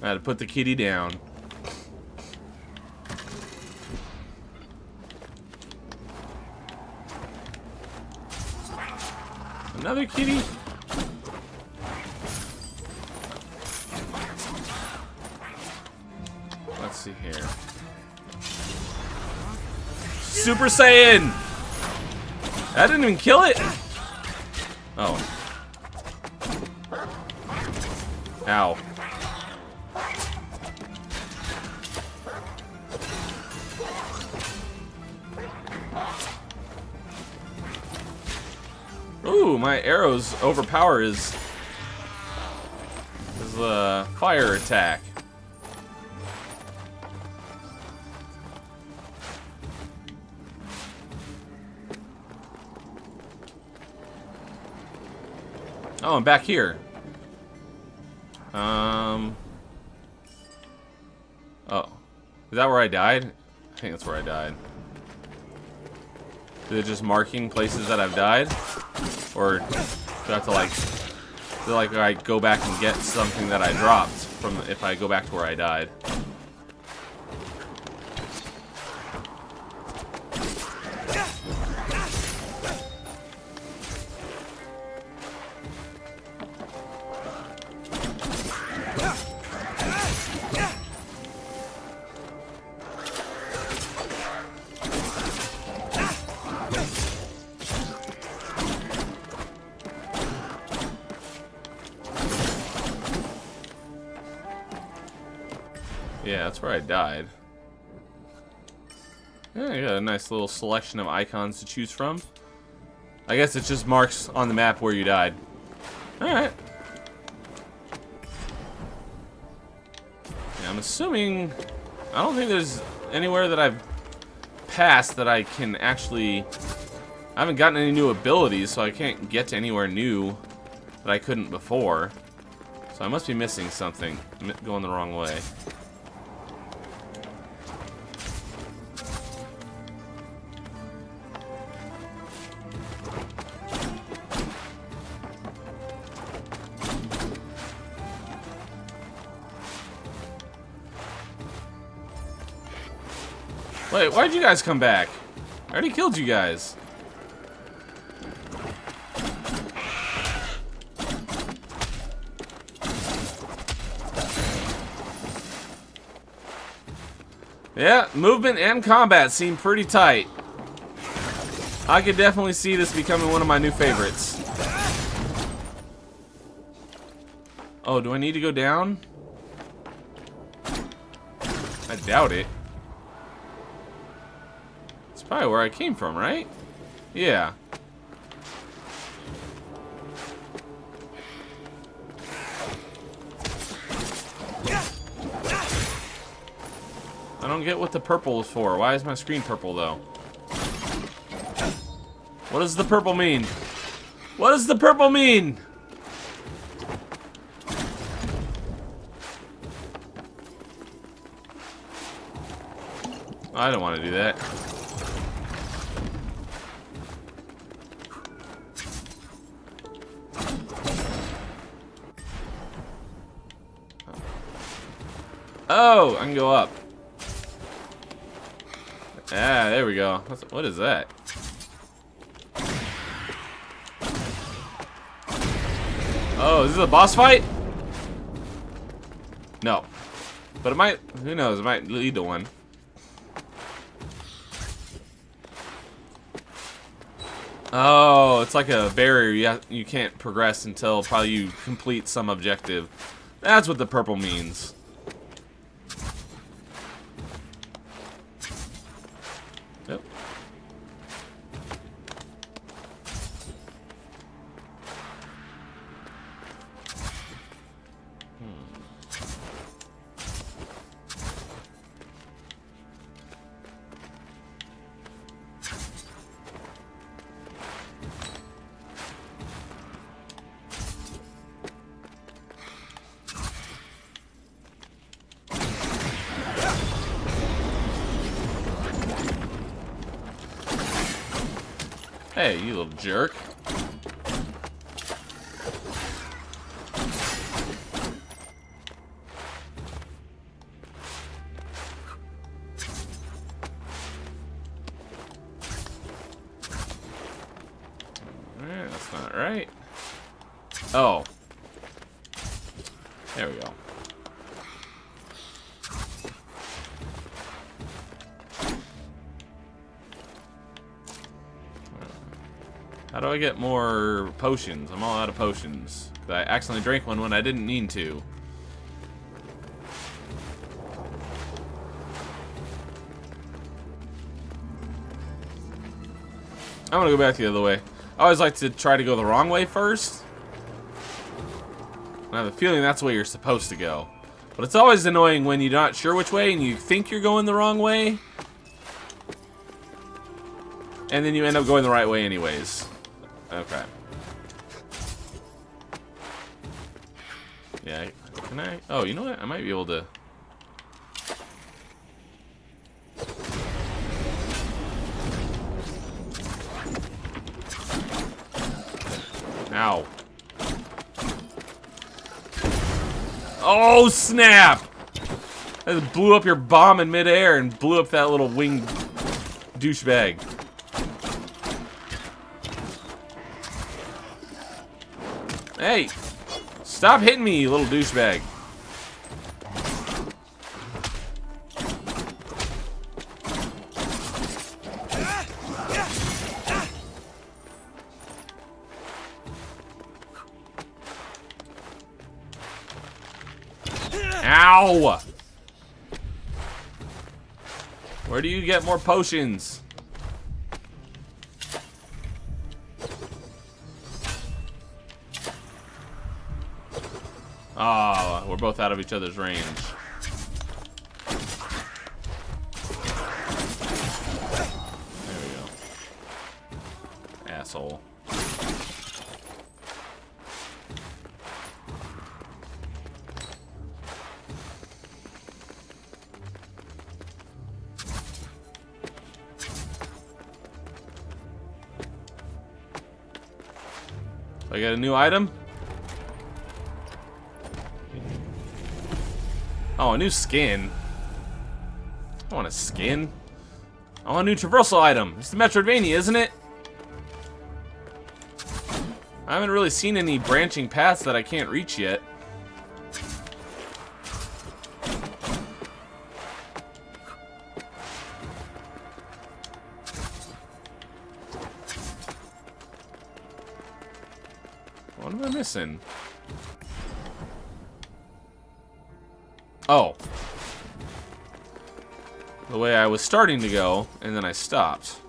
I had to put the kitty down. Another kitty? Let's see here. Super Saiyan! That didn't even kill it? Oh. Ow. Ooh, my arrows overpower his fire attack. Oh, I'm back here. Oh. Is that where I died? I think that's where I died. Is it just marking places that I've died? Or do I have to like I go back and get something that I dropped from if I go back to where I died? Yeah, that's where I died. Yeah, you got a nice little selection of icons to choose from. I guess it just marks on the map where you died. Alright. Yeah, I'm assuming... I don't think there's anywhere that I've passed that I can actually... I haven't gotten any new abilities, so I can't get to anywhere new that I couldn't before. So I must be missing something. I'm going the wrong way. Wait, why'd you guys come back? I already killed you guys. Yeah, movement and combat seem pretty tight. I could definitely see this becoming one of my new favorites. Oh, do I need to go down? I doubt it. It's probably where I came from, right? Yeah. I don't get what the purple is for. Why is my screen purple, though? What does the purple mean? What does the purple mean? I don't want to do that. Oh, I can go up. Ah, there we go. What is that? Oh, is this a boss fight? No. But it might, who knows, it might lead to one. Oh, it's like a barrier. You can't progress until probably you complete some objective. That's what the purple means. Yep. Hey, you little jerk. Alright, that's not right. Oh. There we go. How do I get more potions? I'm all out of potions. I accidentally drank one when I didn't need to. I'm gonna go back the other way. I always like to try to go the wrong way first. I have a feeling that's the way you're supposed to go. But it's always annoying when you're not sure which way and you think you're going the wrong way. And then you end up going the right way anyways. Okay. Yeah, can I? Oh, you know what? I might be able to. Ow. Oh, snap! That just blew up your bomb in midair and blew up that little winged douchebag. Hey! Stop hitting me, you little douchebag. Ow! Where do you get more potions? Oh, we're both out of each other's range. There we go. Asshole. I got a new item? Oh, a new skin. I want a skin. I want a new traversal item. It's the Metroidvania, isn't it? I haven't really seen any branching paths that I can't reach yet. What am I missing? Oh. The way I was starting to go, and then I stopped.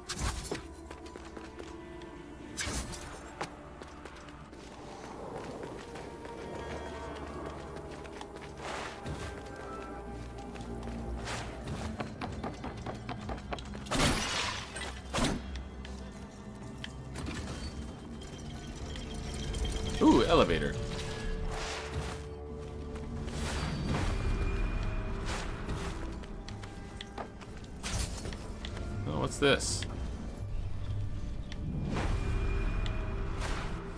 elevator. Oh, what's this?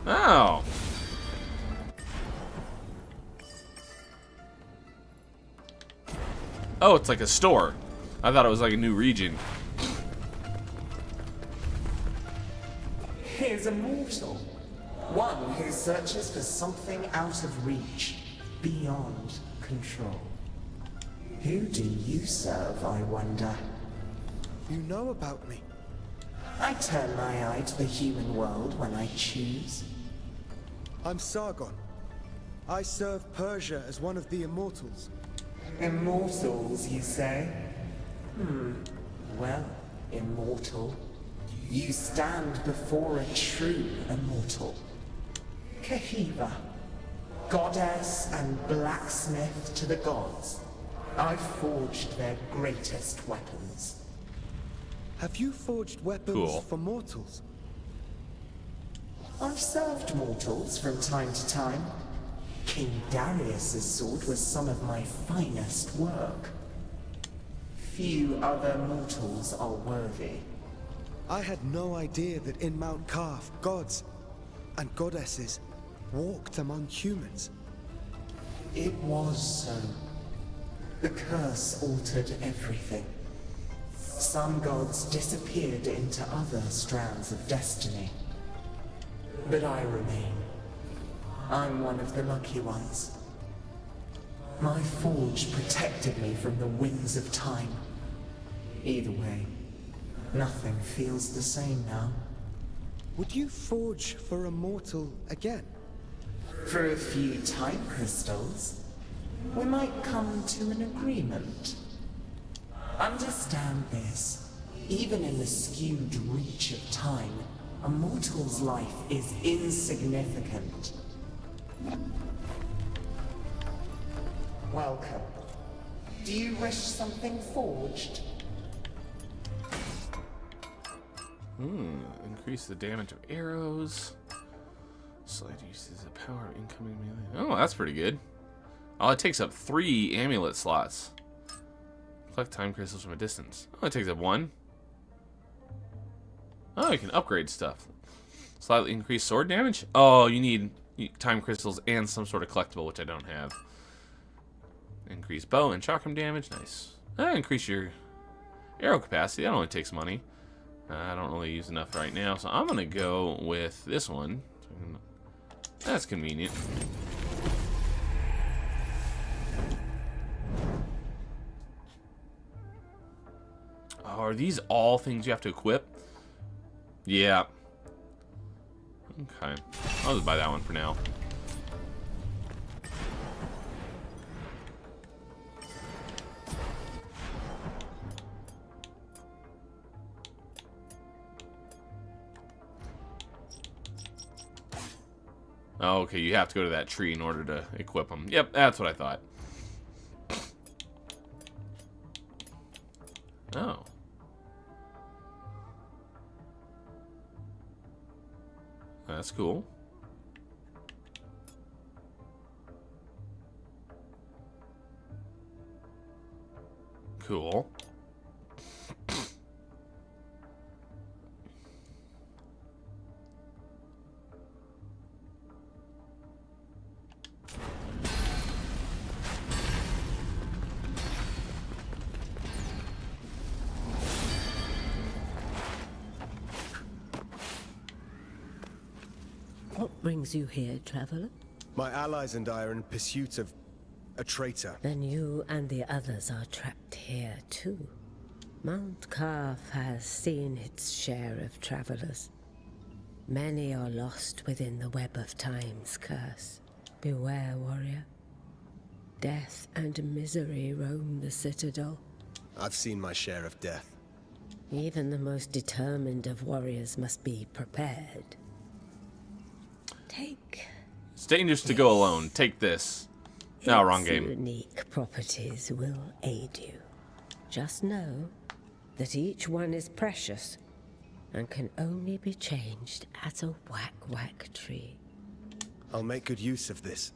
Oh! Oh, it's like a store. I thought it was like a new region. Here's a mortal. One who searches for something out of reach, beyond control. Who do you serve, I wonder? You know about me. I turn my eye to the human world when I choose. I'm Sargon. I serve Persia as one of the immortals. Immortals, you say? Well, immortal. You stand before a true immortal. Kahiva, goddess and blacksmith to the gods. I've forged their greatest weapons. Have you forged weapons Cool. for mortals? I've served mortals from time to time. King Darius's sword was some of my finest work. Few other mortals are worthy. I had no idea that in Mount Kaf, gods and goddesses walked among humans. It was so. The curse altered everything. Some gods disappeared into other strands of destiny. But I remain. I'm one of the lucky ones. My forge protected me from the winds of time. Either way, nothing feels the same now. Would you forge for a mortal again? For a few time crystals, we might come to an agreement. Understand this. Even in the skewed reach of time, a mortal's life is insignificant. Welcome. Do you wish something forged? Increase the damage of arrows. Slight uses the power of incoming melee. Oh, that's pretty good. Oh, it takes up 3 amulet slots. Collect time crystals from a distance. Oh, it takes up 1. Oh, you can upgrade stuff. Slightly increased sword damage? Oh, you need time crystals and some sort of collectible, which I don't have. Increase bow and chakram damage. Nice. Increase your arrow capacity. That only takes money. I don't really use enough right now, so I'm going to go with this one. That's convenient. Oh, are these all things you have to equip? Yeah. Okay. I'll just buy that one for now. Oh, okay, you have to go to that tree in order to equip them. Yep, that's what I thought. Oh. That's cool. Cool. What brings you here, traveler? My allies and I are in pursuit of a traitor. Then you and the others are trapped here, too. Mount Kaf has seen its share of travelers. Many are lost within the web of time's curse. Beware, warrior. Death and misery roam the citadel. I've seen my share of death. Even the most determined of warriors must be prepared. Take. It's dangerous to go alone. Take this. No, wrong Its game. unique properties will aid you. Just know that each one is precious and can only be changed at a whack-whack tree. I'll make good use of this.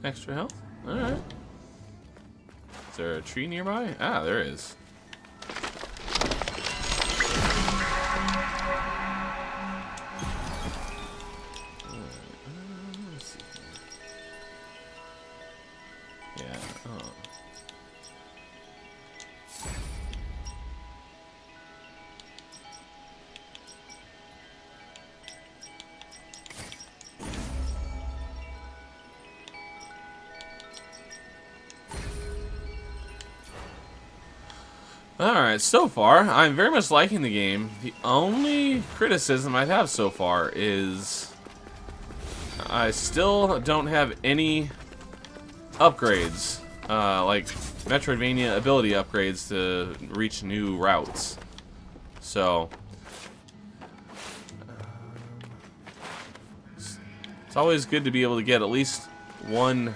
Extra health? Alright. Is there a tree nearby? Ah, there is. Let's see. Yeah, oh. Alright, so far, I'm very much liking the game. The only criticism I have so far is I still don't have any upgrades, like Metroidvania ability upgrades to reach new routes. So, it's always good to be able to get at least one,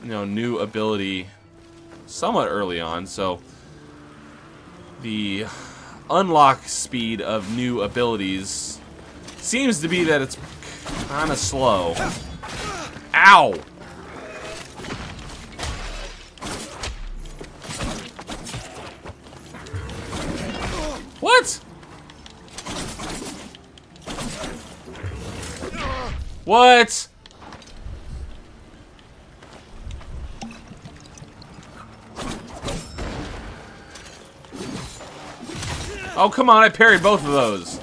new ability somewhat early on. So, the unlock speed of new abilities seems to be that it's kind of slow. Ow! What? What? Oh, come on, I parried both of those.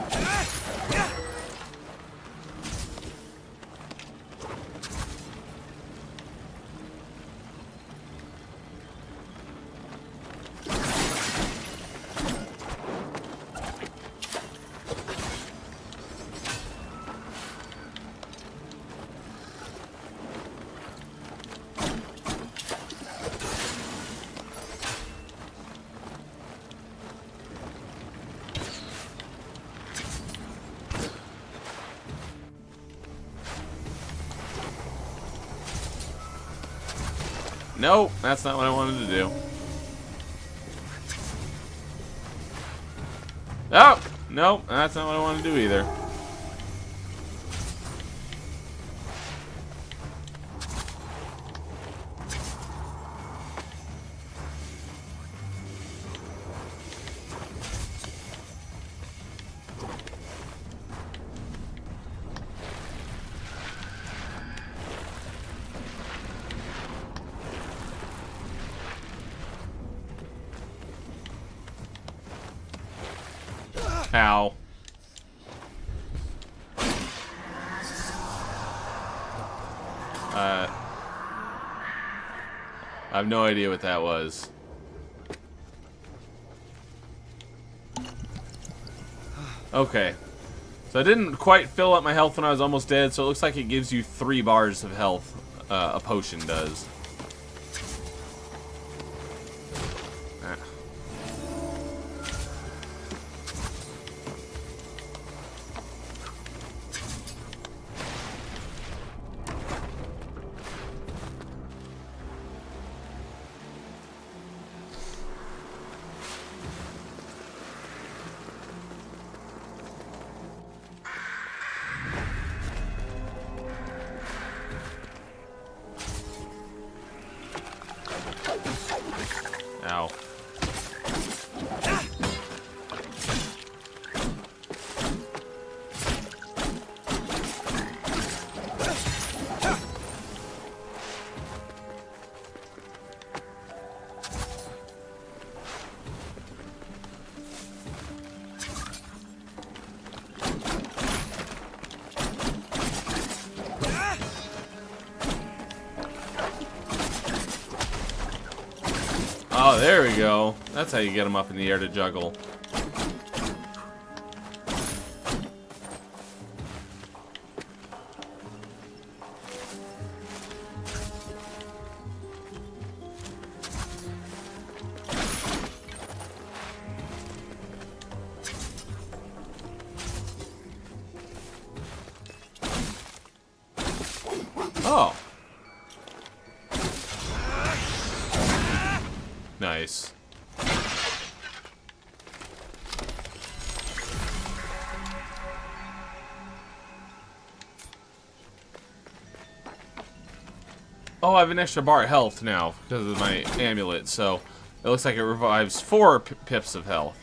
Nope, that's not what I wanted to do. Oh, nope, that's not what I wanted to do either. Ow. I have no idea what that was. Okay. So I didn't quite fill up my health when I was almost dead, so it looks like it gives you 3 bars of health. A potion does. Ow. Oh, there we go. That's how you get them up in the air to juggle. Oh. Nice. Oh, I have an extra bar of health now because of my amulet, so it looks like it revives 4 pips of health.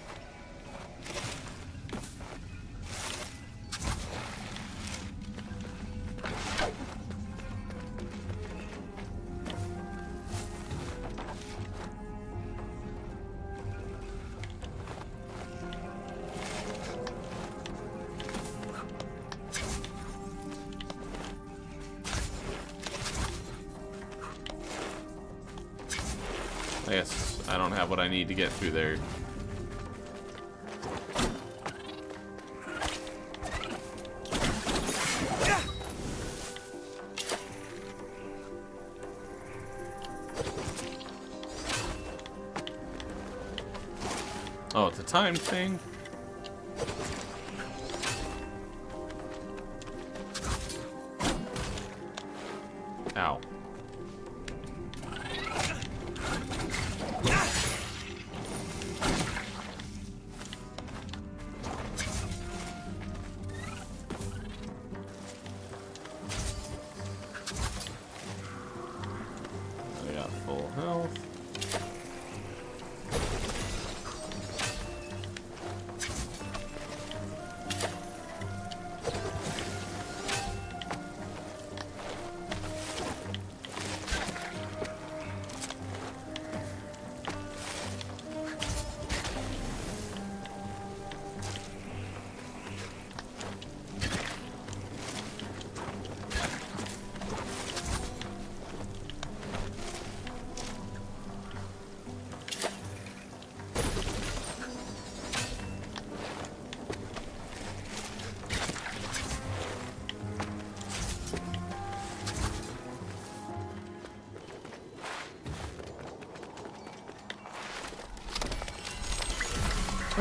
I guess I don't have what I need to get through there. Oh, it's a time thing? Ow. I got full health.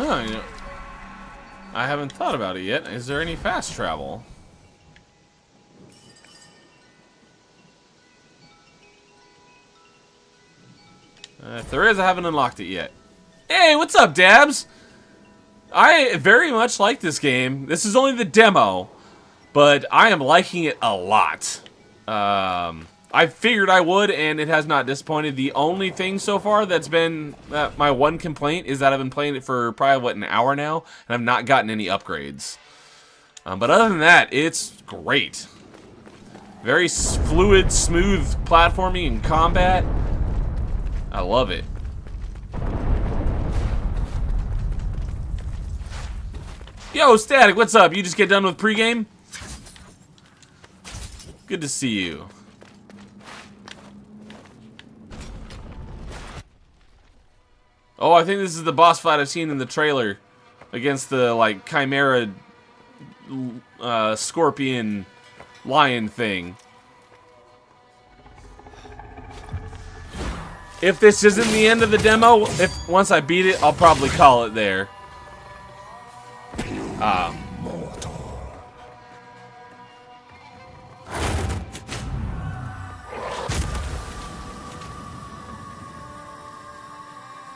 Oh, you know, I haven't thought about it yet. Is there any fast travel? If there is, I haven't unlocked it yet. Hey, what's up, Dabs? I very much like this game. This is only the demo, but I am liking it a lot. I figured I would, and it has not disappointed. The only thing so far that's been my one complaint is that I've been playing it for probably, what, an hour now, and I've not gotten any upgrades. But other than that, it's great. Very fluid, smooth platforming and combat. I love it. Yo, Static, what's up? You just get done with pregame? Good to see you. Oh, I think this is the boss fight I've seen in the trailer against the, like, Chimera Scorpion Lion thing. If this isn't the end of the demo, once I beat it, I'll probably call it there.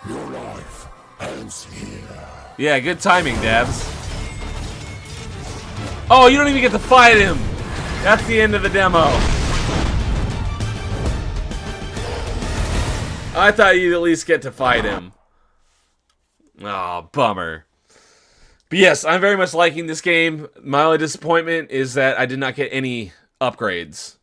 Your life ends here. Yeah, good timing, Dabs. Oh, you don't even get to fight him. That's the end of the demo. I thought you'd at least get to fight him. Oh, bummer. But yes, I'm very much liking this game. My only disappointment is that I did not get any upgrades.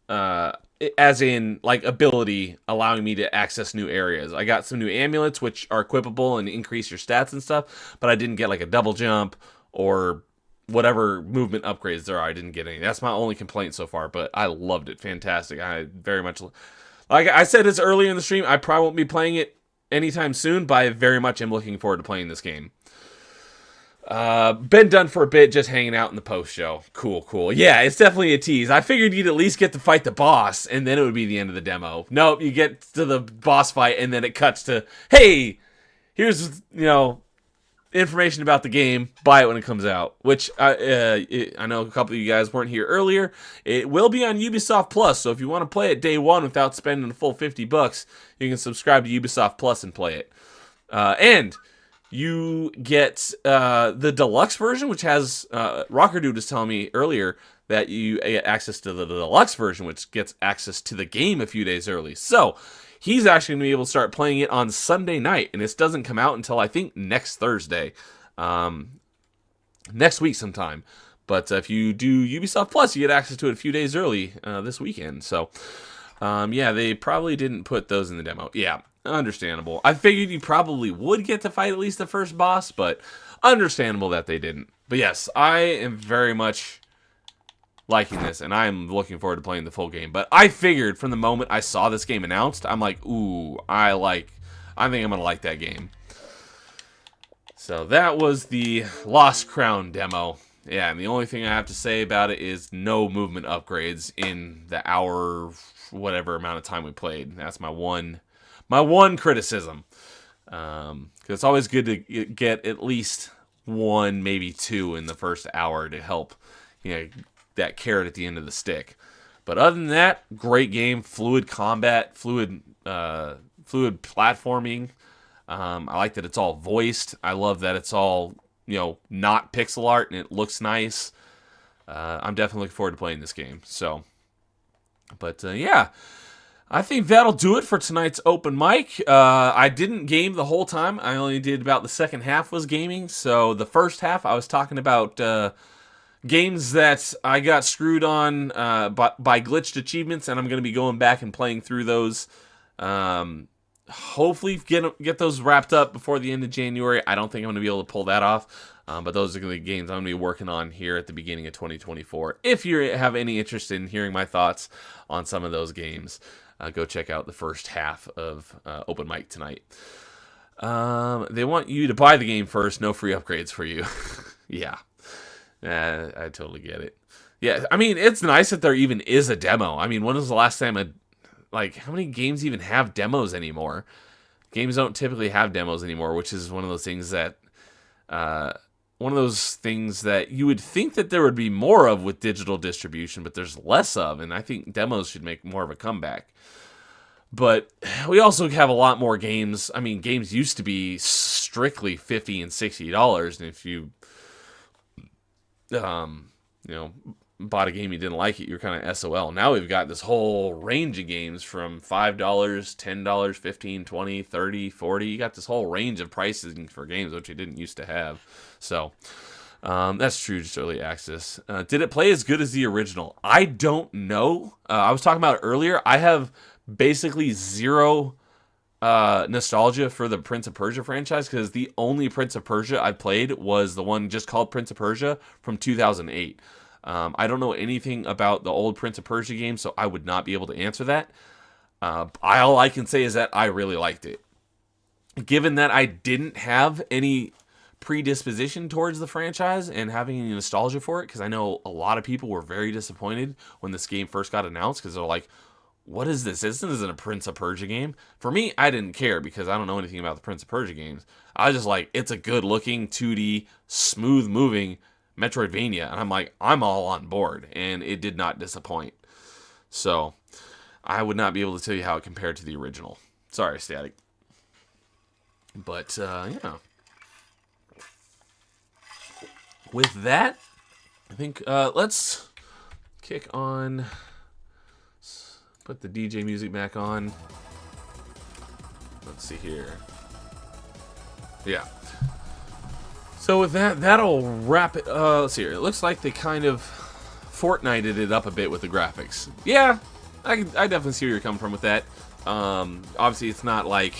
As in, like, ability allowing me to access new areas. I got some new amulets, which are equipable and increase your stats and stuff, but I didn't get, like, a double jump or whatever movement upgrades there are. I didn't get any. That's my only complaint so far, but I loved it. Fantastic. I very much... Like I said this earlier in the stream, I probably won't be playing it anytime soon, but I very much am looking forward to playing this game. Been done for a bit, just hanging out in the post-show. Cool, cool. Yeah, it's definitely a tease. I figured you'd at least get to fight the boss, and then it would be the end of the demo. Nope, you get to the boss fight, and then it cuts to, hey, here's, you know, information about the game. Buy it when it comes out. Which, I know a couple of you guys weren't here earlier. It will be on Ubisoft Plus, so if you want to play it day one without spending the full $50, you can subscribe to Ubisoft Plus and play it. And you get the deluxe version, which has Rocker Dude was telling me earlier that you get access to the deluxe version, which gets access to the game a few days early. So he's actually going to be able to start playing it on Sunday night, and this doesn't come out until I think next Thursday, next week sometime. But if you do Ubisoft Plus, you get access to it a few days early this weekend. So yeah, they probably didn't put those in the demo. Yeah, understandable. I figured you probably would get to fight at least the first boss, but understandable that they didn't. But yes, I am very much liking this, and I'm looking forward to playing the full game. But I figured from the moment I saw this game announced, I'm like, ooh, I think I'm going to like that game. So that was the Lost Crown demo. Yeah, and the only thing I have to say about it is no movement upgrades in the hour, whatever amount of time we played. That's my one criticism. Because it's always good to get at least one, maybe two in the first hour to help, that carrot at the end of the stick. But other than that, great game, fluid combat, fluid platforming. I like that it's all voiced. I love that it's all, not pixel art and it looks nice. I'm definitely looking forward to playing this game. So, but yeah, I think that'll do it for tonight's open mic. I didn't game the whole time. I only did about the second half was gaming. So the first half I was talking about games that I got screwed on by glitched achievements, and I'm going to be going back and playing through those. Hopefully get those wrapped up before the end of January. I don't think I'm going to be able to pull that off, but those are the games I'm going to be working on here at the beginning of 2024. If you have any interest in hearing my thoughts on some of those games, go check out the first half of Open Mic tonight. They want you to buy the game first, no free upgrades for you. Yeah. I totally get it. Yeah, I mean, it's nice that there even is a demo. I mean, when was the last time how many games even have demos anymore? Games don't typically have demos anymore, which is one of those things that you would think that there would be more of with digital distribution, but there's less of, and I think demos should make more of a comeback. But we also have a lot more games. I mean, games used to be strictly $50 and $60, and if you bought a game you didn't like it, you're kind of SOL. Now we've got this whole range of games from $5, $10, $15, $20, $30, $40. You got this whole range of pricing for games, which you didn't used to have. So that's true, just early access. Did it play as good as the original? I don't know. I was talking about it earlier. I have basically zero nostalgia for the Prince of Persia franchise, because the only Prince of Persia I played was the one just called Prince of Persia from 2008. I don't know anything about the old Prince of Persia game, so I would not be able to answer that. All I can say is that I really liked it. Given that I didn't have any predisposition towards the franchise and having any nostalgia for it, because I know a lot of people were very disappointed when this game first got announced, because they're like, what is this? This isn't a Prince of Persia game. For me, I didn't care because I don't know anything about the Prince of Persia games. I was just like, it's a good looking 2D, smooth moving Metroidvania. And I'm like, I'm all on board. And it did not disappoint. So I would not be able to tell you how it compared to the original. Sorry, Static. But, yeah. With that, I think let's kick on... Put the DJ music back on. Let's see here. Yeah. So with that, that'll wrap it. Let's see here. It looks like they kind of Fortnited it up a bit with the graphics. Yeah, I definitely see where you're coming from with that. Obviously, it's not like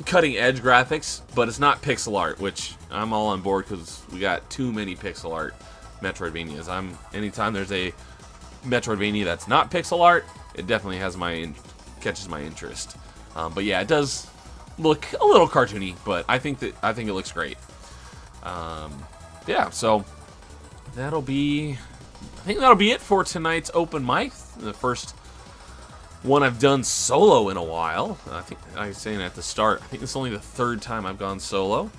cutting edge graphics, but it's not pixel art, which I'm all on board because we got too many pixel art Metroidvanias. Anytime there's a Metroidvania that's not pixel art, it definitely has catches my interest. But yeah, it does look a little cartoony, but I think it looks great. Yeah, so that'll be it for tonight's open mic. The first one I've done solo in a while. I think I was saying at the start, I think it's only the third time I've gone solo.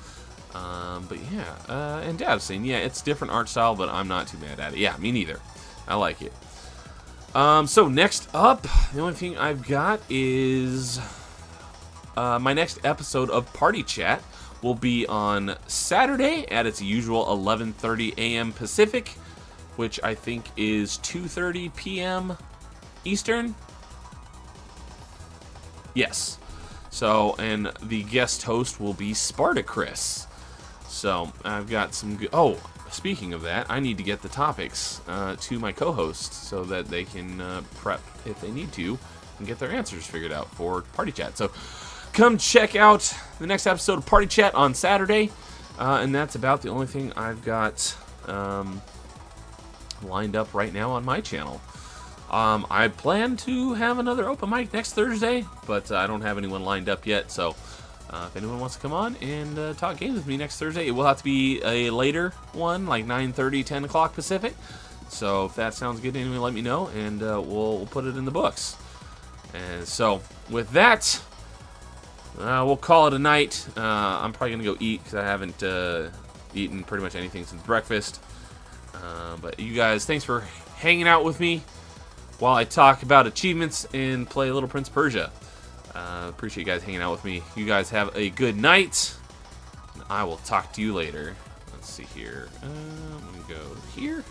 But yeah, and Dad's saying, yeah, it's different art style, but I'm not too mad at it. Yeah, me neither. I like it. So next up, the only thing I've got is my next episode of Party Chat will be on Saturday at its usual 11:30 a.m. Pacific, which I think is 2:30 p.m. Eastern. Yes. So, and the guest host will be Spartacus. So, I've got some good... Oh, speaking of that, I need to get the topics to my co-hosts so that they can prep if they need to and get their answers figured out for Party Chat. So, come check out the next episode of Party Chat on Saturday. And that's about the only thing I've got lined up right now on my channel. I plan to have another open mic next Thursday, but I don't have anyone lined up yet. So if anyone wants to come on and talk games with me next Thursday, it will have to be a later one, like 9:30, 10 o'clock Pacific. So if that sounds good to anyone, let me know, and we'll put it in the books. And so with that, we'll call it a night. I'm probably going to go eat because I haven't eaten pretty much anything since breakfast. But you guys, thanks for hanging out with me while I talk about achievements and play Little Prince Persia. Appreciate you guys hanging out with me. You guys have a good night. And I will talk to you later. Let's see here. I'm going to go here.